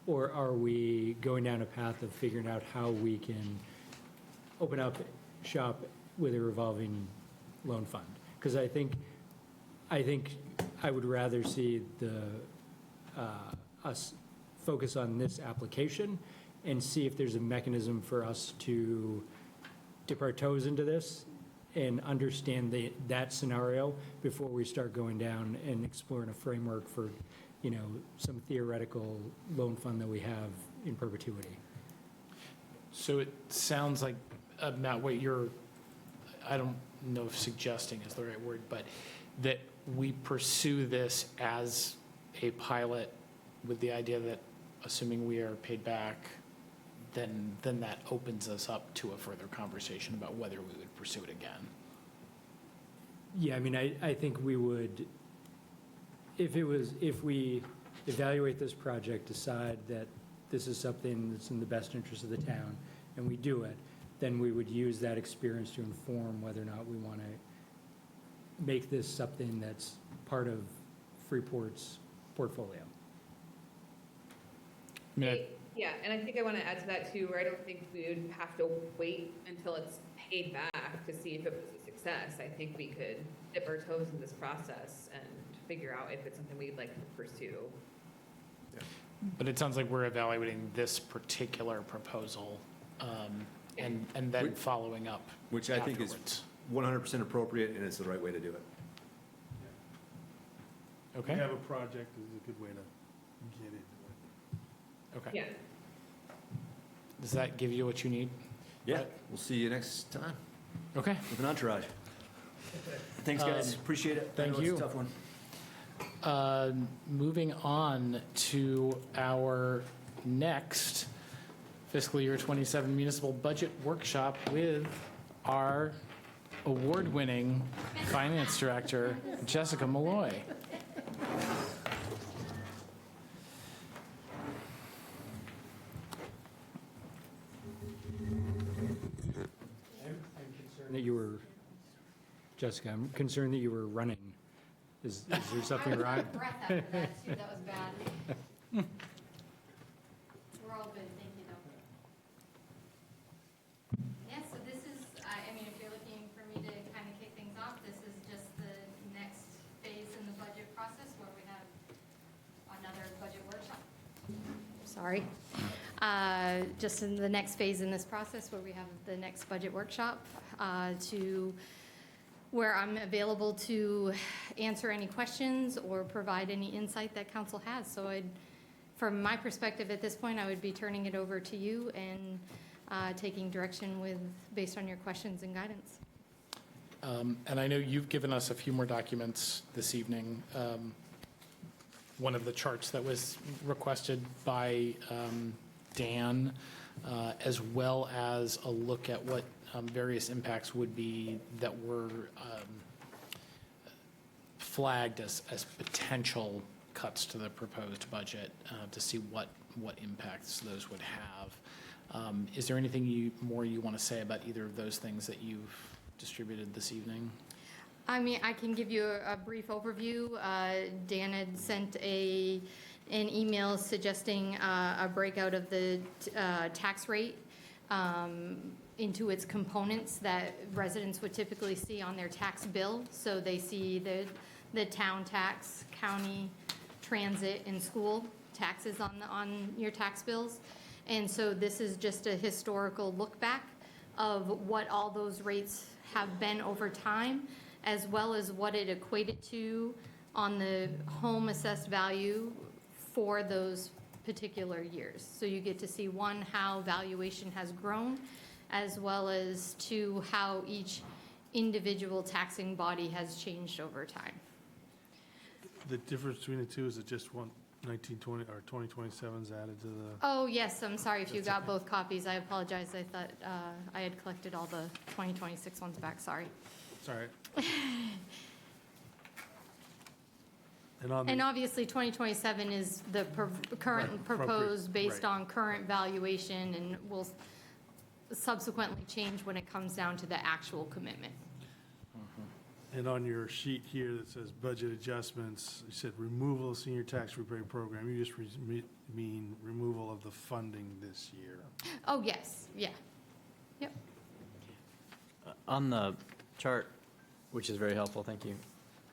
Or are we going down a path of figuring out how we can open up shop with a revolving loan fund? Because I think I would rather see us focus on this application and see if there's a mechanism for us to dip our toes into this and understand that scenario before we start going down and exploring a framework for, some theoretical loan fund that we have in perpetuity. So it sounds like, Matt, what I don't know if suggesting is the right word, but that we pursue this as a pilot with the idea that, assuming we are paid back, then that opens us up to a further conversation about whether we would pursue it again. Yeah, I mean, I think we would, if we evaluate this project, decide that this is something that's in the best interest of the town, and we do it, then we would use that experience to inform whether or not we want to make this something that's part of Freeport's portfolio. Yeah, and I think I want to add to that too, where I don't think we would have to wait until it's paid back to see if it was a success. I think we could dip our toes in this process and figure out if it's something we'd like to pursue. But it sounds like we're evaluating this particular proposal and then following up Which I think is afterwards. 100% appropriate, and it's the right way to do it. Okay? Have a project is a good way to get into it. Okay. Yeah. Does that give you what you need? Yeah, we'll see you next time Okay. with an entourage. Thanks, guys. Appreciate it. thank I know you. It's a tough one. Moving on to our next fiscal year 27 municipal budget workshop with our award-winning finance director, Jessica Malloy. That you were, Jessica, I'm concerned that you were running. Is there something wrong? Breath after that, too, that was bad. We're all good, thank you, though. Yeah, so this is, I mean, if you're looking for me to kind of kick things off, this is just the next phase in the budget process where we have another budget workshop. Sorry. Just in the next phase in this process where we have the next budget workshop where I'm available to answer any questions or provide any insight that council has. So from my perspective at this point, I would be turning it over to you and taking direction based on your questions and guidance. And I know you've given us a few more documents this evening. One of the charts that was requested by Dan, as well as a look at what various impacts would be that were flagged as potential cuts to the proposed budget to see what impacts those would have. Is there anything more you want to say about either of those things that you've distributed this evening? I mean, I can give you a brief overview. Dan had sent an email suggesting a breakout of the tax rate into its components that residents would typically see on their tax bill. So they see the town tax, county, transit, and school taxes on your tax bills. And so this is just a historical look back of what all those rates have been over time, as well as what it equated to on the home assessed value for those particular years. So you get to see, one, how valuation has grown, as well as two, how each individual taxing body has changed over time. The difference between the two is that just 1920 or 2027 is added to the, Oh, yes, I'm sorry if you got both copies. I apologize. I thought I had collected all the 2026 ones back. Sorry. sorry. And on And the, obviously, 2027 is the current Right, proposed appropriate, based right. on current valuation, and will subsequently change when it comes down to the actual commitment. and on your sheet here that says budget adjustments, you said removal of senior tax rebate program. You just mean removal of the funding this year. Oh, yes, yeah. Yep. On the chart, which is very helpful, thank you,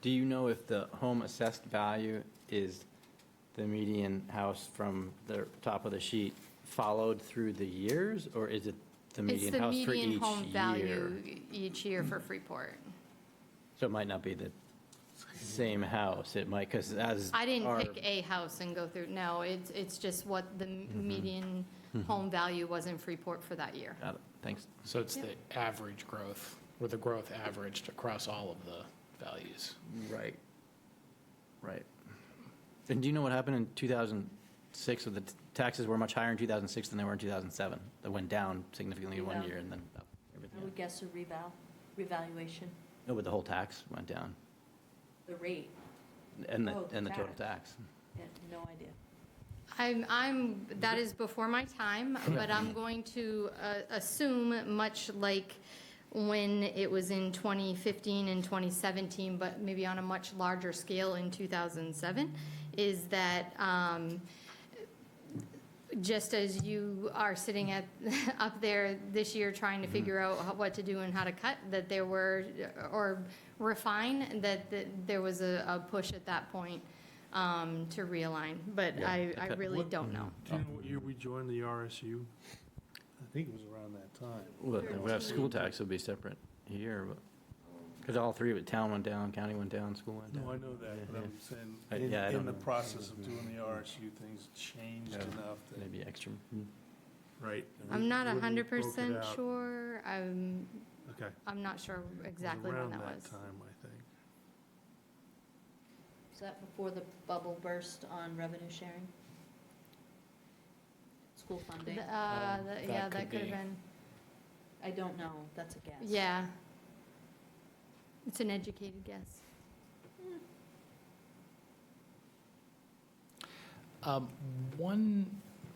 do you know if the home assessed value is the median house from the top of the sheet followed through the years, or is it the It's median the house for median each home year? value each year for Freeport. So it might not be the same house, it might, because as I didn't our- pick a house and go through, no, it's just what the median home value was in Freeport for that year. Got it, thanks. So it's the average growth, or the growth averaged across all of the values. Right. Right. And do you know what happened in 2006? With the taxes were much higher in 2006 than they were in 2007. They went down significantly in one Yeah. year and then up. Everything. I would guess a revaluation, No, but the whole tax went down, the rate, and the Oh, the total tax. tax. yeah, no idea. That is before my time, but I'm going to assume, much like when it was in 2015 and 2017, but maybe on a much larger scale in 2007, is that just as you are sitting up there this year trying to figure out what to do and how to cut, that there were, or refine, that there was a push at that point to realign, but Yeah, I okay. really don't know. Do you know what year we joined the RSU? I think it was around that time. Well, if we have school tax, it'll be separate here, but, because all three of it, town went down, county went down, school went down. No, I know that, Yeah, but yeah. I'm saying, Yeah, I in don't the know. process of doing the RSU, things changed Yeah. enough that, Maybe extra. right? I'm not when we broke it 100% out- sure. Okay. I'm not sure It was exactly when around that was. time, I think. Is that before the bubble burst on revenue sharing? School funding? Yeah, that that could could have be. been, I don't know, that's a guess. yeah. It's an educated guess. One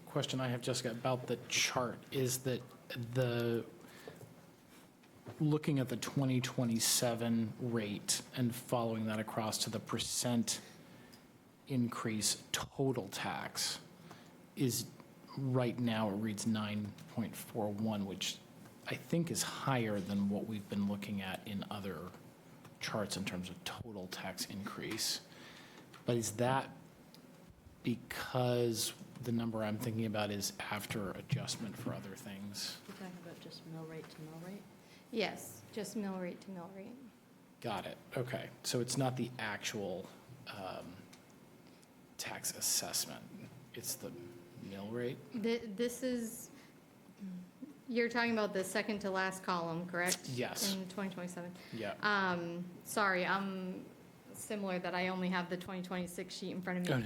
question I have, Jessica, about the chart is that looking at the 2027 rate and following that across to the percent increase total tax is, right now, it reads 9.41, which I think is higher than what we've been looking at in other charts in terms of total tax increase. But is that because the number I'm thinking about is after adjustment for other things? You're talking about just mill rate to mill rate? Yes, just mill rate to mill rate. Got it, okay. So it's not the actual tax assessment, it's the mill rate? This is, you're talking about the second to last column, correct? Yes. In 2027. Yeah. Sorry, I'm similar that I only have the 2026 sheet in front of me. Oh, no.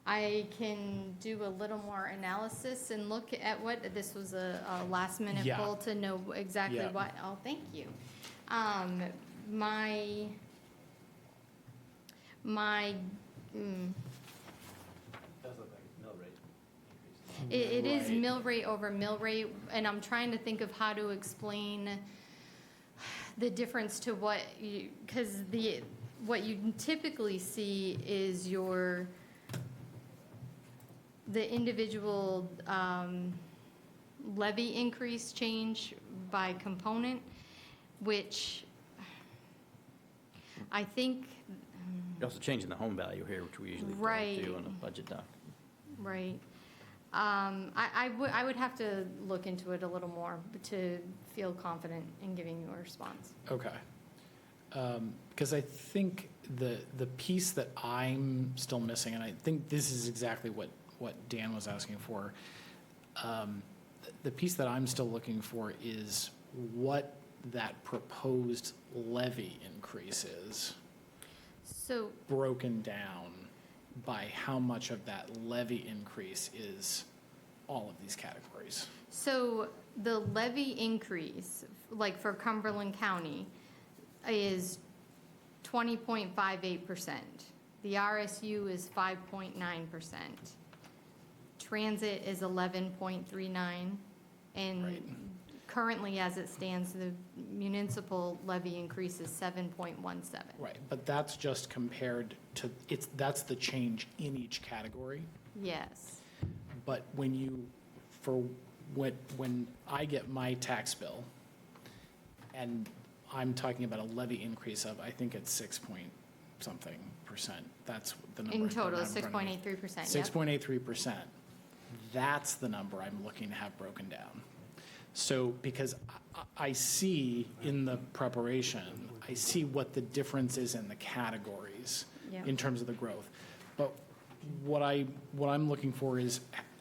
I can do a little more analysis and look at what, this was a last minute Yeah. pull to know exactly Yeah. what, oh, thank you. My, Does look like it's mill rate increase. it is Right. mill rate over mill rate, and I'm trying to think of how to explain the difference to what you, because what you typically see is the individual levy increase change by component, which I think, You're also changing the home value here, which we usually don't Right. do in a budget doc. right. I would have to look into it a little more to feel confident in giving you a response. Okay. Because I think the piece that I'm still missing, and I think this is exactly what Dan was asking for, the piece that I'm still looking for is what that proposed levy increase is, So, broken down by how much of that levy increase is all of these categories. so the levy increase, like for Cumberland County, is 20.58%. The RSU is 5.9%. Transit is 11.39, and Right. currently, as it stands, the municipal levy increase is 7.17. Right, but that's just compared to, that's the change in each category. Yes. But when I get my tax bill, and I'm talking about a levy increase of, I think it's 6-point-something%. That's the number. In I total, have in front of me. 6.83%, yep. 6.83%. That's the number I'm looking to have broken down. So, because I see in the preparation, I see what the difference is in the categories Yeah. in terms of the growth. But what I'm looking for is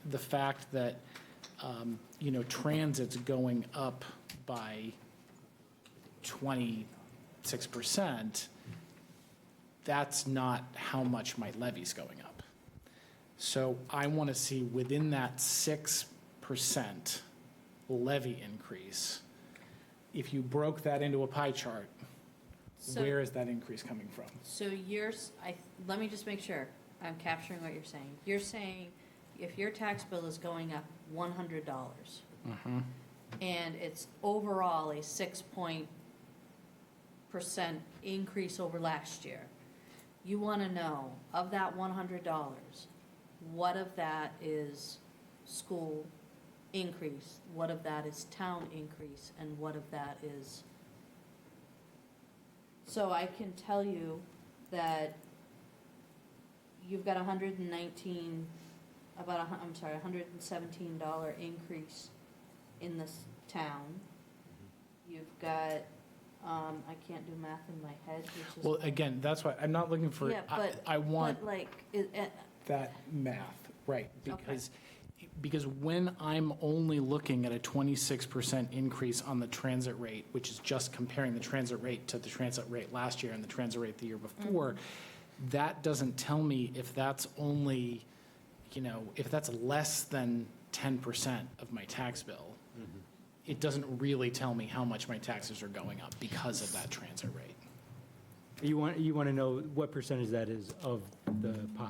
the fact that, transit's going up by 26%. That's not how much my levy's going up. So I want to see within that 6% levy increase, if you broke that into a pie chart, So- where is that increase coming from? So let me just make sure I'm capturing what you're saying. You're saying if your tax bill is going up $100 and it's overall a 6% increase over last year, you want to know, of that $100, what of that is school increase, what of that is town increase, and what of that is... So I can tell you that you've got $117 increase in this town. You've got, I can't do math in my head, which is... Well, again, that's why, I'm not looking for, Yeah, but... I want But like, that math, right? Because when I'm only looking at a 26% increase on the transit rate, which is just comparing the transit rate to the transit rate last year and the transit rate the year before, that doesn't tell me if that's only, if that's less than 10% of my tax bill. It doesn't really tell me how much my taxes are going up because of that transit rate. You want to know what percentage that is of the pie?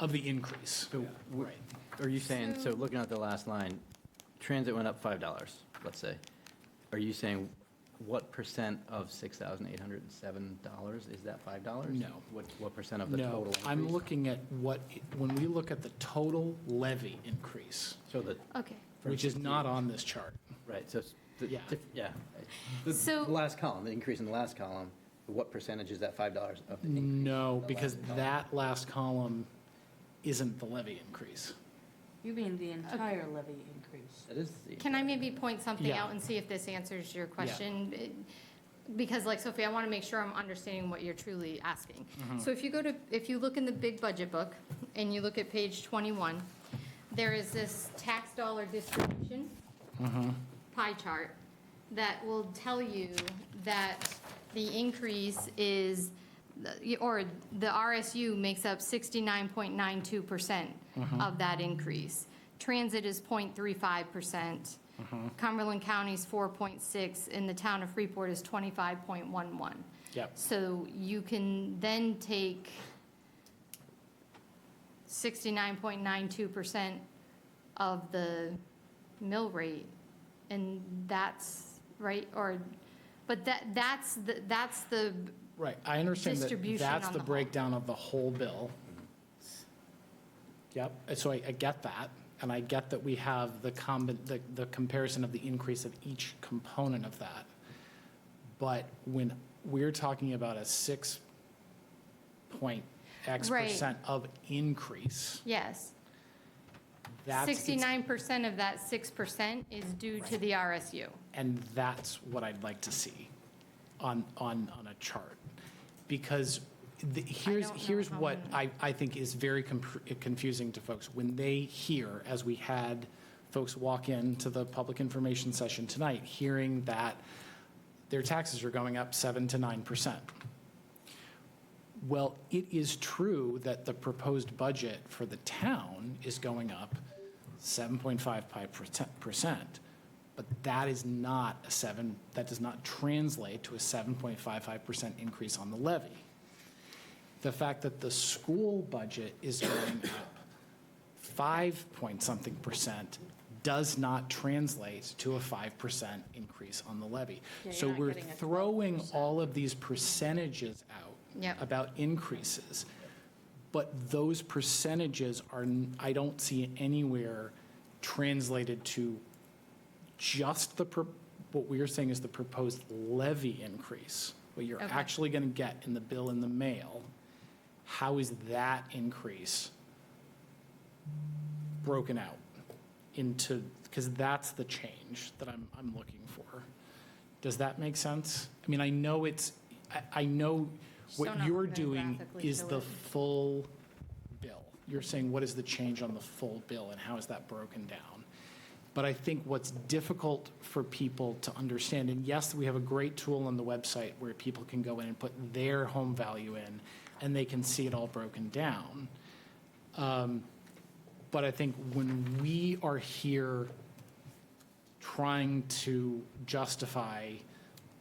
Of the increase. Right. Are you saying, so looking at the last line, transit went up $5, let's say. Are you saying what percent of $6,807 is that $5? No. What percent of the total No, increase? I'm looking at when we look at the total levy increase, So the, Okay. which is not on this chart. right, so, Yeah. The So- last column, the increase in the last column, what percentage is that $5 of the increase? No, The because last column? that last column isn't the levy increase. You mean the entire levy increase? That is the. Can I maybe point something Yeah. out and see if this answers your question? Because like Sophie, I want to make sure I'm understanding what you're truly asking. So if you look in the big budget book and you look at page 21, there is this tax dollar distribution pie chart that will tell you that the increase is or the RSU makes up 69.92% of that increase. Transit is 0.35%. Cumberland County's 4.6, and the town of Freeport is 25.11. Yep. So you can then take 69.92% of the mill rate, and that's, right, or, but that's the, Right, I understand that Distribution that's on the the whole. breakdown of the whole bill. Yep, so I get that, and I get that we have the comparison of the increase of each component of that. But when we're talking about a 6 point X Right. percent of increase, yes. that's. 69% of that 6% is due to the RSU. And that's what I'd like to see on a chart. Because here's how what I think is very confusing to folks. When they hear, as we had folks walk into the public information session tonight, hearing that their taxes are going up 7 to 9%. Well, it is true that the proposed budget for the town is going up 7.55%. But that is not that does not translate to a 7.55% increase on the levy. The fact that the school budget is going up 5 point something percent does not translate to a 5% increase on the levy. Yeah, So you're not we're getting a throwing all of these percentages out Yep. about increases, but those percentages are, I don't see anywhere translated to just what we are saying is the proposed levy increase, what you're Okay. actually going to get in the bill in the mail. How is that increase broken out into, because that's the change that I'm looking for. Does that make sense? I mean, I know I know what So not you're gonna doing graphically is show the it. full bill. You're saying, what is the change on the full bill and how is that broken down? But I think what's difficult for people to understand, and yes, we have a great tool on the website where people can go in and put their home value in, and they can see it all broken down. But I think when we are here trying to justify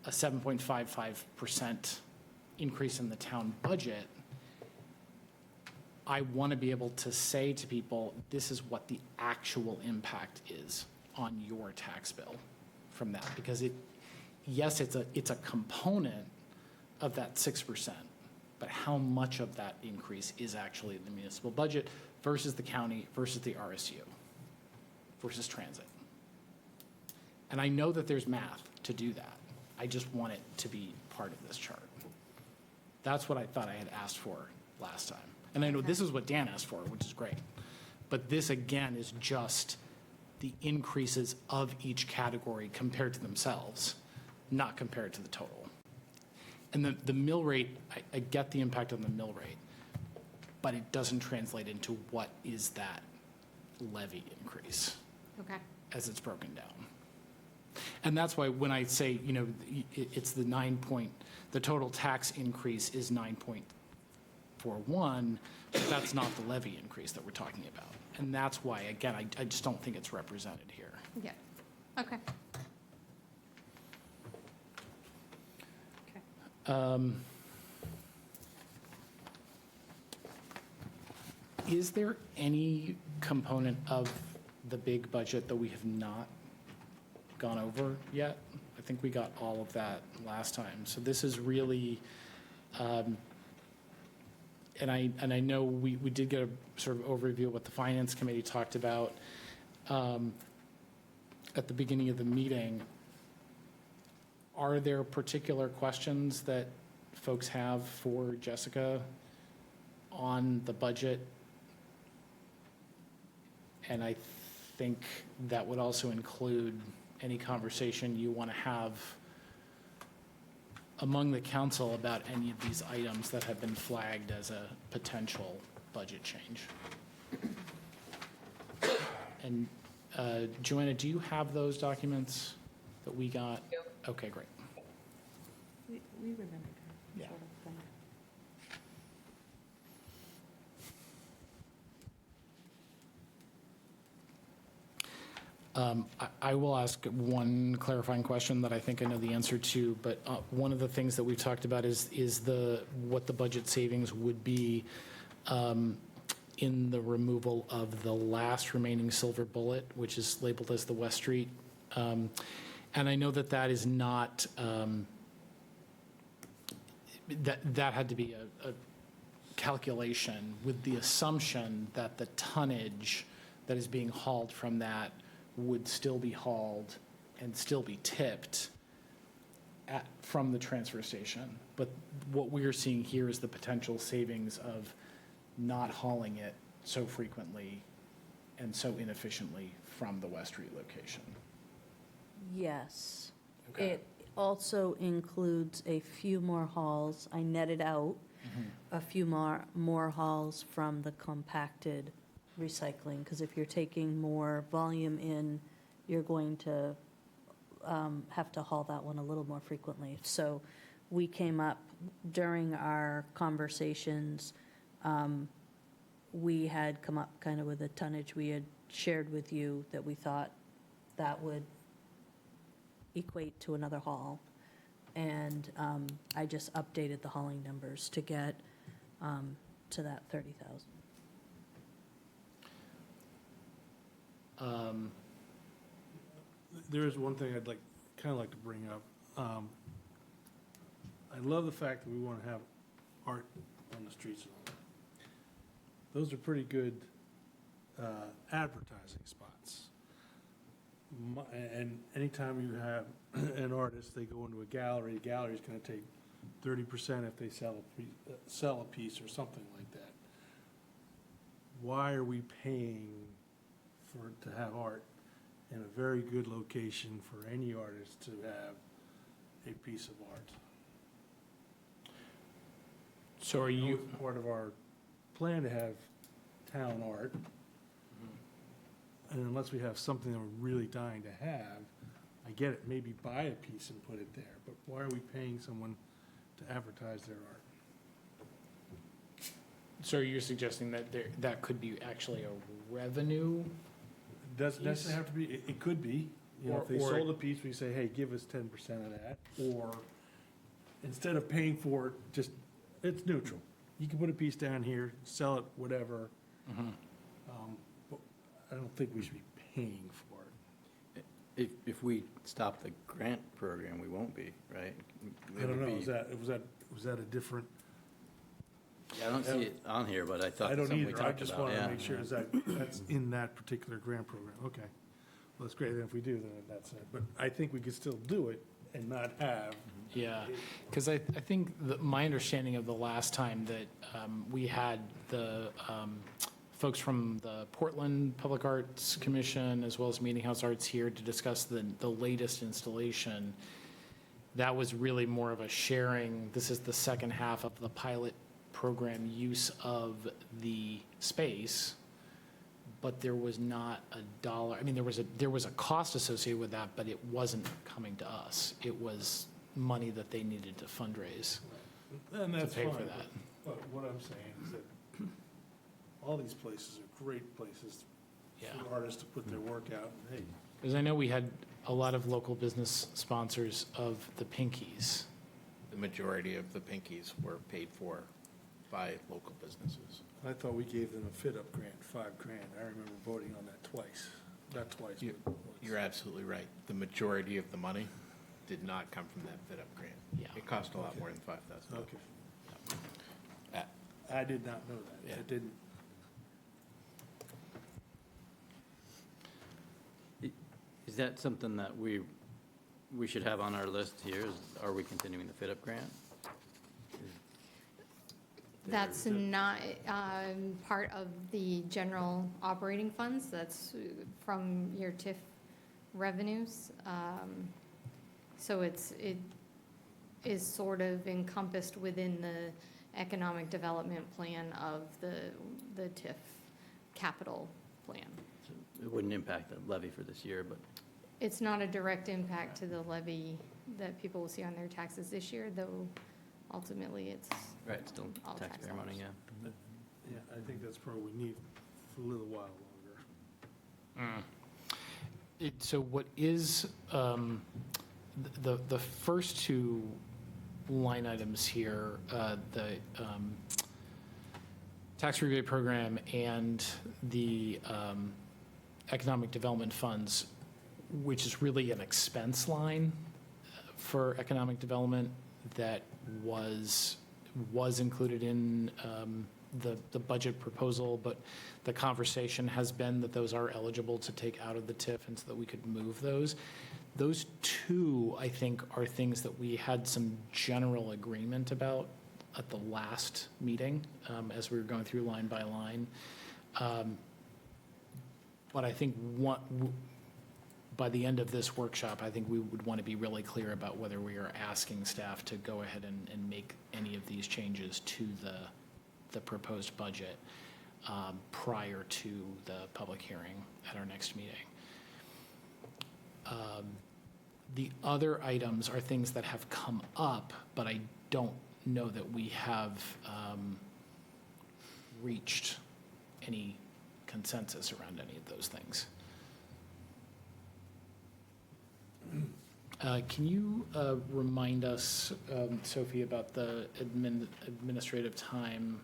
a 7.55% increase in the town budget, I want to be able to say to people, this is what the actual impact is on your tax bill from that. Because yes, it's a component of that 6%, but how much of that increase is actually the municipal budget versus the county versus the RSU versus transit? And I know that there's math to do that. I just want it to be part of this chart. That's what I thought I had asked for last time. And I know this is what Dan asked for, which is great. But this, again, is just the increases of each category compared to themselves, not compared to the total. And the mill rate, I get the impact on the mill rate, but it doesn't translate into what is that levy increase Okay. as it's broken down. And that's why when I say, it's the total tax increase is 9.41, but that's not the levy increase that we're talking about. And that's why, again, I just don't think it's represented here. Yeah. Okay. Is there any component of the big budget that we have not gone over yet? I think we got all of that last time. So this is really, and I know we did get a sort of overview of what the Finance Committee talked about at the beginning of the meeting. Are there particular questions that folks have for Jessica on the budget? And I think that would also include any conversation you want to have among the council about any of these items that have been flagged as a potential budget change. And Joanna, do you have those documents that we got? Okay, great. We remembered her. Yeah. sort of thing. I will ask one clarifying question that I think I know the answer to, but one of the things that we've talked about is what the budget savings would be in the removal of the last remaining silver bullet, which is labeled as the West Street. And I know that is not, that had to be a calculation with the assumption that the tonnage that is being hauled from that would still be hauled and still be tipped from the transfer station. But what we're seeing here is the potential savings of not hauling it so frequently and so inefficiently from the West Street location. Yes. Okay. It also includes a few more hauls. I netted out a few more hauls from the compacted recycling, because if you're taking more volume in, you're going to have to haul that one a little more frequently. So we came up during our conversations, we had come up kind of with a tonnage we had shared with you that we thought that would equate to another haul. And I just updated the hauling numbers to get to that 30,000. There is one thing I'd kind of like to bring up. I love the fact that we want to have art on the streets and all that. Those are pretty good advertising spots. And anytime you have an artist, they go into a gallery, the gallery's going to take 30% if they sell a piece or something like that. Why are we paying to have art in a very good location for any artist to have a piece of art? So are you, It's part of our plan to have town art. And unless we have something that we're really dying to have, I get it, maybe buy a piece and put it there, but why are we paying someone to advertise their art? so you're suggesting that that could be actually a revenue? Doesn't necessarily have to be, it could be. You know, if they Or- sold a piece, we say, hey, give us 10% of that. Or instead of paying for it, just, it's neutral. You can put a piece down here, sell it, whatever. But I don't think we should be paying for it. If we stop the grant program, we won't be, right? I don't know, was that a different? Yeah, I don't see it on here, but I thought I that's don't something we either, I talked just about, want to yeah. make sure that's in that particular grant program, okay. Well, that's great, then if we do, then that's it, but I think we could still do it and not have. Yeah, because I think my understanding of the last time that we had the folks from the Portland Public Arts Commission as well as Meeting House Arts here to discuss the latest installation, that was really more of a sharing, this is the second half of the pilot program use of the space, but there was not a dollar, I mean, there was a cost associated with that, but it wasn't coming to us. It was money that they needed to fundraise And to that's pay fine, for that. but what I'm saying is that all these places are great places Yeah. for artists to put their work out, and hey, Because I know we had a lot of local business sponsors of the Pinkies. The majority of the Pinkies were paid for by local businesses. I thought we gave them a fit-up grant, $5,000. I remember voting on that twice, not twice, but once. You're absolutely right. The majority of the money did not come from that fit-up grant. Yeah. It cost a lot more than $5,000. Okay. I did not know that. Yeah. I didn't. Is that something that we should have on our list here? Are we continuing the fit-up grant? That's not part of the general operating funds. That's from your TIF revenues. So it is sort of encompassed within the economic development plan of the TIF capital plan. So it wouldn't impact the levy for this year, but It's not a direct impact to the levy that people will see on their taxes this year, though ultimately it's right, still all tax taxpayer money, dollars. yeah. Yeah, I think that's probably we need for a little while longer. So what is, the first two line items here, the tax rebate program and the economic development funds, which is really an expense line for economic development that was included in the budget proposal, but the conversation has been that those are eligible to take out of the TIF and so that we could move those. Those two, I think, are things that we had some general agreement about at the last meeting as we were going through line by line. But I think by the end of this workshop, I think we would want to be really clear about whether we are asking staff to go ahead and make any of these changes to the proposed budget prior to the public hearing at our next meeting. The other items are things that have come up, but I don't know that we have reached any consensus around any of those things. Can you remind us, Sophie, about the administrative time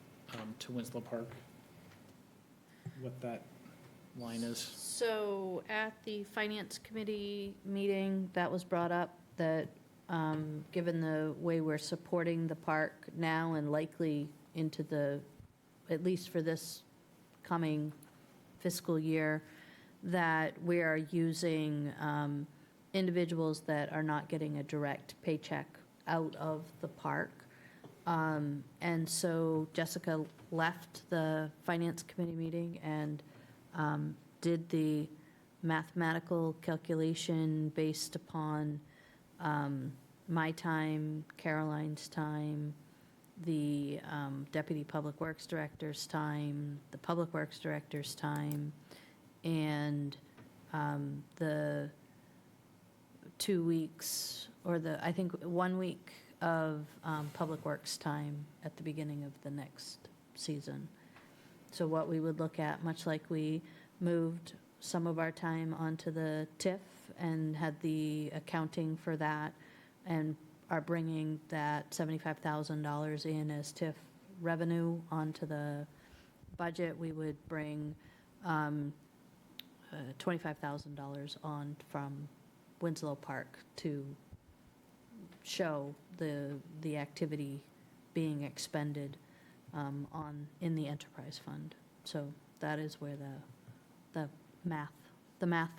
to Winslow Park? What that line is? So at the Finance Committee meeting, that was brought up, that given the way we're supporting the park now and likely into at least for this coming fiscal year, that we are using individuals that are not getting a direct paycheck out of the park. And so Jessica left the Finance Committee meeting and did the mathematical calculation based upon my time, Caroline's time, the Deputy Public Works Director's time, the Public Works Director's time, and the 2 weeks, or I think 1 week of Public Works time at the beginning of the next season. So what we would look at, much like we moved some of our time onto the TIF and had the accounting for that, and are bringing that $75,000 in as TIF revenue onto the budget, we would bring $25,000 on from Winslow Park to show the activity being expended in the enterprise fund. So that is where the math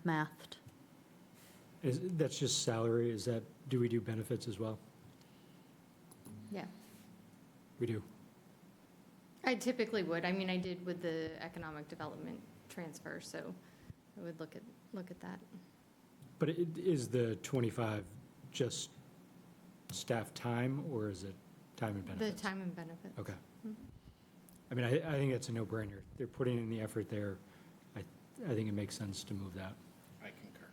mathed. That's just salary, do we do benefits as well? Yeah, We do. I typically would. I mean, I did with the economic development transfer, so I would look at that. But is the 25 just staff time, or is it time and benefits? The time and benefits. Okay. Mhm. I mean, I think that's a no-brainer. They're putting in the effort there. I think it makes sense to move that. I concur.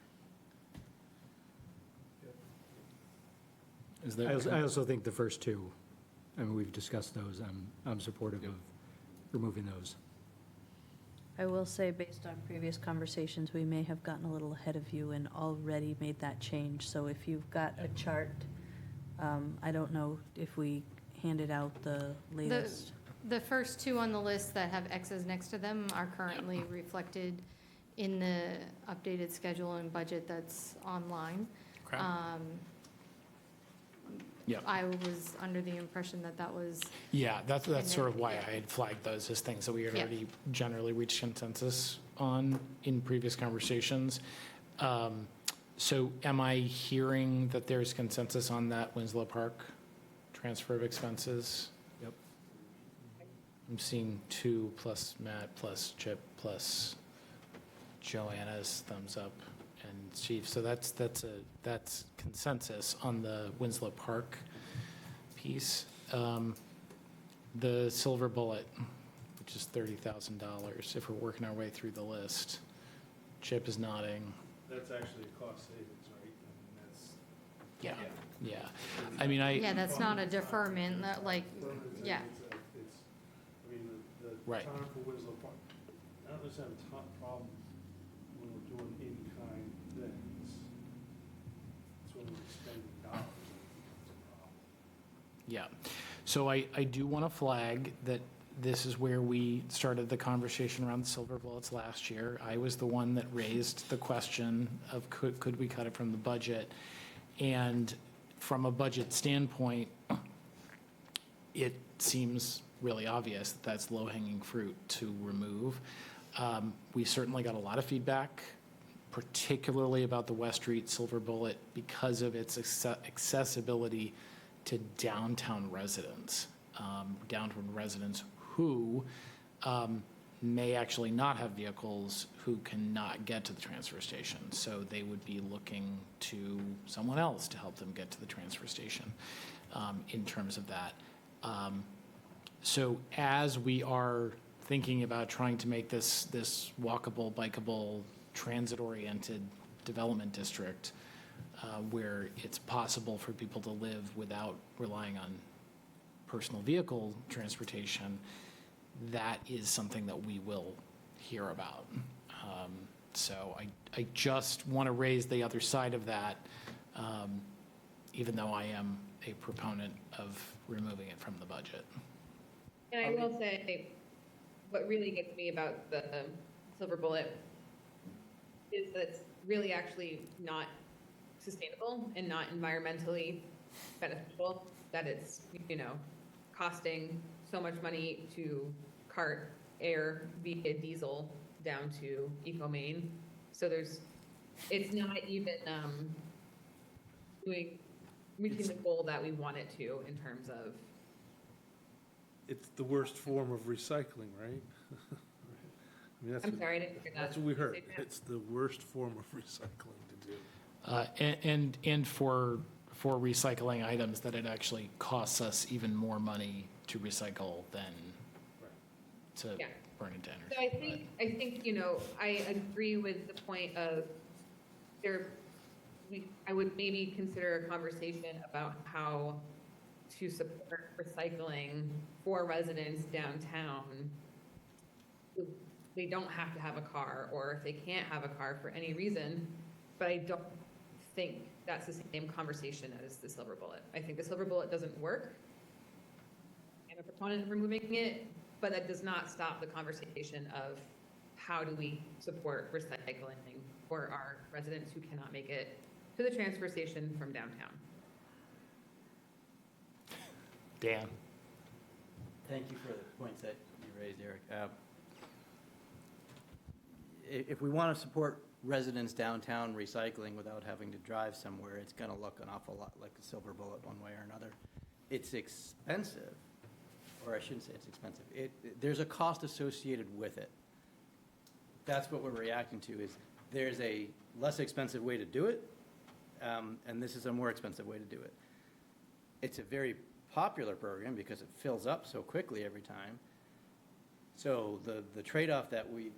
Is there? I also think the first two, I mean, we've discussed those. I'm supportive of removing those. I will say, based on previous conversations, we may have gotten a little ahead of you and already made that change. So if you've got a chart, I don't know if we handed out the latest. The first two on the list that have X's next to them are currently reflected in the updated schedule and budget that's online. Okay. Yep. I was under the impression that was. Yeah, that's sort of why Yeah. I had flagged those as things that we had Yeah. already generally reached consensus on in previous conversations. So am I hearing that there's consensus on that Winslow Park transfer of expenses? Yep. I'm seeing 2 plus Matt plus Chip plus Joanna's thumbs up and Chief. So that's consensus on the Winslow Park piece. The silver bullet, which is $30,000, if we're working our way through the list. Chip is nodding. That's actually a cost savings, right? Yeah. Yeah. I mean, Yeah, that's not a deferment, that like, yeah. I mean, the Right. time for Winslow Park, I don't necessarily have a problem when we're doing in-kind. Yeah. So I do want to flag that this is where we started the conversation around the silver bullets last year. I was the one that raised the question of could we cut it from the budget? And from a budget standpoint, it seems really obvious that that's low-hanging fruit to remove. We certainly got a lot of feedback, particularly about the West Street Silver Bullet because of its accessibility to downtown residents who may actually not have vehicles, who cannot get to the transfer station. So they would be looking to someone else to help them get to the transfer station in terms of that. So as we are thinking about trying to make this walkable, bikeable, transit-oriented development district where it's possible for people to live without relying on personal vehicle transportation, that is something that we will hear about. So I just want to raise the other side of that, even though I am a proponent of removing it from the budget. And I will say, what really gets me about the silver bullet is that it's really actually not sustainable and not environmentally beneficial, that it's, costing so much money to cart air via diesel down to EcoMaine. So it's not even reaching the goal that we want it to in terms of. It's the worst form of recycling, right? I mean, I'm sorry, I didn't hear that. That's what we heard. It's the worst form of recycling to do. And for recycling items, that it actually costs us even more money to recycle than to burn into energy. So I think I agree with the point of I would maybe consider a conversation about how to support recycling for residents downtown. They don't have to have a car, or if they can't have a car for any reason, but I don't think that's the same conversation as the silver bullet. I think the silver bullet doesn't work. I'm a proponent of removing it, but that does not stop the conversation of how do we support recycling for our residents who cannot make it to the transfer station from downtown. Dan? Thank you for the points that you raised, Eric. If we want to support residents downtown recycling without having to drive somewhere, it's going to look an awful lot like the silver bullet one way or another. It's expensive, or I shouldn't say it's expensive. There's a cost associated with it. That's what we're reacting to, is there's a less expensive way to do it, and this is a more expensive way to do it. It's a very popular program because it fills up so quickly every time. So the trade-off that we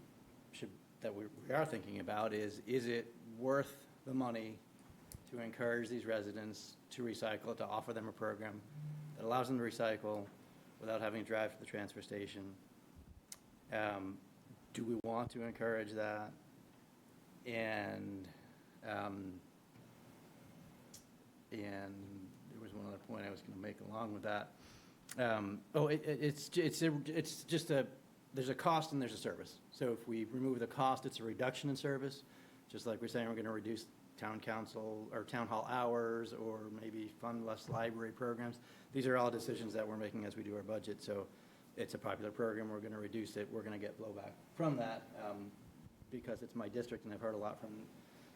are thinking about is it worth the money to encourage these residents to recycle, to offer them a program that allows them to recycle without having to drive to the transfer station? Do we want to encourage that? And there was one other point I was going to make along with that. It's just there's a cost and there's a service. So if we remove the cost, it's a reduction in service. Just like we're saying, we're going to reduce town council or town hall hours, or maybe fund less library programs. These are all decisions that we're making as we do our budget. So it's a popular program, we're going to reduce it. We're going to get blowback from that because it's my district, and I've heard a lot from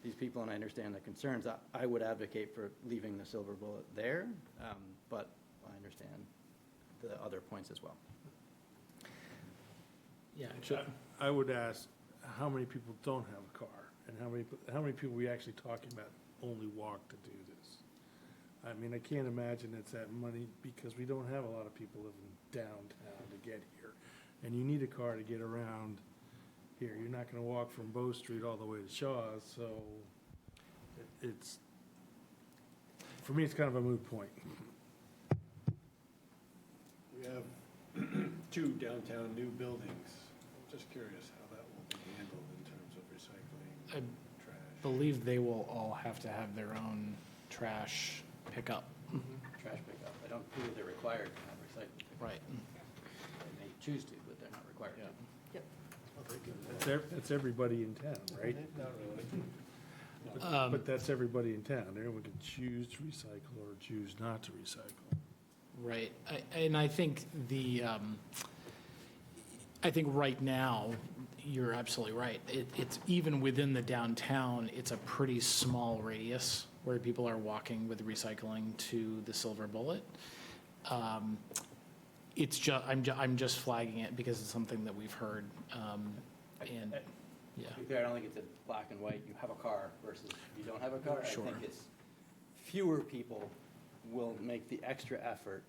these people, and I understand the concerns. I would advocate for leaving the silver bullet there, but I understand the other points as well. Yeah. I would ask, how many people don't have a car, and how many people we actually talking about only walk to do this? I mean, I can't imagine it's that money, because we don't have a lot of people living downtown to get here, and you need a car to get around here. You're not going to walk from Bow Street all the way to Shaw's, so it's, for me, it's kind of a moot point. We have 2 downtown new buildings. I'm just curious how that will be handled in terms of recycling, I trash. believe they will all have to have their own trash pickup. Trash pickup. I don't believe they're required to have recycling. Right. They may choose to, but they're not required to. That's everybody in town, right? But that's everybody in town. Everyone can choose to recycle or choose not to recycle. Right. And I think I think right now, you're absolutely right. It's even within the downtown, it's a pretty small radius where people are walking with recycling to the Silver Bullet. It's just, I'm just flagging it because it's something that we've heard. And, yeah. To be fair, I don't think it's a black and white, you have a car versus you don't have a car. Sure. I think it's fewer people will make the extra effort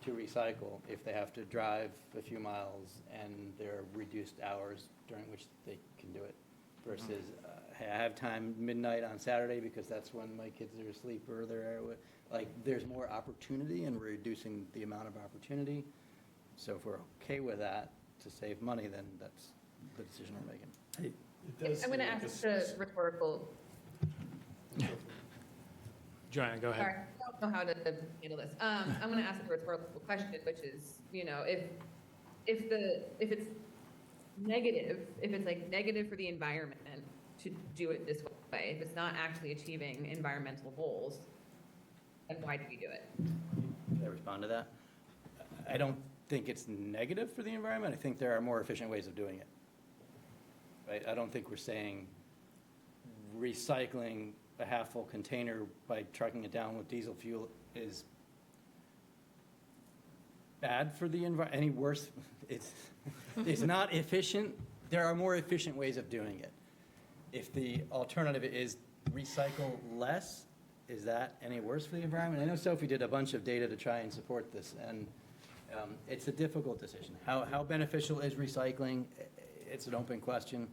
to recycle if they have to drive a few miles and there are reduced hours during which they can do it versus, hey, I have time midnight on Saturday because that's when my kids are asleep or they're, like, there's more opportunity and we're reducing the amount of opportunity. So if we're okay with that to save money, then that's the decision we're making. I'm going to ask the rhetorical. Joanna, go ahead. Sorry, I don't know how to handle this. I'm going to ask a rhetorical question, which is, if it's negative, if it's like negative for the environment to do it this way, if it's not actually achieving environmental goals, then why do we do it? Can I respond to that? I don't think it's negative for the environment. I think there are more efficient ways of doing it. Right? I don't think we're saying recycling a half-full container by trucking it down with diesel fuel is bad for the environment. Any worse? It's not efficient. There are more efficient ways of doing it. If the alternative is recycle less, is that any worse for the environment? I know Sophie did a bunch of data to try and support this, and it's a difficult decision. How beneficial is recycling? It's an open question.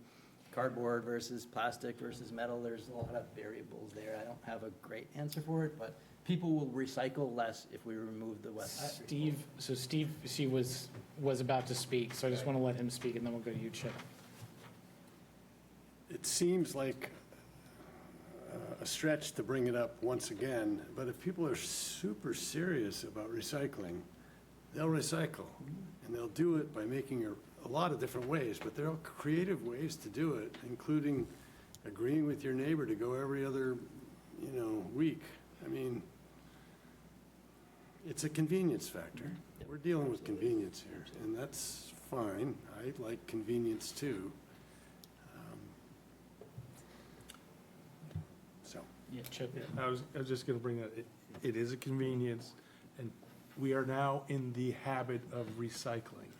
Cardboard versus plastic versus metal, there's a lot of variables there. I don't have a great answer for it, but people will recycle less if we remove the West. Steve was about to speak, so I just want to let him speak, and then we'll go to you, Chip. It seems like a stretch to bring it up once again, but if people are super serious about recycling, they'll recycle, and they'll do it by making a lot of different ways, but there are creative ways to do it, including agreeing with your neighbor to go every other, week. I mean, it's a convenience factor. We're dealing with convenience here, and that's fine. I like convenience too. Yeah, Chip. I was just going to bring that, it is a convenience, and we are now in the habit of recycling.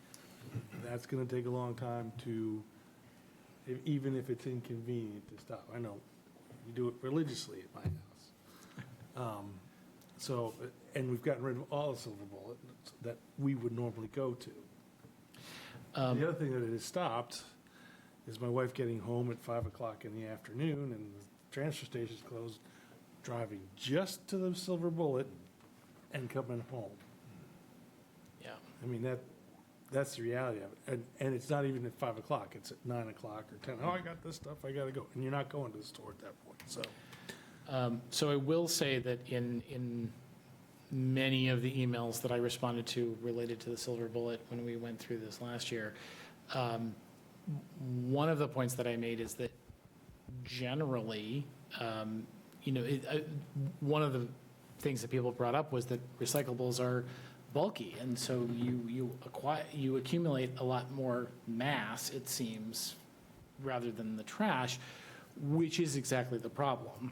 That's going to take a long time to, even if it's inconvenient to stop. I know, we do it religiously at my house. And we've gotten rid of all the silver bullet that we would normally go to. The other thing that it has stopped is my wife getting home at 5 o'clock in the afternoon and the transfer station's closed, driving just to the Silver Bullet and coming home. Yeah. I mean, that's the reality of it. And it's not even at 5 o'clock, it's at 9 o'clock or 10. Oh, I got this stuff, I gotta go. And you're not going to the store at that point, so. So I will say that in many of the emails that I responded to related to the Silver Bullet when we went through this last year, one of the points that I made is that generally, one of the things that people brought up was that recyclables are bulky, and so you accumulate a lot more mass, it seems, rather than the trash, which is exactly the problem.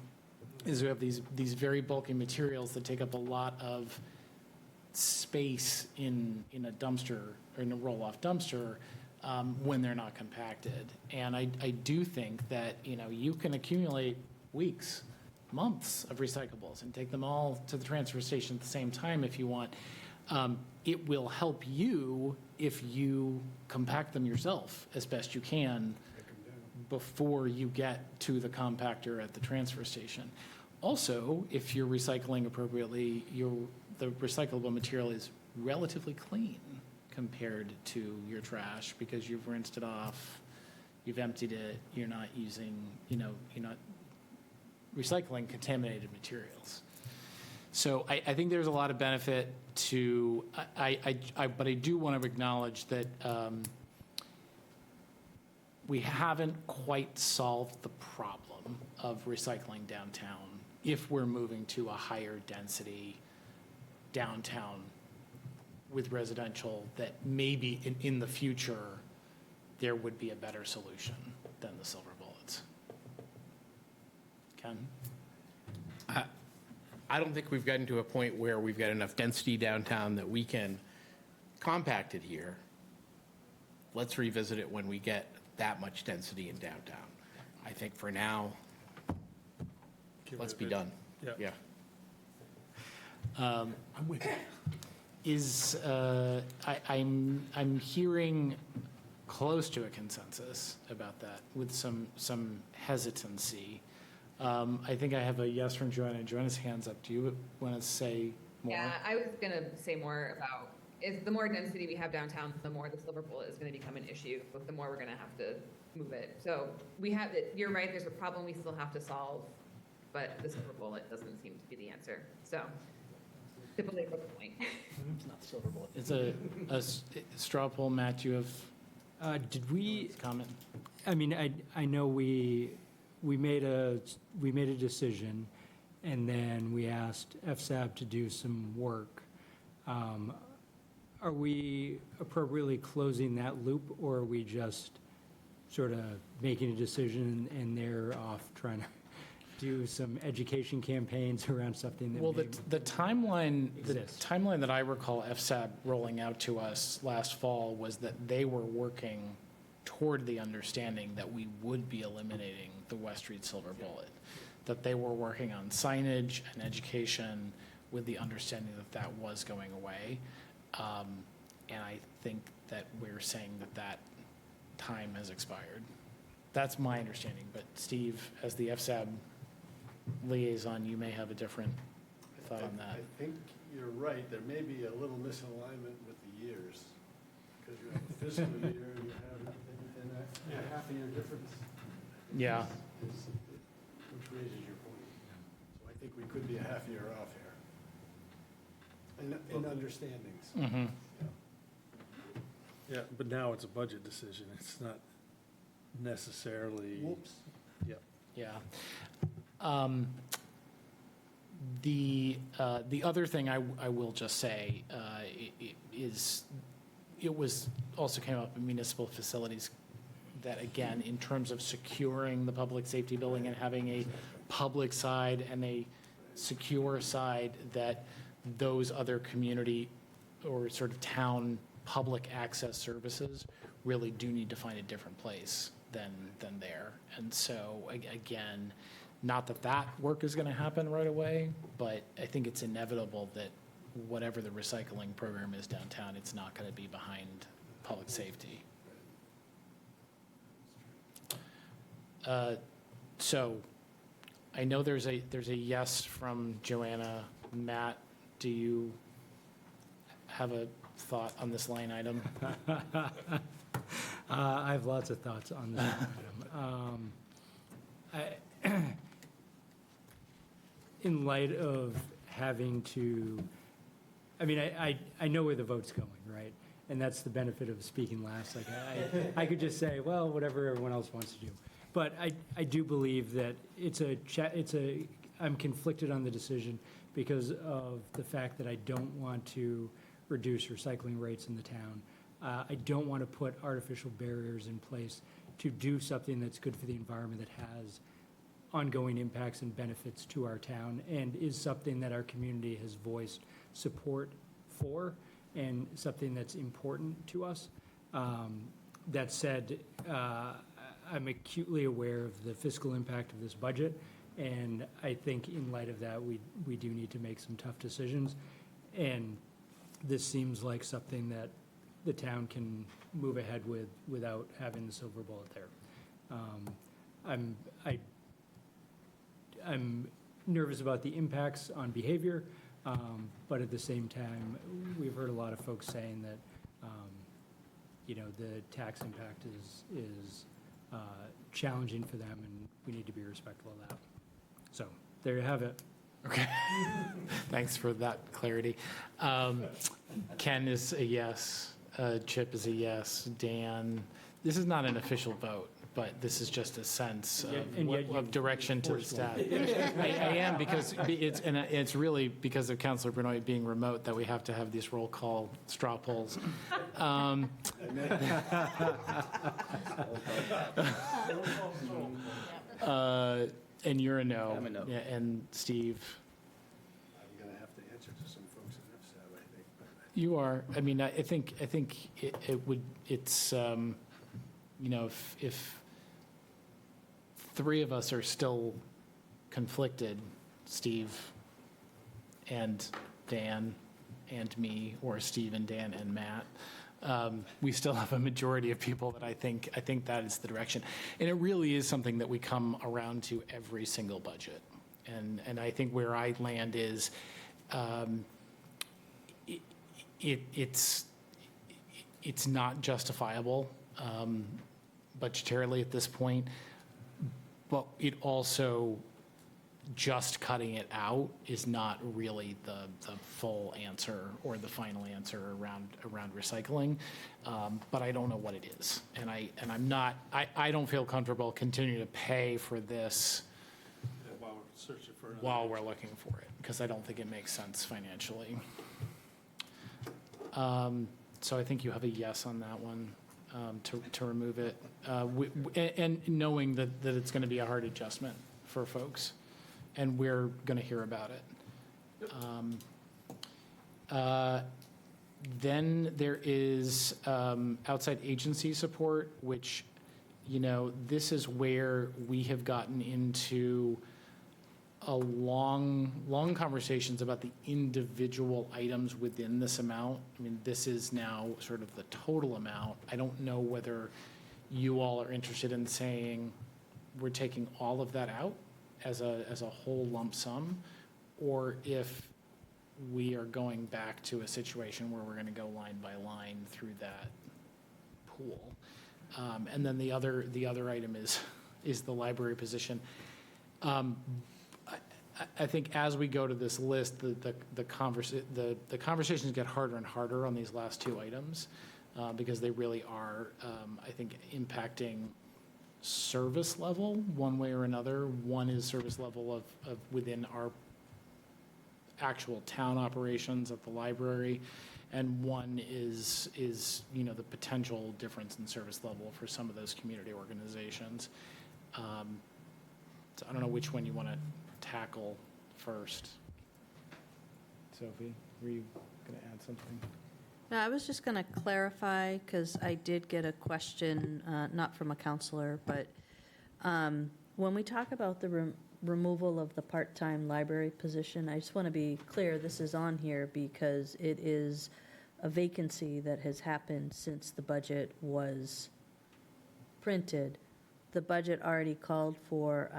Is we have these very bulky materials that take up a lot of space in a dumpster or in a roll-off dumpster when they're not compacted. And I do think that you can accumulate weeks, months of recyclables and take them all to the transfer station at the same time if you want. It will help you if you compact them yourself as best you can before you get to the compactor at the transfer station. Also, if you're recycling appropriately, the recyclable material is relatively clean compared to your trash because you've rinsed it off, you've emptied it, you're not using, you're not recycling contaminated materials. So I think there's a lot of benefit to, but I do want to acknowledge that we haven't quite solved the problem of recycling downtown if we're moving to a higher density downtown with residential, that maybe in the future, there would be a better solution than the silver bullets. Ken? I don't think we've gotten to a point where we've got enough density downtown that we can compact it here. Let's revisit it when we get that much density in downtown. I think for now, let's be done. Yeah. I'm with you. I'm hearing close to a consensus about that with some hesitancy. I think I have a yes from Joanna. Joanna's hand's up. Do you want to say more? Yeah, I was going to say more about, the more density we have downtown, the more the silver bullet is going to become an issue, the more we're going to have to move it. So we have it, you're right, there's a problem we still have to solve, but the silver bullet doesn't seem to be the answer. So, to belabor the point. It's not silver bullet. It's a straw poll. Matt, do you have Did we, comment? I mean, I know we made a decision, and then we asked FSAB to do some work. Are we appropriately closing that loop, or are we just sort of making a decision and they're off trying to do some education campaigns around something that Well, may the timeline, exist? the timeline that I recall FSAB rolling out to us last fall was that they were working toward the understanding that we would be eliminating the West Street silver bullet, that they were working on signage and education with the understanding that that was going away. And I think that we're saying that that time has expired. That's my understanding, but Steve, as the FSAB liaison, you may have a different thought on that. I think you're right. There may be a little misalignment with the years, because you have a fiscal year, you have, and a half a year difference. Yeah. Which raises your point. So I think we could be a half year off here. In understandings. Mm-hmm. Yeah, but now it's a budget decision. It's not necessarily. Whoops. Yep. Yeah. The other thing I will just say is it was also came up in municipal facilities that, again, in terms of securing the public safety building and having a public side and a secure side, that those other community or sort of town public access services really do need to find a different place than there. And so, again, not that that work is going to happen right away, but I think it's inevitable that whatever the recycling program is downtown, it's not going to be behind public safety. So I know there's a yes from Joanna. Matt, do you have a thought on this line item? I have lots of thoughts on this item. In light of having to, I mean, I know where the vote's going, right? And that's the benefit of speaking last. Like, I could just say, well, whatever everyone else wants to do. But I do believe that I'm conflicted on the decision because of the fact that I don't want to reduce recycling rates in the town. I don't want to put artificial barriers in place to do something that's good for the environment, that has ongoing impacts and benefits to our town, and is something that our community has voiced support for, and something that's important to us. That said, I'm acutely aware of the fiscal impact of this budget, and I think in light of that, we do need to make some tough decisions. And this seems like something that the town can move ahead with without having the silver bullet there. I'm nervous about the impacts on behavior, but at the same time, we've heard a lot of folks saying that, the tax impact is challenging for them, and we need to be respectful of that. So there you have it. Okay. Thanks for that clarity. Ken is a yes. Chip is a yes. Dan, this is not an official vote, but this is just a sense of direction to the staff. I am, because it's really because of Councilor Benoit being remote that we have to have these roll call straw polls. And you're a no. I'm a no. Yeah, and Steve? I'm going to have to answer to some folks in FSAB, I think. You are. I mean, I think it's, if three of us are still conflicted, Steve and Dan and me, or Steve and Dan and Matt, we still have a majority of people that I think that is the direction. And it really is something that we come around to every single budget. And I think where I land is, it's not justifiable budgetarily at this point, but it also, just cutting it out is not really the full answer or the final answer around recycling. But I don't know what it is, and I don't feel comfortable continuing to pay for this While we're searching for another. while we're looking for it, because I don't think it makes sense financially. So I think you have a yes on that one, to remove it, and knowing that it's going to be a hard adjustment for folks, and we're going to hear about it. Then there is outside agency support, which, this is where we have gotten into a long conversations about the individual items within this amount. I mean, this is now sort of the total amount. I don't know whether you all are interested in saying we're taking all of that out as a whole lump sum, or if we are going back to a situation where we're going to go line by line through that pool. And then the other item is the library position. I think as we go to this list, the conversations get harder and harder on these last two items, because they really are, I think, impacting service level one way or another. One is service level of within our actual town operations at the library, and one is the potential difference in service level for some of those community organizations. So I don't know which one you want to tackle first. Sophie, were you going to add something? No, I was just going to clarify, because I did get a question, not from a counselor, but when we talk about the removal of the part-time library position, I just want to be clear, this is on here because it is a vacancy that has happened since the budget was printed. The budget already called for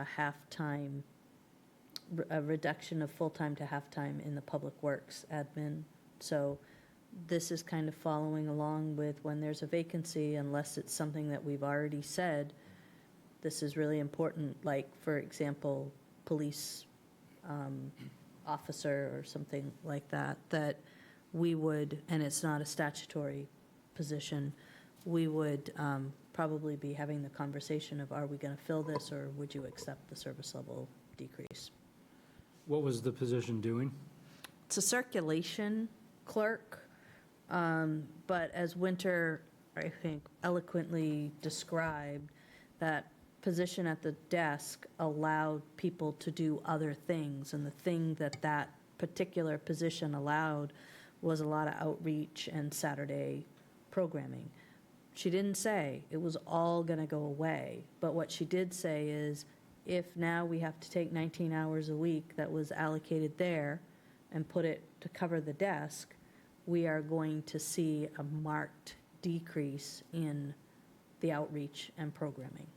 a reduction of full-time to half-time in the public works admin. So this is kind of following along with when there's a vacancy, unless it's something that we've already said, this is really important, like, for example, police officer or something like that, that we would, and it's not a statutory position, we would probably be having the conversation of, are we going to fill this, or would you accept the service level decrease? What was the position doing? It's a circulation clerk, but as Winter, I think, eloquently described, that position at the desk allowed people to do other things, and the thing that particular position allowed was a lot of outreach and Saturday programming. She didn't say it was all going to go away, but what she did say is, if now we have to take 19 hours a week that was allocated there and put it to cover the desk, we are going to see a marked decrease in the outreach and programming.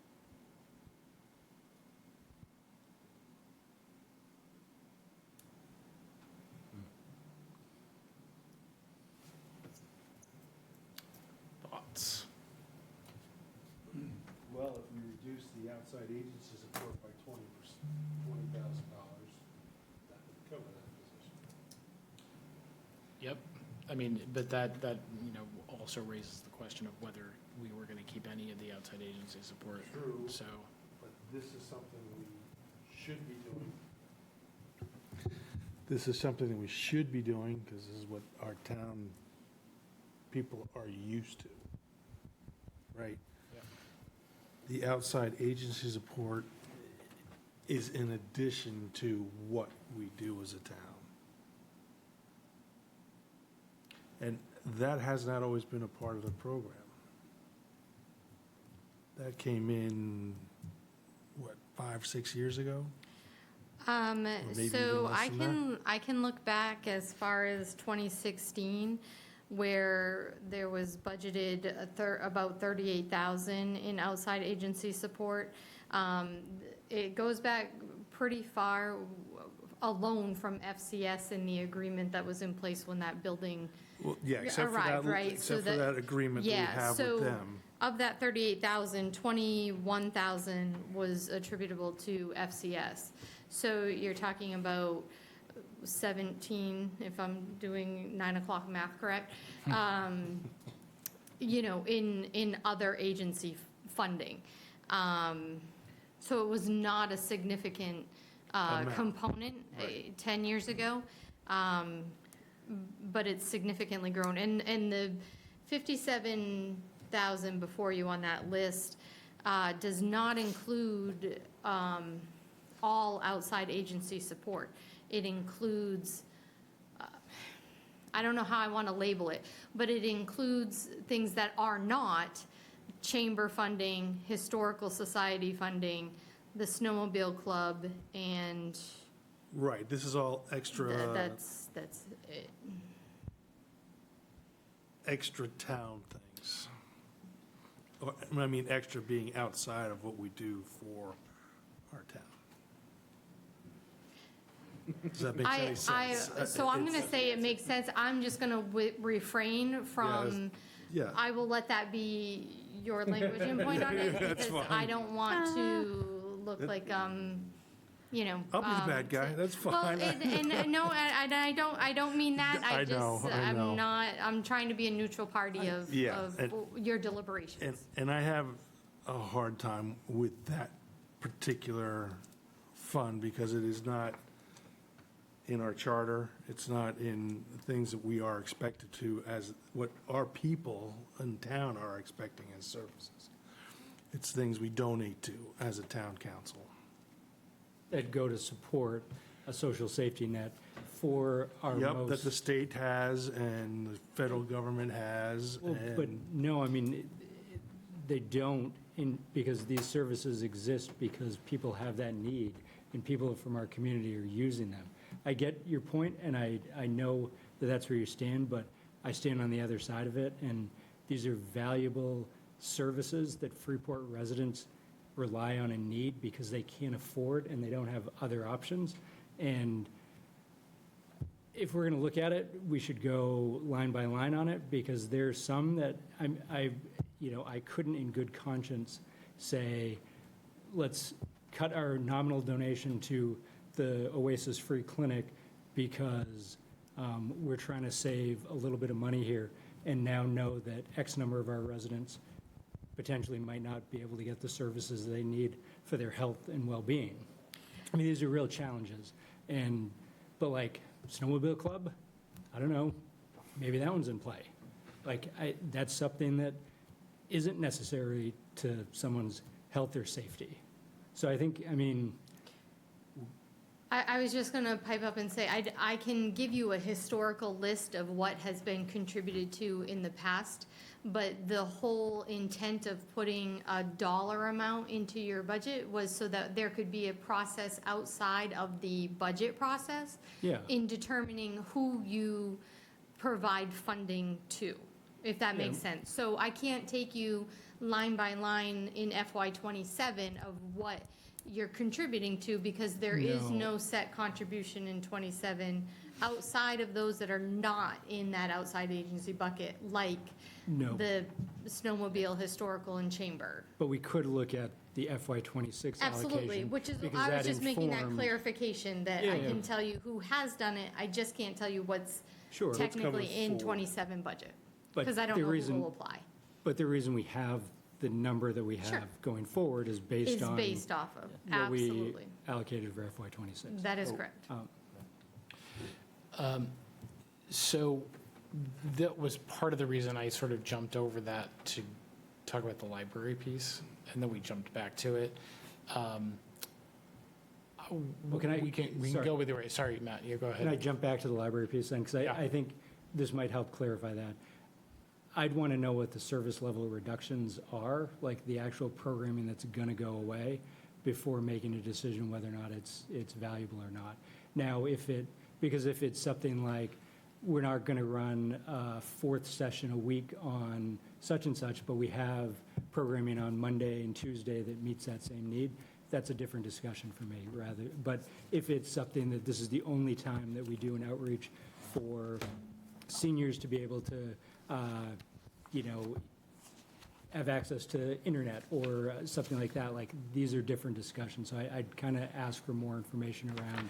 Thoughts? Well, if we reduce the outside agency support by $20,000, that would I mean, but that, also raises the question of whether we were going to keep any of the outside agency support. True. So, But this is something we should be doing. This is something that we should be doing, because this is what our town people are used to, right? Yeah. The outside agency support is in addition to what we do as a town. And that has not always been a part of the program. That came in, what, 5, 6 years ago? maybe even So less I than I can look back as far as 2016, where there was budgeted about 38,000 in outside agency support. It goes back pretty far alone from FCS and the agreement that was in place when that building Well, yeah, except for arrived, that, right? except So for that agreement that we yeah, have so with them. of that 38,000, 21,000 was attributable to FCS. So you're talking about 17, if I'm doing 9 o'clock math correct, in other agency funding. So it was not a significant component 10 years ago, but it's significantly grown. And the 57,000 before you on that list does not include all outside agency support. It includes, I don't know how I want to label it, but it includes things that are not chamber funding, historical society funding, the snowmobile club, and Right, this is all extra, that's it. extra town things. Or, I mean, extra being outside of what we do for our town. Does that make any sense? So I'm going to say it makes sense. I'm just going to refrain from, Yeah, I will let that be your language and point on it, That's because fine. I don't want to look like, I'll be the bad guy, that's Well, fine. and no, I don't mean that. I know, I know. I'm not, I'm trying to be a neutral party of Yeah, and- your deliberations. And I have a hard time with that particular fund because it is not in our charter. It's not in things that we are expected to as what our people in town are expecting as services. It's things we donate to as a town council. That go to support a social safety net for our Yep, most. that the state has and the federal government has. Well, but and- no, I mean, they don't, because these services exist because people have that need, and people from our community are using them. I get your point, and I know that that's where you stand, but I stand on the other side of it, and these are valuable services that Freeport residents rely on and need because they can't afford and they don't have other options. And if we're going to look at it, we should go line by line on it, because there's some that I couldn't in good conscience say, let's cut our nominal donation to the Oasis Free Clinic because we're trying to save a little bit of money here, and now know that X number of our residents potentially might not be able to get the services they need for their health and well-being. I mean, these are real challenges. But like snowmobile club, I don't know, maybe that one's in play. That's something that isn't necessary to someone's health or safety. So I think, I was just going to pipe up and say, I can give you a historical list of what has been contributed to in the past, but the whole intent of putting a dollar amount into your budget was so that there could be a process outside of the budget process Yeah. in determining who you provide funding to, if that makes sense. So I can't take you line by line in FY '27 of what you're contributing to, because there is no set contribution in '27 outside of those that are not in that outside agency bucket, like No. the snowmobile, historical, and chamber. But we could look at the FY '26 allocation. Absolutely, which is, because I was that just making that informed- clarification, that Yeah, I yeah. can tell you who has done it, I just can't tell you what's Sure. Let's cover technically in forward. 27 budget. But Because I don't the know who reason- will apply. But the reason we have the number that we Sure. have going forward is based Is on based off of, what we absolutely. allocated for FY '26. That is correct. So that was part of the reason I sort of jumped over that to talk about the library piece, and then we jumped back to it. Well, can I- We can sorry. go with the, sorry, Matt, you go Can I ahead. jump back to the library piece then? Because Yeah. I think this might help clarify that. I'd want to know what the service level reductions are, like the actual programming that's going to go away, before making a decision whether or not it's valuable or not. Now, because if it's something like, we're not going to run a fourth session a week on such and such, but we have programming on Monday and Tuesday that meets that same need, that's a different discussion for me, rather. But if it's something that this is the only time that we do an outreach for seniors to be able to, have access to internet or something like that, like, these are different discussions. So I'd kind of ask for more information around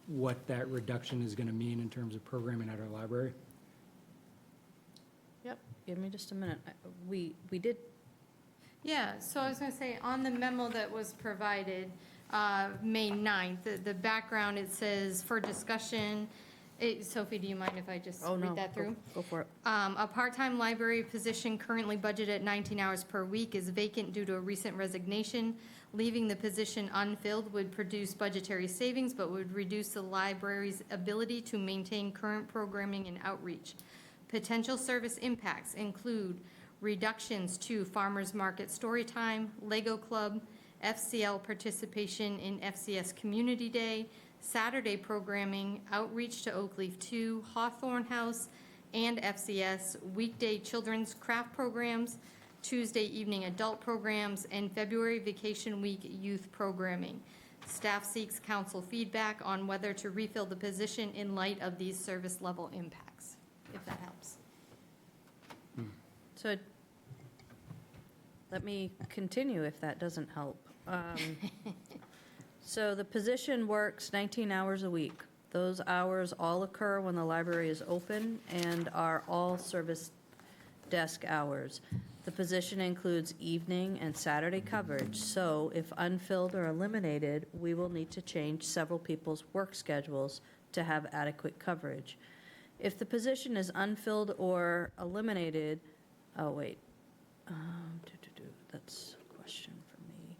what that reduction is going to mean in terms of programming at our library. Yep, give me just a minute. We did, Yeah, so I was going to say, on the memo that was provided, May 9th, the background, it says, for discussion, Sophie, do you mind if I just oh no. read that through? Go for it. A part-time library position currently budgeted at 19 hours per week is vacant due to a recent resignation. Leaving the position unfilled would produce budgetary savings, but would reduce the library's ability to maintain current programming and outreach. Potential service impacts include reductions to Farmers Market Storytime, Lego Club, FCL participation in FCS Community Day, Saturday programming, outreach to Oakleaf 2, Hawthorne House, and FCS, weekday children's craft programs, Tuesday evening adult programs, and February vacation week youth programming. Staff seeks council feedback on whether to refill the position in light of these service level impacts, if that helps. So let me continue if that doesn't help. So the position works 19 hours a week. Those hours all occur when the library is open and are all service desk hours. The position includes evening and Saturday coverage, so if unfilled or eliminated, we will need to change several people's work schedules to have adequate coverage. If the position is unfilled or eliminated, oh, wait. That's a question for me.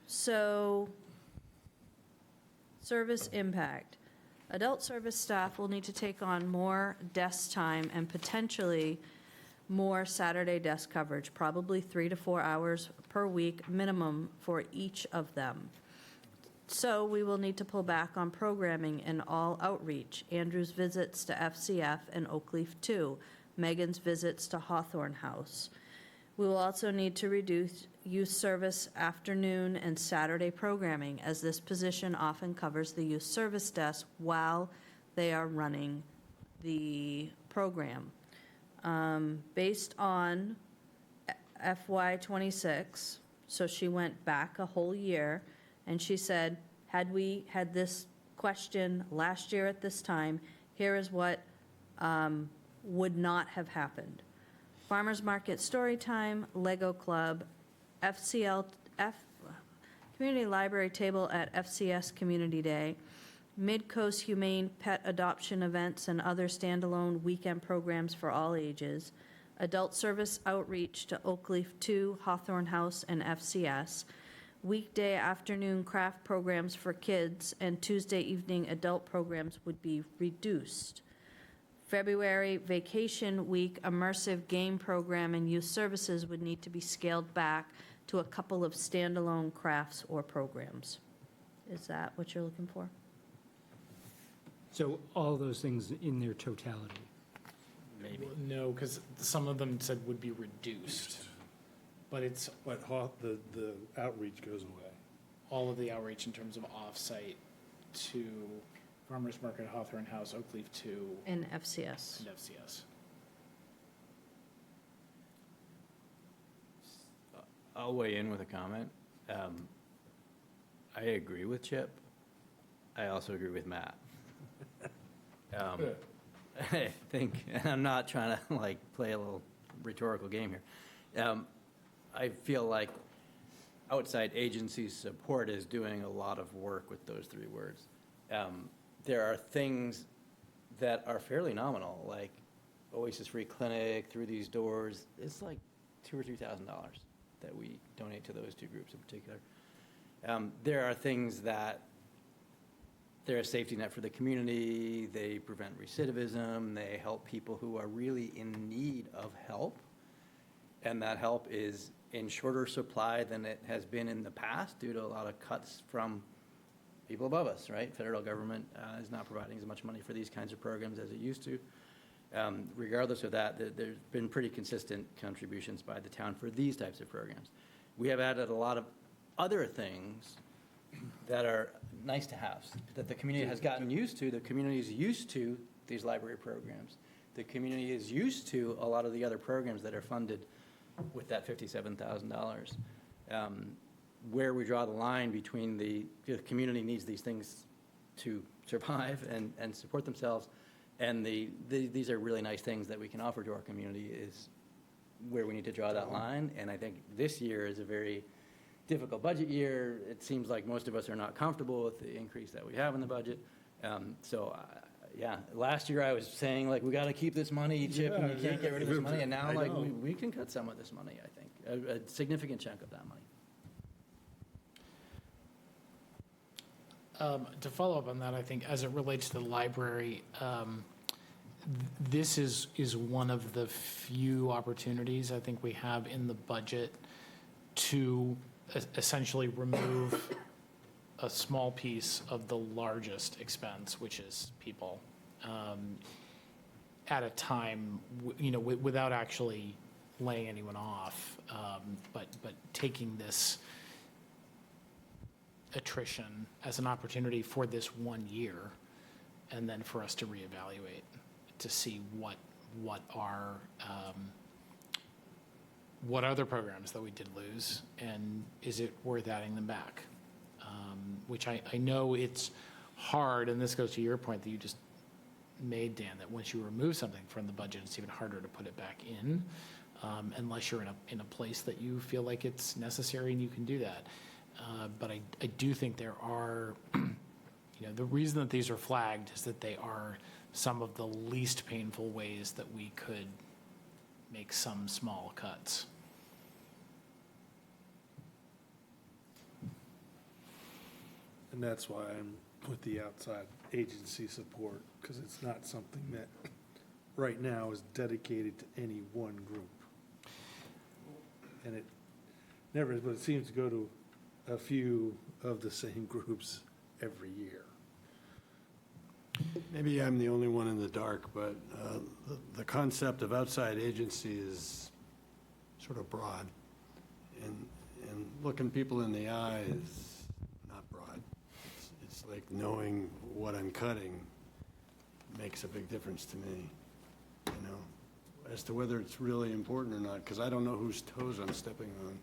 So, service impact. Adult service staff will need to take on more desk time and potentially more Saturday desk coverage, probably 3 to 4 hours per week minimum for each of them. So we will need to pull back on programming and all outreach, Andrew's visits to FCF and Oakleaf 2, Megan's visits to Hawthorne House. We will also need to reduce youth service afternoon and Saturday programming, as this position often covers the youth service desk while they are running the program. Based on FY '26, so she went back a whole year, and she said, had we had this question last year at this time, here is what would not have happened. Farmers Market Storytime, Lego Club, Community Library Table at FCS Community Day, Mid-Coast Humane Pet Adoption Events and other standalone weekend programs for all ages, Adult Service Outreach to Oakleaf 2, Hawthorne House, and FCS, weekday afternoon craft programs for kids, and Tuesday evening adult programs would be reduced. February vacation week immersive game program and youth services would need to be scaled back to a couple of standalone crafts or programs. Is that what you're looking for? So all those things in their totality. Maybe. No, because some of them said would be reduced, but it's But the outreach goes away. all of the outreach in terms of off-site to Farmers Market, Hawthorne House, Oakleaf 2, In FCS. and FCS. I'll weigh in with a comment. I agree with Chip. I also agree with Matt. I think, and I'm not trying to like play a little rhetorical game here. I feel like outside agency support is doing a lot of work with those three words. There are things that are fairly nominal, like Oasis Free Clinic, Through These Doors. It's like $2,000 or $3,000 that we donate to those two groups in particular. There are things that they're a safety net for the community. They prevent recidivism. They help people who are really in need of help. And that help is in shorter supply than it has been in the past due to a lot of cuts from people above us, right? Federal government is not providing as much money for these kinds of programs as it used to. Regardless of that, there's been pretty consistent contributions by the town for these types of programs. We have added a lot of other things that are nice to have, that the community has gotten used to. The community is used to these library programs. The community is used to a lot of the other programs that are funded with that $57,000. Where we draw the line between the community needs these things to survive and support themselves, and these are really nice things that we can offer to our community is where we need to draw that line. And I think this year is a very difficult budget year. It seems like most of us are not comfortable with the increase that we have in the budget. Yeah, last year I was saying, like, we got to keep this money, Chip, and you can't get rid of this money. And now, like, we can cut some of this money, I think, a significant chunk of that money. To follow up on that, I think as it relates to the library, this is one of the few opportunities I think we have in the budget to essentially remove a small piece of the largest expense, which is people, at a time, without actually laying anyone off, but taking this attrition as an opportunity for this 1 year, and then for us to reevaluate to see what are the programs that we did lose, and is it worth adding them back? Which I know it's hard, and this goes to your point that you just made, Dan, that once you remove something from the budget, it's even harder to put it back in, unless you're in a place that you feel like it's necessary and you can do that. But I do think there are, the reason that these are flagged is that they are some of the least painful ways that we could make some small cuts. And that's why I'm with the outside agency support, because it's not something that right now is dedicated to any one group. And it never is, but it seems to go to a few of the same groups every year. Maybe I'm the only one in the dark, but the concept of outside agency is sort of broad. And looking people in the eye is not broad. It's like knowing what I'm cutting makes a big difference to me, as to whether it's really important or not, because I don't know whose toes I'm stepping on.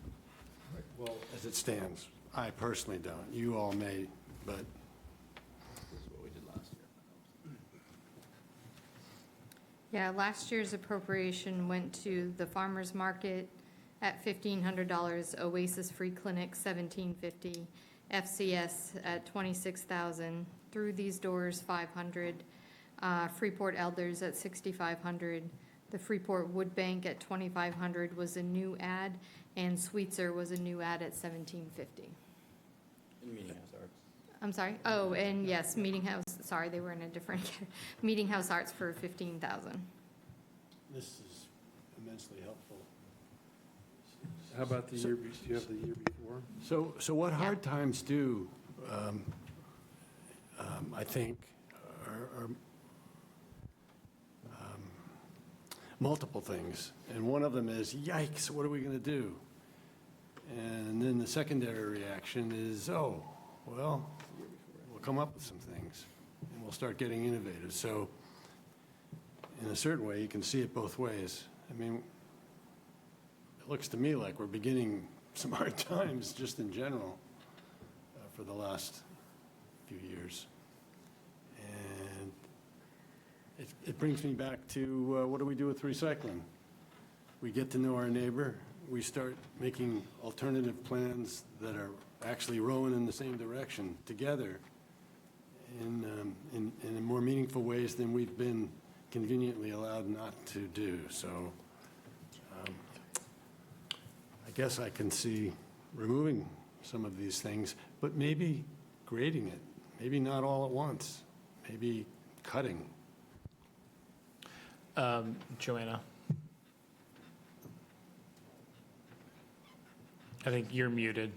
Well, as it stands. I personally don't. You all may, but. This is what we did last year. Yeah, last year's appropriation went to the farmer's market at $1,500, Oasis Free Clinic $1,750, FCS at $26,000, Through These Doors $500, Freeport Elders at $6,500, the Freeport Wood Bank at $2,500 was a new ad, and Sweetser was a new ad at $1,750. Meeting House Arts. I'm sorry? Oh, and yes, Meeting House, sorry, they were in a different, Meeting House Arts for $15,000. This is immensely helpful. How about the year, do you have the year before? So what hard times do, I think, are multiple things. And one of them is, yikes, what are we going to do? And then the secondary reaction is, oh, well, we'll come up with some things, and we'll start getting innovative. So in a certain way, you can see it both ways. I mean, it looks to me like we're beginning some hard times just in general for the last few years. And it brings me back to what do we do with recycling? We get to know our neighbor, we start making alternative plans that are actually rowing in the same direction together in more meaningful ways than we've been conveniently allowed not to do. So I guess I can see removing some of these things, but maybe grading it, maybe not all at once, maybe cutting. Joanna? I think you're muted.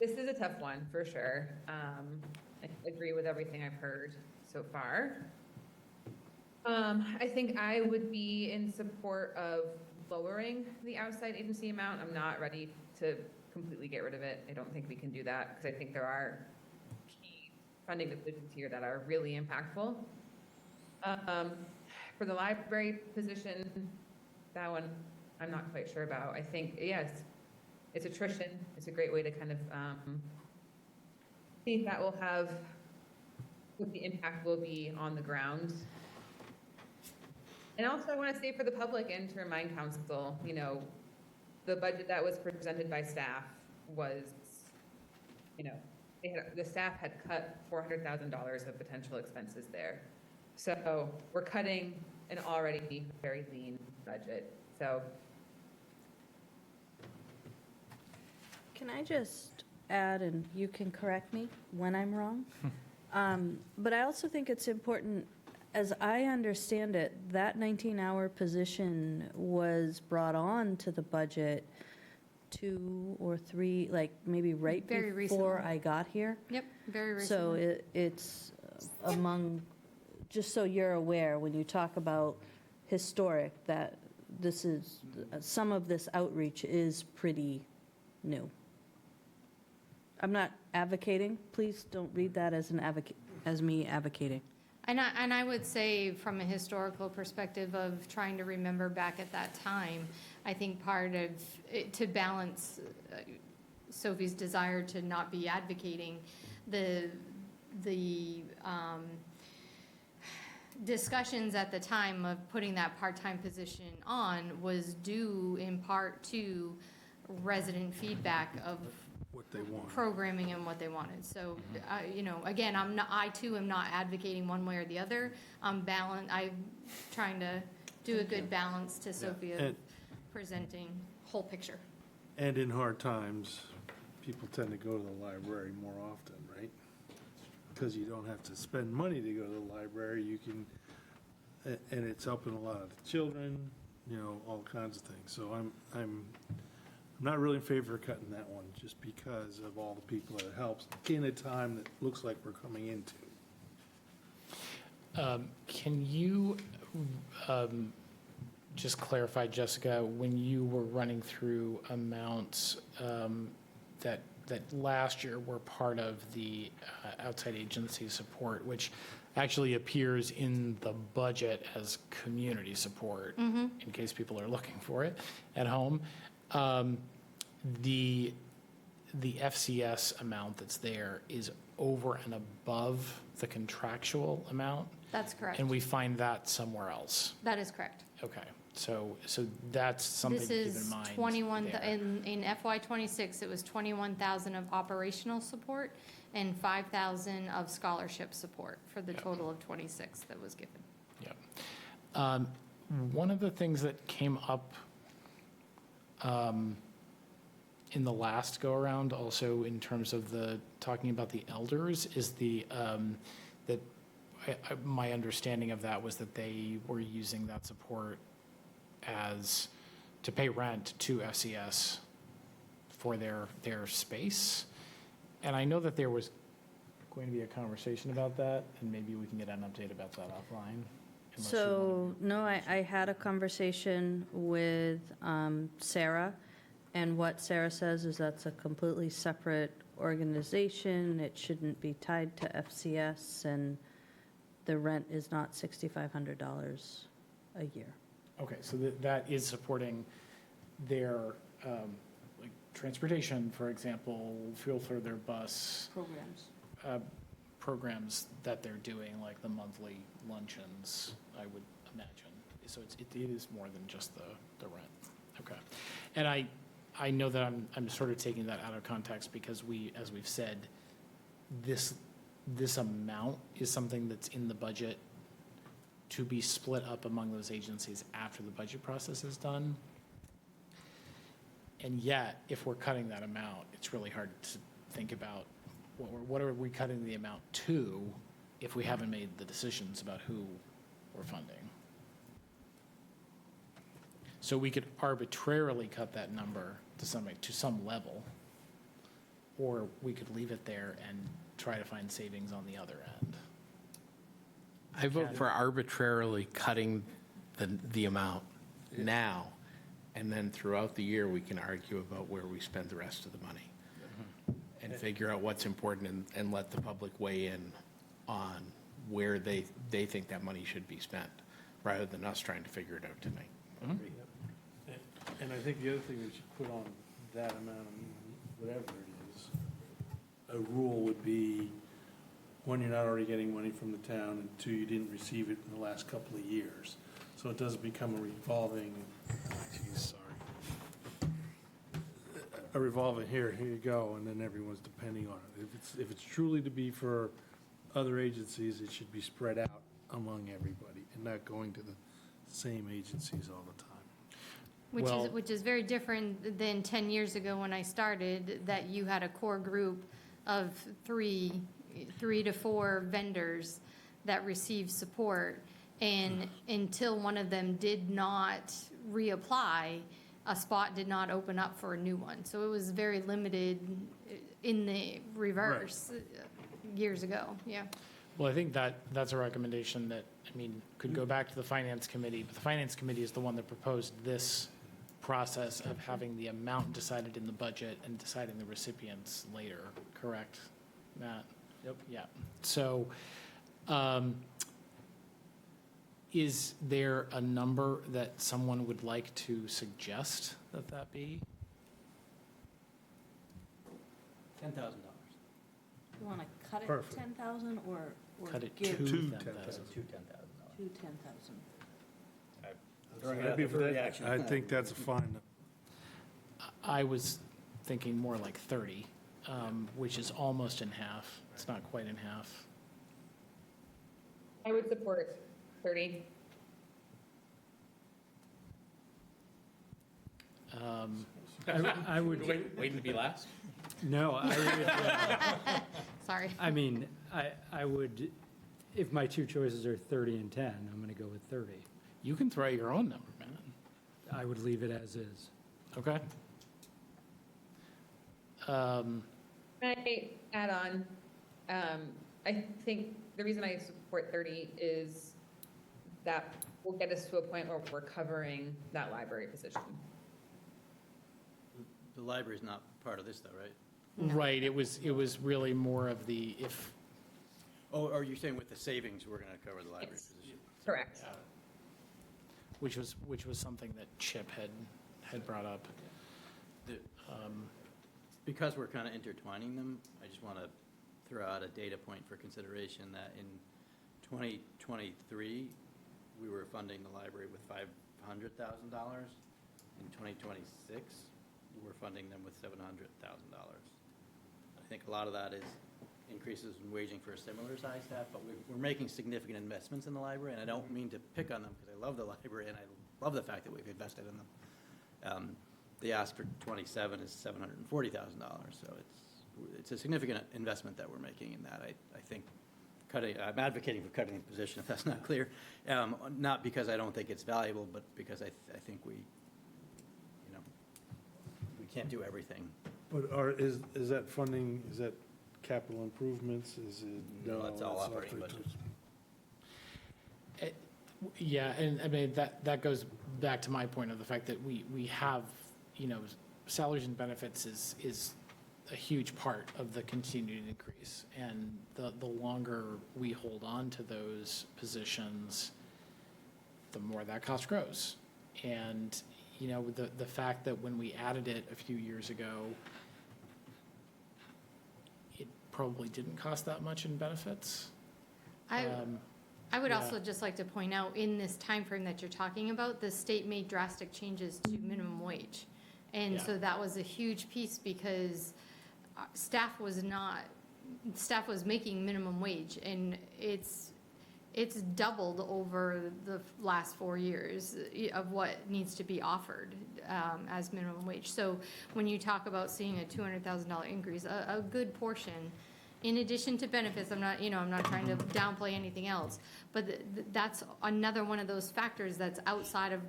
This is a tough one, for sure. I agree with everything I've heard so far. I think I would be in support of lowering the outside agency amount. I'm not ready to completely get rid of it. I don't think we can do that, because I think there are key funding decisions here that are really impactful. For the library position, that one I'm not quite sure about. I think, yes, it's attrition. It's a great way to kind of see if that will have, what the impact will be on the ground. And also I want to say for the public and to remind council, you know, the budget that was presented by staff was, you know, the staff had cut $400,000 of potential expenses there. So we're cutting an already very lean budget. So Can I just add, and you can correct me when I'm wrong, but I also think it's important, as I understand it, that 19-hour position was brought on to the budget 2 or 3, like maybe right Very before recently. I got here. Yep, very So recently. it's among, just so you're aware, when you talk about historic, that this is, some of this outreach is pretty new. I'm not advocating, please don't read that as an as me advocating. And I would say from a historical perspective of trying to remember back at that time, I think part of, to balance Sophie's desire to not be advocating, the discussions at the time of putting that part-time position on was due in part to resident feedback of What they want. programming and what they wanted. So, you know, again, I too am not advocating one way or the other. I'm trying to do a good balance to Sophia, And- presenting whole picture. And in hard times, people tend to go to the library more often, right? Because you don't have to spend money to go to the library, you can, and it's helping a lot of the children, you know, all kinds of things. So I'm not really in favor of cutting that one, just because of all the people that it helps in a time that looks like we're coming into. Can you just clarify, Jessica, when you were running through amounts that last year were part of the outside agency support, which actually appears in the budget as community support, in case people are looking for it at home. The FCS amount that's there is over and above the contractual amount, That's correct. and we find that somewhere else. That is correct. Okay, so that's something This to keep in is mind. 21, there. in FY '26, it was 21,000 of operational support and 5,000 of scholarship support for the total of 26 that was given. Yeah. One of the things that came up in the last go-around, also in terms of talking about the elders, is that my understanding of that was that they were using that support to pay rent to FCS for their space. And I know that there was going to be a conversation about that, and maybe we can get an update about that offline. unless you So, no, I had a conversation with Sarah, and what Sarah says is that's a completely separate organization. It shouldn't be tied to FCS, and the rent is not $6,500 a year. Okay, so that is supporting their, like, transportation, for example, fuel for their bus, Programs. programs that they're doing, like the monthly luncheons, I would imagine. So it is more than just the rent. Okay. And I know that I'm sort of taking that out of context because as we've said, this amount is something that's in the budget to be split up among those agencies after the budget process is done. And yet, if we're cutting that amount, it's really hard to think about what are we cutting the amount to if we haven't made the decisions about who we're funding. So we could arbitrarily cut that number to some level, or we could leave it there and try to find savings on the other end. I vote for arbitrarily cutting the amount now, and then throughout the year, we can argue about where we spend the rest of the money. And figure out what's important and let the public weigh in on where they think that money should be spent, rather than us trying to figure it out tonight. And I think the other thing we should put on that amount, whatever it is, a rule would be, one, you're not already getting money from the town, and two, you didn't receive it in the last couple of years. So it doesn't become a revolving, a revolving, here you go, and then everyone's depending on it. If it's truly to be for other agencies, it should be spread out among everybody and not going to the same agencies all the time. Which is very different than 10 years ago when I started, that you had a core group of three to four vendors that received support. And until one of them did not reapply, a spot did not open up for a new one. So it was very limited in the reverse years ago, yeah. Well, I think that's a recommendation that, could go back to the Finance Committee, but the Finance Committee is the one that proposed this process of having the amount decided in the budget and deciding the recipients later, correct, Matt? Yep. Yeah. So, is there a number that someone would like to suggest that be? $10,000. You want to cut it Perfect. 10,000 or Cut it give to to 10,000. To $10,000. to 10,000? Throwing it I'd out be there for for that. reaction. I think that's a fine. I was thinking more like 30, which is almost in half. It's not quite in half. I would support 30. I would, Waiting to be last? no, I would, Sorry. I would, if my two choices are 30 and 10, I'm going to go with 30. You can throw out your own number, man. I would leave it as is. Okay. Can I add on? I think the reason I support 30 is that will get us to a point where we're covering that library position. The library's not part of this, though, right? Right, it was really more of the if. Oh, are you saying with the savings, we're going to cover the library Yes. position? Correct. Which was something that Chip had brought up. Because we're kind of intertwining them, I just want to throw out a data point for consideration that in 2023, we were funding the library with $500,000. In 2026, we're funding them with $700,000. I think a lot of that is increases in waging for a similar size staff, but we're making significant investments in the library, and I don't mean to pick on them because I love the library and I love the fact that we've invested in them. The ask for 27 is $740,000, so it's a significant investment that we're making in that. I think I'm advocating for cutting the position, if that's not clear, not because I don't think it's valuable, but because I think we can't do everything. But is that funding, is that capital improvements? Is it? No, it's all operating budget. Yeah, and that goes back to my point of the fact that we have, salaries and benefits is a huge part of the continued increase. And the longer we hold on to those positions, the more that cost grows. And, the fact that when we added it a few years ago, it probably didn't cost that much in benefits. I would yeah. also just like to point out, in this time frame that you're talking about, the state made drastic changes to minimum wage. And Yeah. so that was a huge piece because staff was making minimum wage, and it's doubled over the last 4 years of what needs to be offered as minimum wage. So when you talk about seeing a $200,000 increase, a good portion, in addition to benefits, I'm not trying to downplay anything else, but that's another one of those factors that's outside of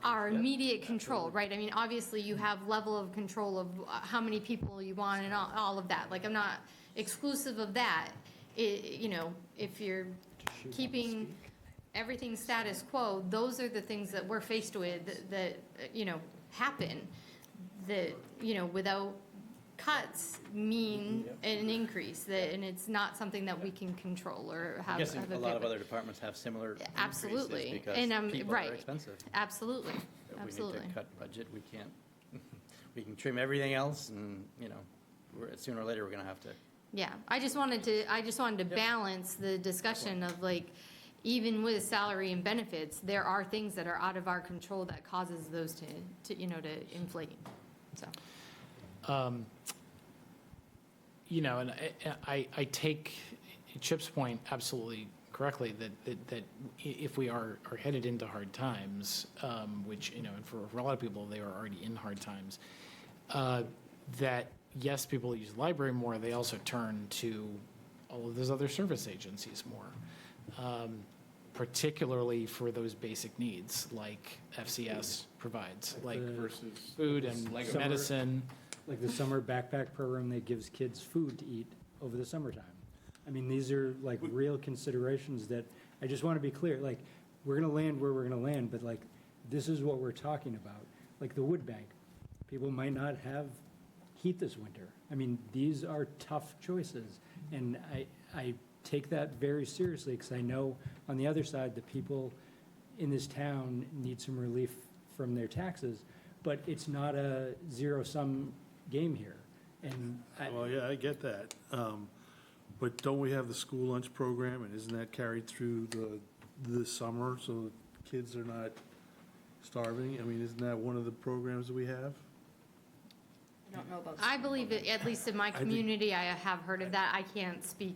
our immediate control, right? I mean, obviously, you have level of control of how many people you want and all of that. Like, I'm not exclusive of that. If you're keeping everything status quo, those are the things that we're faced with that happen, that, without cuts mean an increase, and it's not something that we can control or have. I'm guessing have a lot of bit- other departments have similar Absolutely. increases And, because people right. are expensive. Absolutely, If absolutely. we need to cut budget, we can't, we can trim everything else, and, sooner or later, we're gonna have to. Yeah, I just wanted to balance the discussion of, like, even with salary and benefits, there are things that are out of our control that causes those to inflate, so. And I take Chip's point absolutely correctly, that if we are headed into hard times, which, and for a lot of people, they are already in hard times, that yes, people use the library more, they also turn to all of those other service agencies more, particularly for those basic needs like FCS provides, like Versus food and medicine. Like the summer backpack program that gives kids food to eat over the summertime. I mean, these are like real considerations that I just want to be clear, like, we're going to land where we're going to land, but like, this is what we're talking about. Like the wood bank, people might not have heat this winter. I mean, these are tough choices. And I take that very seriously because I know on the other side, the people in this town need some relief from their taxes, but it's not a zero-sum game here. And Well, yeah, I get that. But don't we have the school lunch program, and isn't that carried through the summer so kids are not starving? I mean, isn't that one of the programs that we have? I don't know about. I believe that, at least in my think- community, I have heard of that. I can't speak,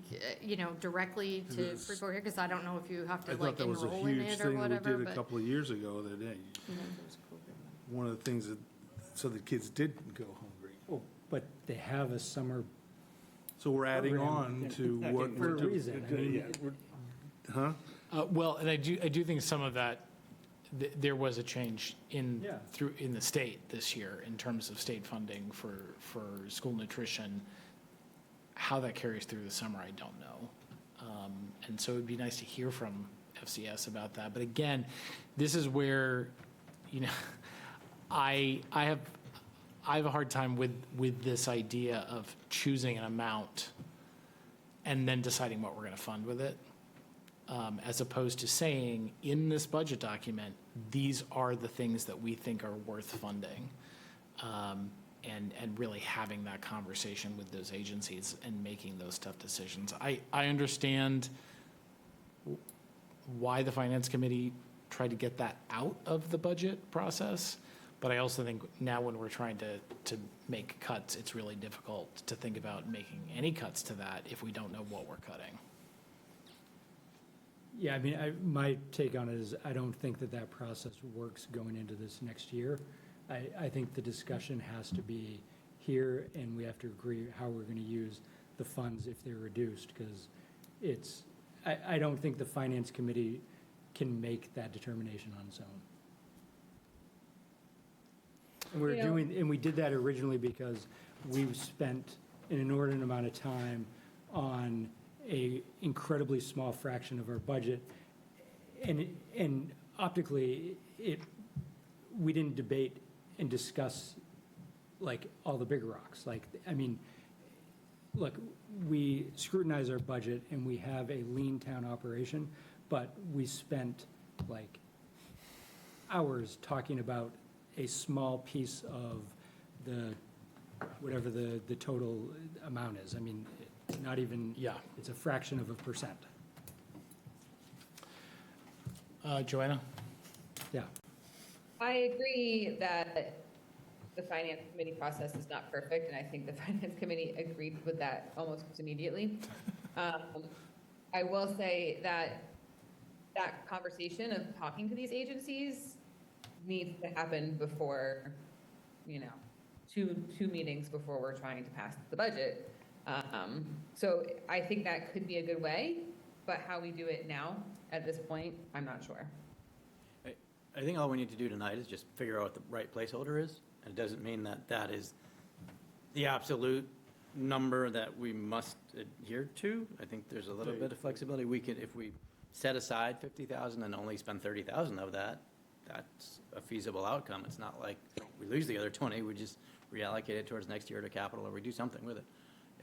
directly to Yes. Freeport here, because I don't know if you have I to, thought like, that was a enroll in huge it or thing that whatever, we did a but. couple of years ago, that, hey, one of the things that, so the kids didn't go hungry. oh, but they have a summer So we're adding program on to what for we're a doing. reason. I mean, Huh? Well, and I do think some of that, there was a change in Yeah. in the state this year in terms of state funding for school nutrition. How that carries through the summer, I don't know. And so it'd be nice to hear from FCS about that. But again, this is where, I have a hard time with this idea of choosing an amount and then deciding what we're going to fund with it, as opposed to saying, in this budget document, these are the things that we think are worth funding, and really having that conversation with those agencies and making those tough decisions. I understand why the Finance Committee tried to get that out of the budget process, but I also think now when we're trying to make cuts, it's really difficult to think about making any cuts to that if we don't know what we're cutting. Yeah, I mean, my take on it is I don't think that process works going into this next year. I think the discussion has to be here, and we have to agree how we're going to use the funds if they're reduced, because I don't think the Finance Committee can make that determination on its own. And we did that originally because we've spent an inordinate amount of time on a incredibly small fraction of our budget. And optically, we didn't debate and discuss like all the big rocks. Like, I mean, look, we scrutinize our budget and we have a lean town operation, but we spent like hours talking about a small piece of whatever the total amount is. I mean, Not even, Yeah. it's a fraction of a percent. Joanna? Yeah. I agree that the finance committee process is not perfect, and I think the finance committee agreed with that almost immediately. I will say that that conversation of talking to these agencies needs to happen before, two meetings before we're trying to pass the budget. So I think that could be a good way, but how we do it now, at this point, I'm not sure. I think all we need to do tonight is just figure out what the right placeholder is. And it doesn't mean that that is the absolute number that we must adhere to. I think there's a little bit of flexibility. We could, if we set aside 50,000 and only spend 30,000 of that, that's a feasible outcome. It's not like we lose the other 20, we just reallocate it towards next year to capital, or we do something with it.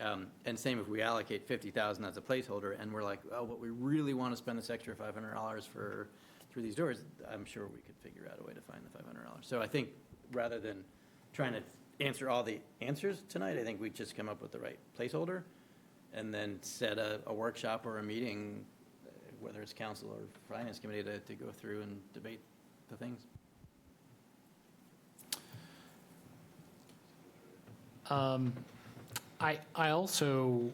And same if we allocate 50,000 as a placeholder and we're like, oh, but we really want to spend this extra $500 through these doors, I'm sure we could figure out a way to find the $500. So I think rather than trying to answer all the answers tonight, I think we just come up with the right placeholder and then set a workshop or a meeting, whether it's council or finance committee, to go through and debate the things. I also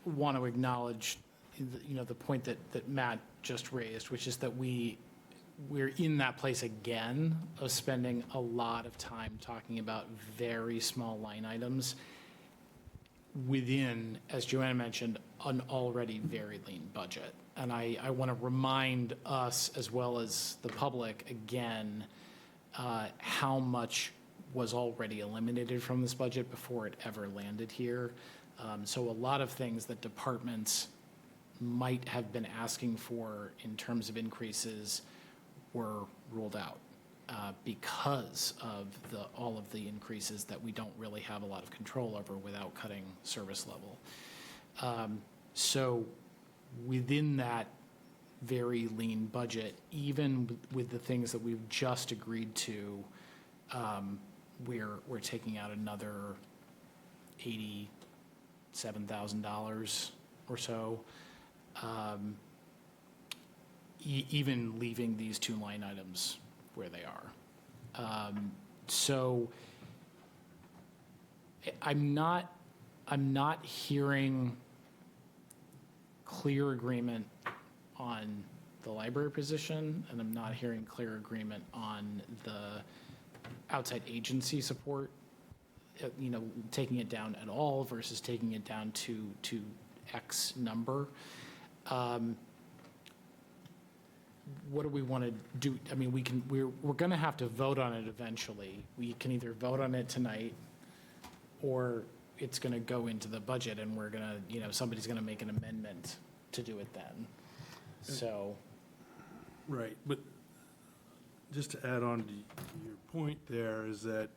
want to acknowledge, the point that Matt just raised, which is that we're in that place again of spending a lot of time talking about very small line items within, as Joanna mentioned, an already very lean budget. And I want to remind us, as well as the public, again, how much was already eliminated from this budget before it ever landed here. So a lot of things that departments might have been asking for in terms of increases were ruled out because of all of the increases that we don't really have a lot of control over without cutting service level. So within that very lean budget, even with the things that we've just agreed to, we're taking out another $87,000 or so, even leaving these two line items where they are. So I'm not hearing clear agreement on the library position, and I'm not hearing clear agreement on the outside agency support, taking it down at all versus taking it down to X number. What do we want to do? I mean, we're going to have to vote on it eventually. We can either vote on it tonight, or it's going to go into the budget, and we're going to, somebody's going to make an amendment to do it then. So. Right, but just to add on to your point there is that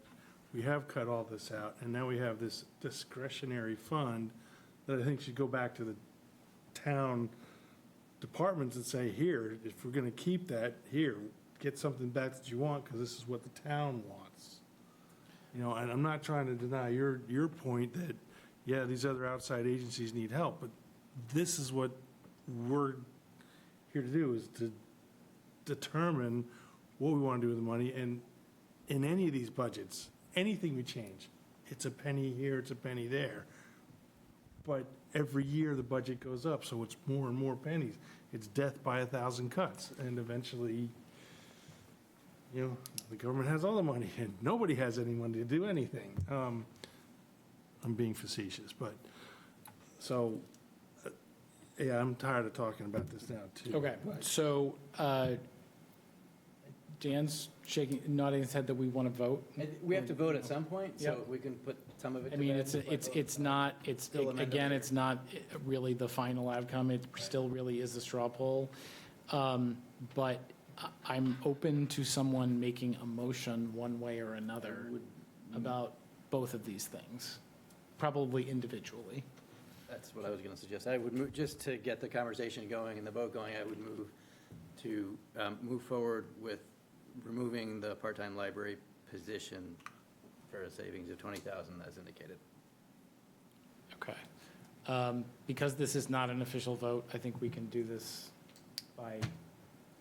we have cut all this out, and now we have this discretionary fund that I think should go back to the town departments and say, here, if we're gonna keep that, here, get something back that you want, because this is what the town wants. And I'm not trying to deny your point that, yeah, these other outside agencies need help, but this is what we're here to do, is to determine what we want to do with the money. And in any of these budgets, anything we change, it's a penny here, it's a penny there. But every year the budget goes up, so it's more and more pennies. It's death by 1,000 cuts. And eventually, the government has all the money and nobody has any money to do anything. I'm being facetious, but so, yeah, I'm tired of talking about this now too. Okay, so Dan's nodding his head that we want to vote. We have to vote at some point, so Yep. we can put some of it I to mean, bed. it's not, Still amendable. again, it's not really the final outcome. It still really is a straw poll. But I'm open to someone making a motion one way or another about both of these things, probably individually. That's what I was going to suggest. I would move, just to get the conversation going and the vote going, I would move to move forward with removing the part-time library position for a savings of $20,000 as indicated. Okay. Because this is not an official vote, I think we can do this by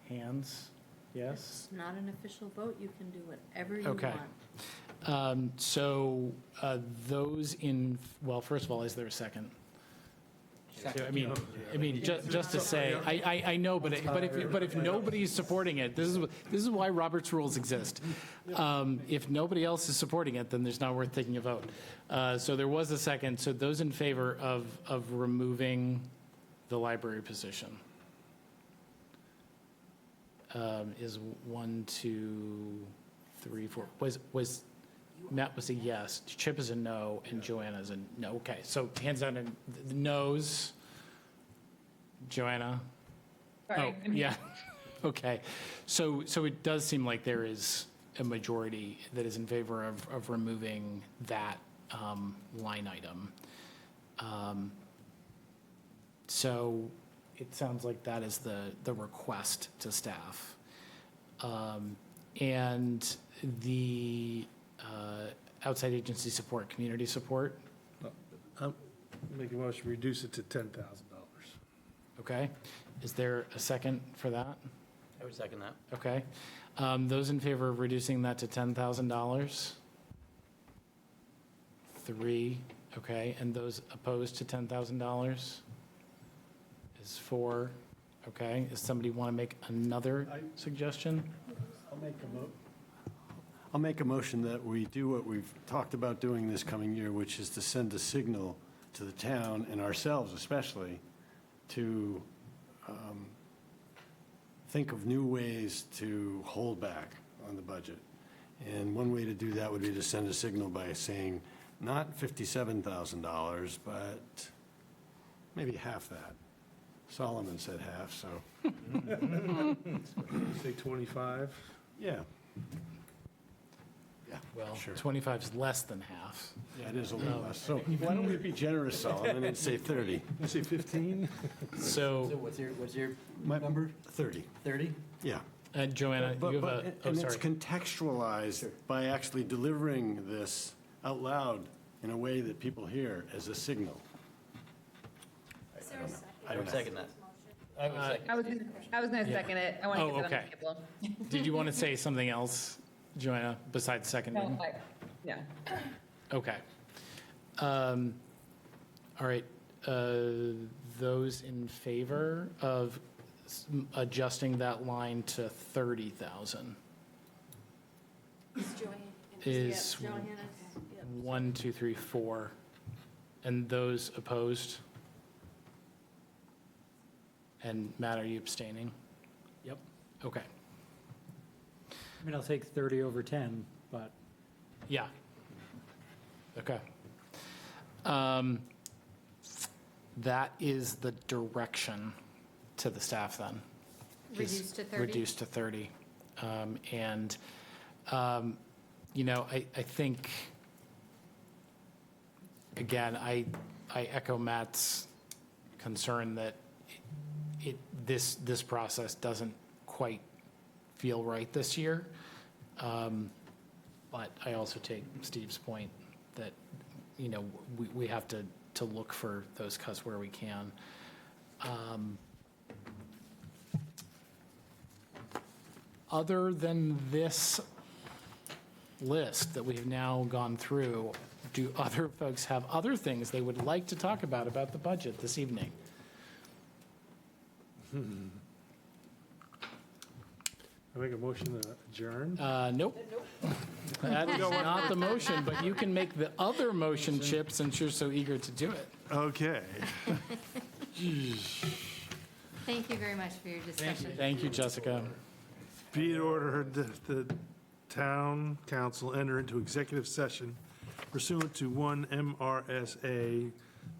hands, yes? It's not an official vote, you can do whatever you Okay. want. So those in, well, first of all, is there a second? I mean, just to say, I know, but if nobody's supporting it, this is why Robert's rules exist. If nobody else is supporting it, then there's not worth taking a vote. So there was a second. So those in favor of removing the library position is 1, 2, 3, 4. Was Matt was a yes, Chip is a no, and Joanna's a no. Okay, so hands down and the no's. Joanna? Sorry, Oh, yeah, okay. So it does seem like there is a majority that is in favor of removing that line item. So it sounds like that is the request to staff. And the outside agency support, community support, Make a motion to reduce it to $10,000. okay? Is there a second for that? I would second that. Okay. Those in favor of reducing that to $10,000? 3, okay. And those opposed to $10,000? Is 4, okay. Does somebody want to make another suggestion? I'll make a motion that we do what we've talked about doing this coming year, which is to send a signal to the town and ourselves especially to think of new ways to hold back on the budget. And one way to do that would be to send a signal by saying, not $57,000, but maybe half that. Solomon said half, so, Say 25. yeah. Well, Sure. 25 is less than half. Yeah, it is a little less. So why don't we be generous, Solomon, and say 30? I say 15. So, what's your My- number? 30, 30? yeah. Joanna, But- you have but- a, oh, And it's sorry. contextualized by actually delivering this out loud in a way that people hear as a signal. I would second that. I would second. I was gonna second it. I want to Oh, get that on okay. the table. Did you want to say something else, Joanna, besides seconding? No, yeah. Okay. All right. Those in favor of adjusting that line to 30,000 is 1, 2, 3, 4. And those opposed? And Matt, are you abstaining? Yep. Okay. I mean, I'll take 30 over 10, but Yeah. Okay. That is the direction to the staff then. is Reduced to 30? Reduced to 30. And, I think, again, I echo Matt's concern that this process doesn't quite feel right this year. But I also take Steve's point that, we have to look for those cuts where we can. Other than this list that we've now gone through, do other folks have other things they would like to talk about the budget this evening? I make a motion to adjourn. Nope. That is not the motion, but you can make the other motion, Chip, since you're so eager to do it. Okay. Thank you very much for your discussion. Thank you, Jessica. Be it ordered that the town council enter into executive session pursuant to 1 MRSA,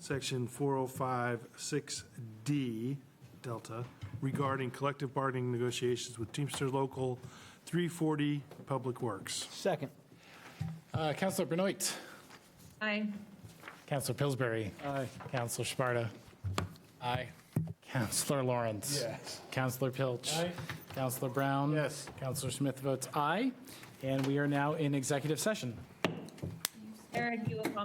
Section 4056D, Delta, regarding collective bargaining negotiations with Teamster Local 340 Public Works. Second. Counselor Benoit. Aye. Counselor Pillsbury. Aye. Counselor Sparta. Aye. Counselor Lawrence. Yes. Counselor Pilch. Counselor Brown. Yes. Counselor Smith votes aye. And we are now in executive session. Eric, you will call